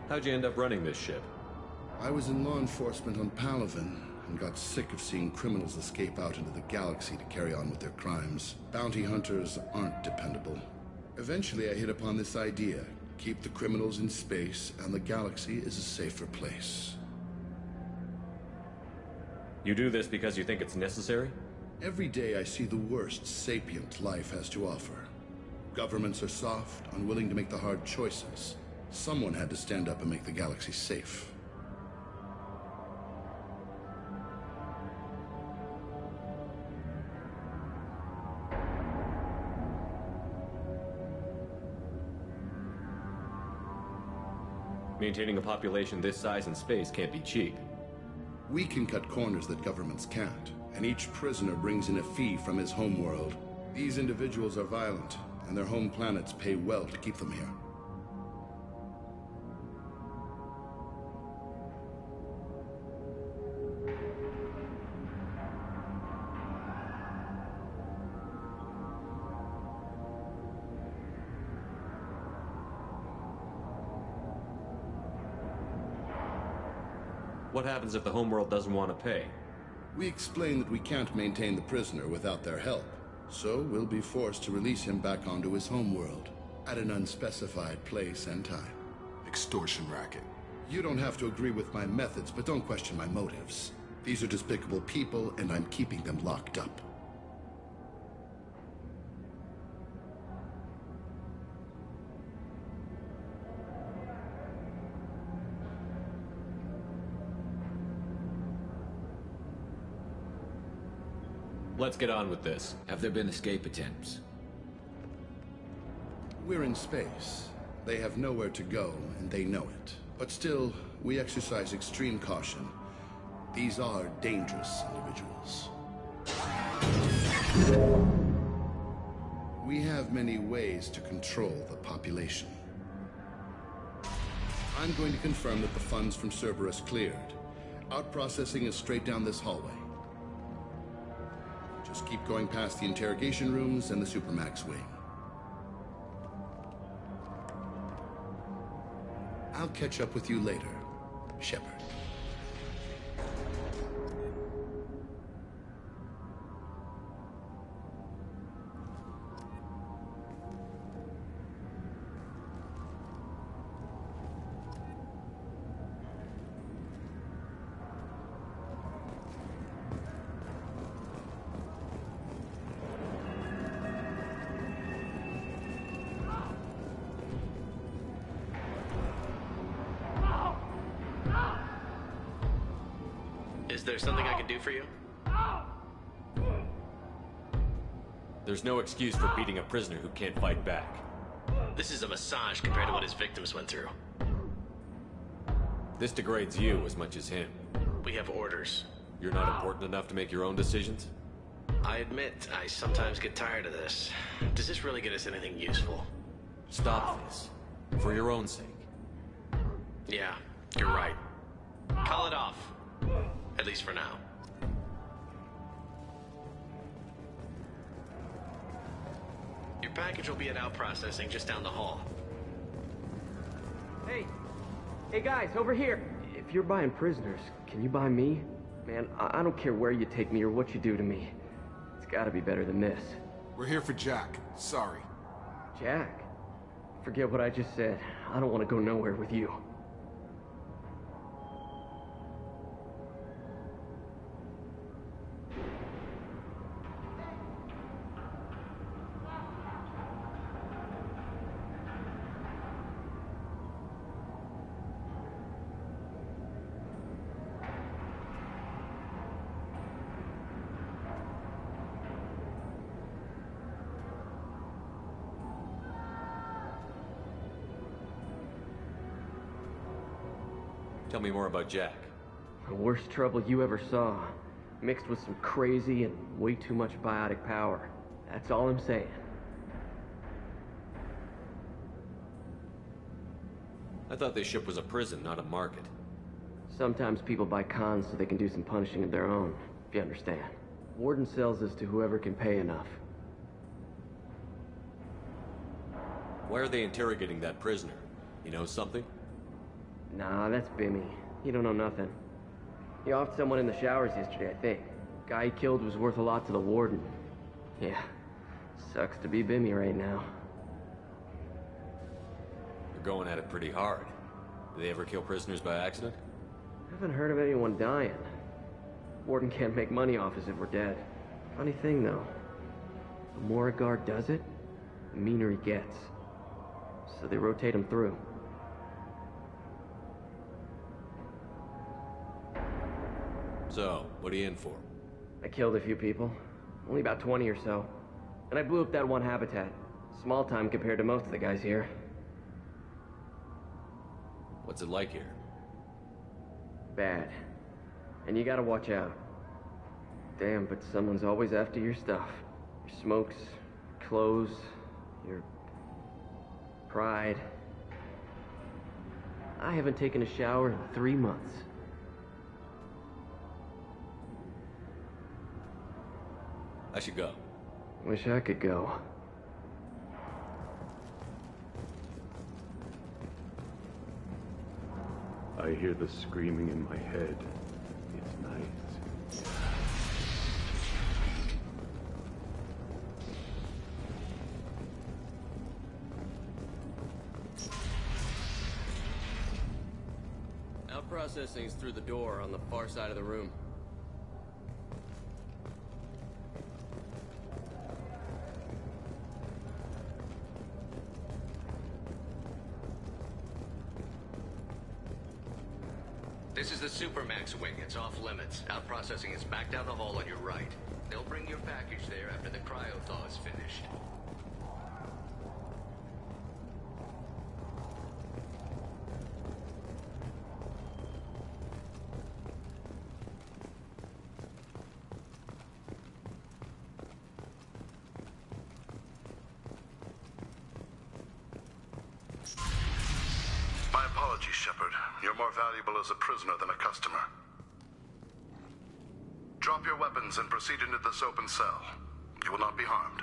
How'd you end up running this ship? I was in law enforcement on Palaven, and got sick of seeing criminals escape out into the galaxy to carry on with their crimes. Bounty hunters aren't dependable. Eventually I hit upon this idea. Keep the criminals in space, and the galaxy is a safer place. You do this because you think it's necessary? Every day I see the worst sapient life has to offer. Governments are soft, unwilling to make the hard choices. Someone had to stand up and make the galaxy safe. Maintaining a population this size in space can't be cheap. We can cut corners that governments can't, and each prisoner brings in a fee from his homeworld. These individuals are violent, and their home planets pay well to keep them here. What happens if the homeworld doesn't want to pay? We explain that we can't maintain the prisoner without their help, so we'll be forced to release him back onto his homeworld, at an unspecified place and time. Extortion racket. You don't have to agree with my methods, but don't question my motives. These are despicable people, and I'm keeping them locked up. Let's get on with this. Have there been escape attempts? We're in space. They have nowhere to go, and they know it. But still, we exercise extreme caution. These are dangerous individuals. We have many ways to control the population. I'm going to confirm that the funds from Cerberus cleared. Out-processing is straight down this hallway. Just keep going past the interrogation rooms and the Supermax wing. I'll catch up with you later, Shepard. Is there something I can do for you? There's no excuse for beating a prisoner who can't fight back. This is a massage compared to what his victims went through. This degrades you as much as him. We have orders. You're not important enough to make your own decisions? I admit, I sometimes get tired of this. Does this really get us anything useful? Stop this. For your own sake. Yeah, you're right. Call it off. At least for now. Your package will be at out processing just down the hall. Hey guys, over here. If you're buying prisoners, can you buy me? Man, I don't care where you take me or what you do to me. It's gotta be better than this. We're here for Jack. Sorry. Jack? Forget what I just said. I don't want to go nowhere with you. Tell me more about Jack. The worst trouble you ever saw. Mixed with some crazy and way too much biotic power. That's all I'm saying. I thought this ship was a prison, not a market. Sometimes people buy cons so they can do some punishing of their own, if you understand. Warden sells this to whoever can pay enough. Why are they interrogating that prisoner? You know something? Nah, that's Bimmy. He don't know nothing. He offed someone in the showers yesterday, I think. Guy he killed was worth a lot to the warden. Yeah, sucks to be Bimmy right now. They're going at it pretty hard. Do they ever kill prisoners by accident? Haven't heard of anyone dying. Warden can't make money off us if we're dead. Funny thing, though. The more a guard does it, the meaner he gets. So they rotate him through. So, what are you in for? I killed a few people. Only about 20 or so. And I blew up that one habitat. Small time compared to most of the guys here. What's it like here? Bad. And you gotta watch out. Damn, but someone's always after your stuff. Your smokes, clothes, your pride. I haven't taken a shower in 3 months. I should go. Wish I could go. I hear the screaming in my head. It's nice. Out processing's through the door on the far side of the room. This is the Supermax wing. It's off limits. Out processing is back down the hall on your right. They'll bring your package there after the cryo-thaw is finished. My apologies, Shepard. You're more valuable as a prisoner than a customer. Drop your weapons and proceed into this open cell. You will not be harmed.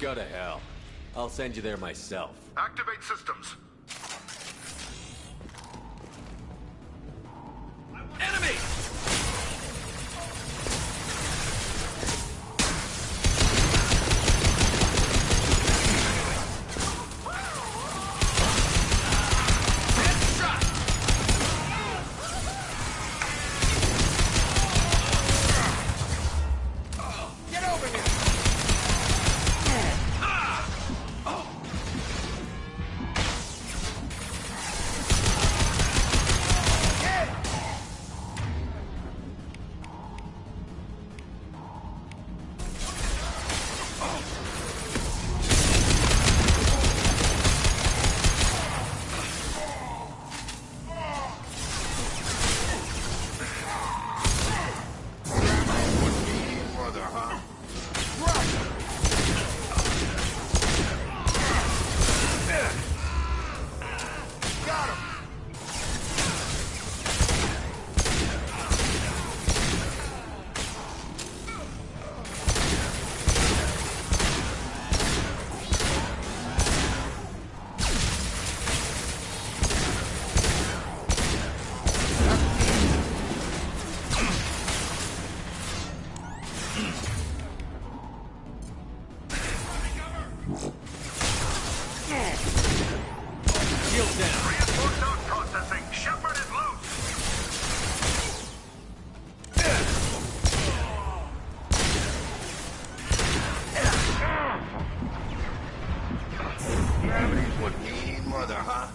Go to hell. I'll send you there myself. Activate systems. Enemy! Get over here! Shield down. Reinforced out processing. Shepard is loose. Gravity's one mean mother, huh?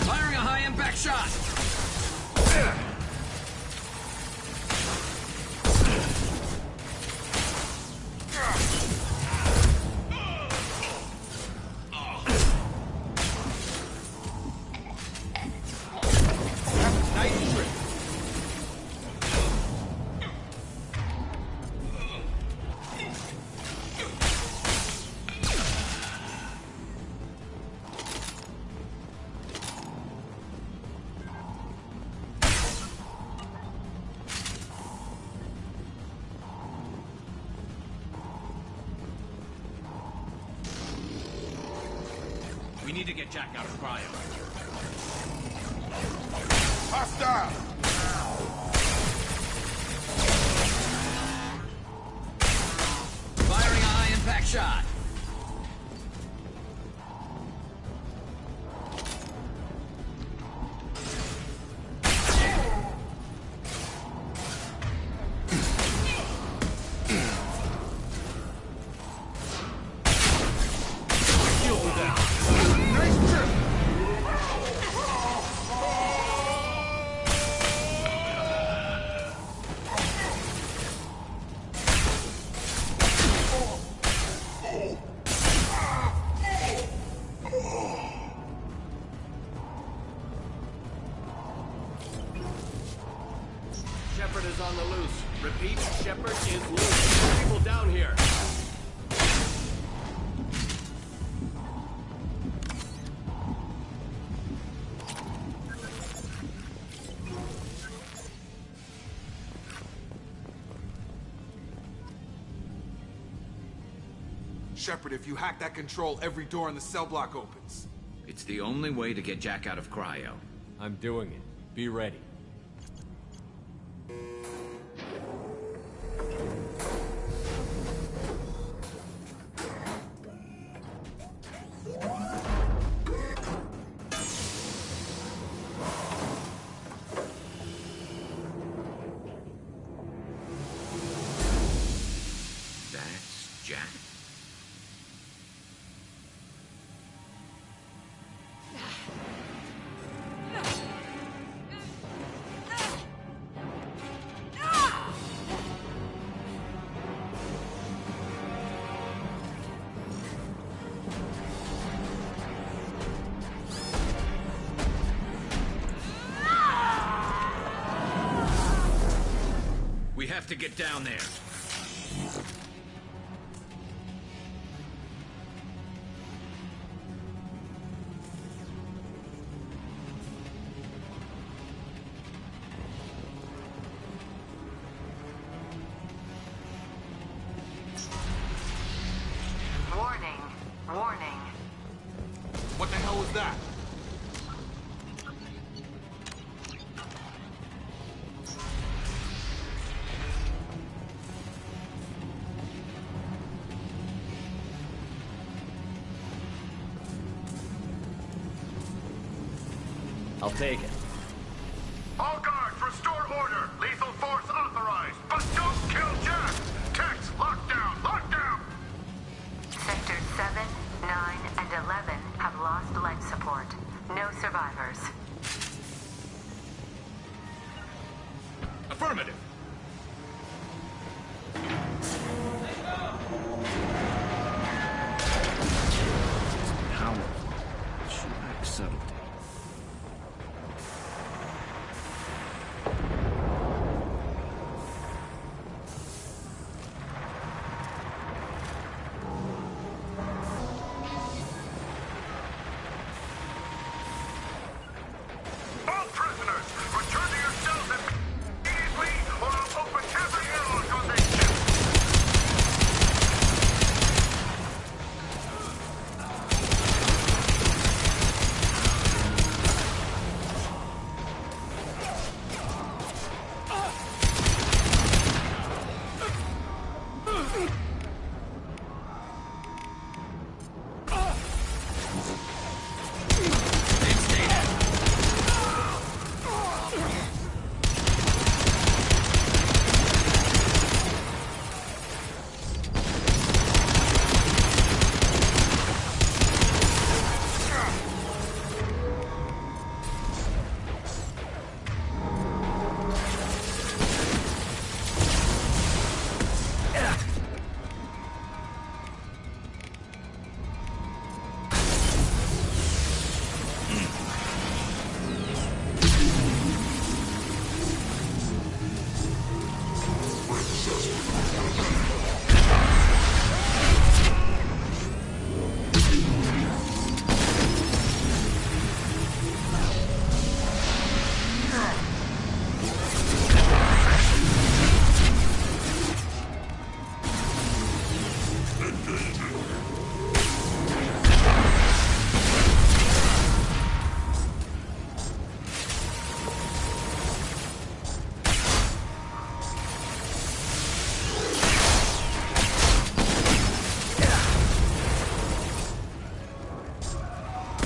Firing a high-impact shot. Nice trick. We need to get Jack out of cryo. Hostile! Firing a high-impact shot. Shield down. Nice trip! Shepard is on the loose. Repeat, Shepard is loose. People down here. Shepard, if you hack that control, every door in the cell block opens. It's the only way to get Jack out of cryo. I'm doing it. Be ready. That's Jack? We have to get down there. Warning. What the hell was that? I'll take it. All guards, restore order. Lethal force authorized. But don't kill Jack. Tex, lockdown, lockdown. Sectors 7, 9, and 11 have lost life support. No survivors. Affirmative. Powerful. She lacks subtlety. All prisoners, return to your cells immediately, or I'll open every airlock on this ship.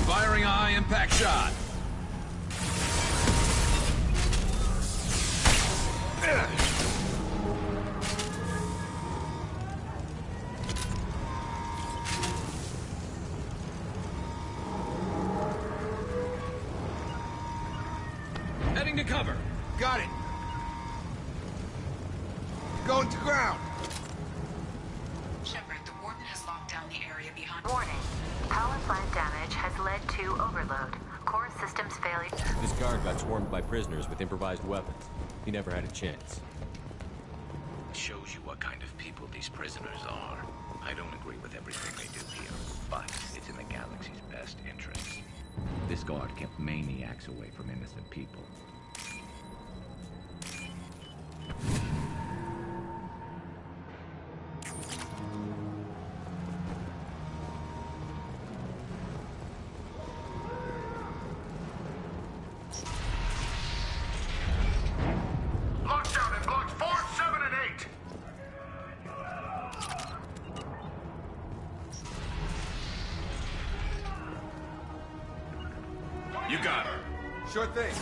Firing a high-impact shot. Heading to cover. Got it. Going to ground. Shepard, the Warden has locked down the area behind. Warning. Power plant damage has led to overload. Core systems failure. This guard got swarmed by prisoners with improvised weapons. He never had a chance. Shows you what kind of people these prisoners are. I don't agree with everything they do here, but it's in the galaxy's best interests. This guard kept maniacs away from innocent people. Lockdown in blocks 4, 7, and 8. You got her. Sure thing.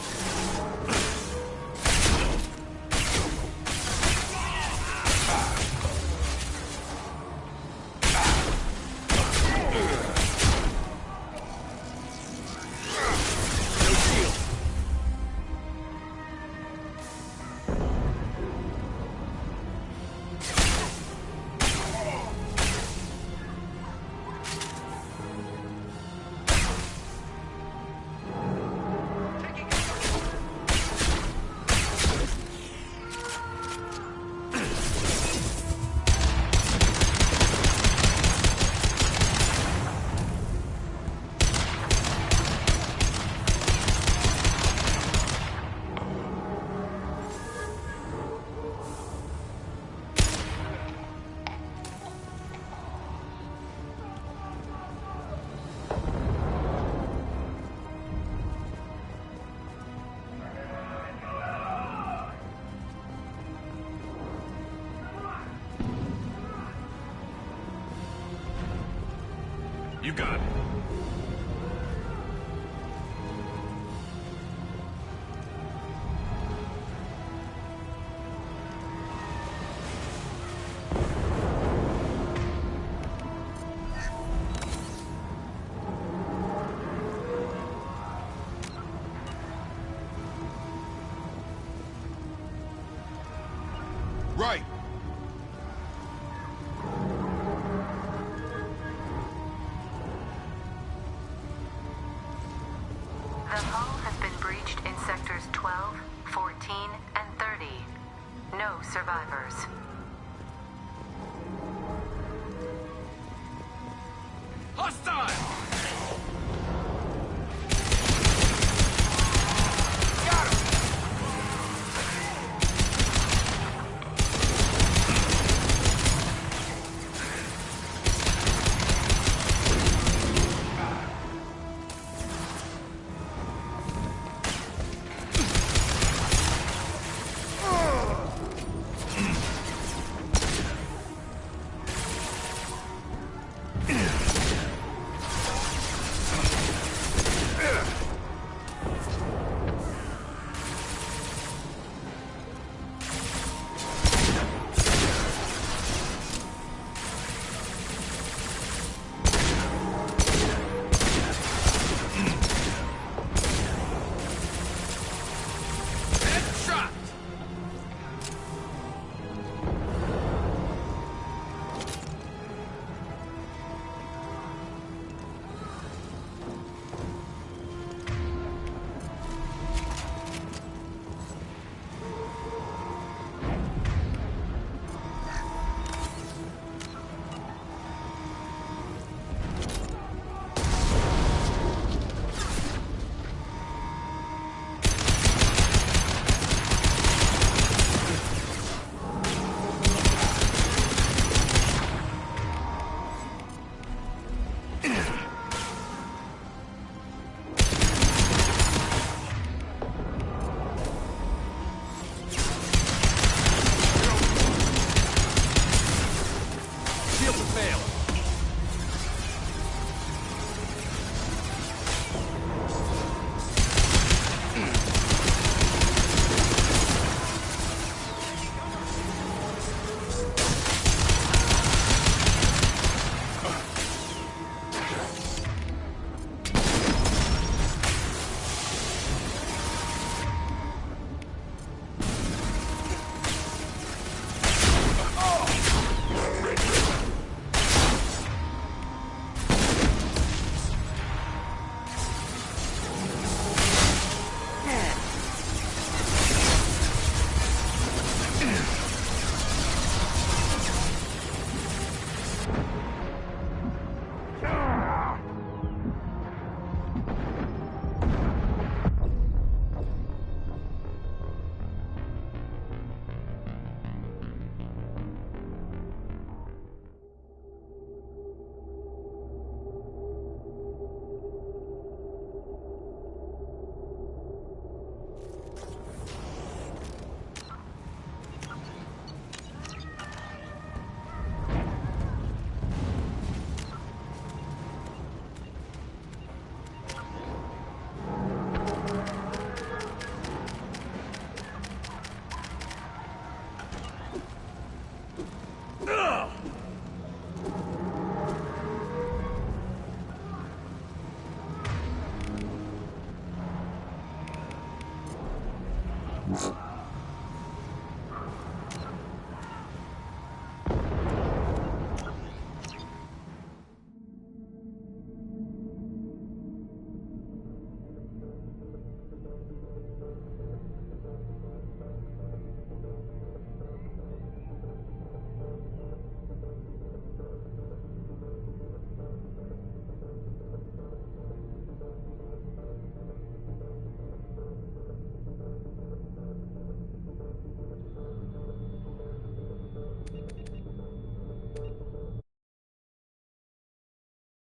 You got it. Right. The hull has been breached in sectors 12, 14, and 30. No survivors. Hostile!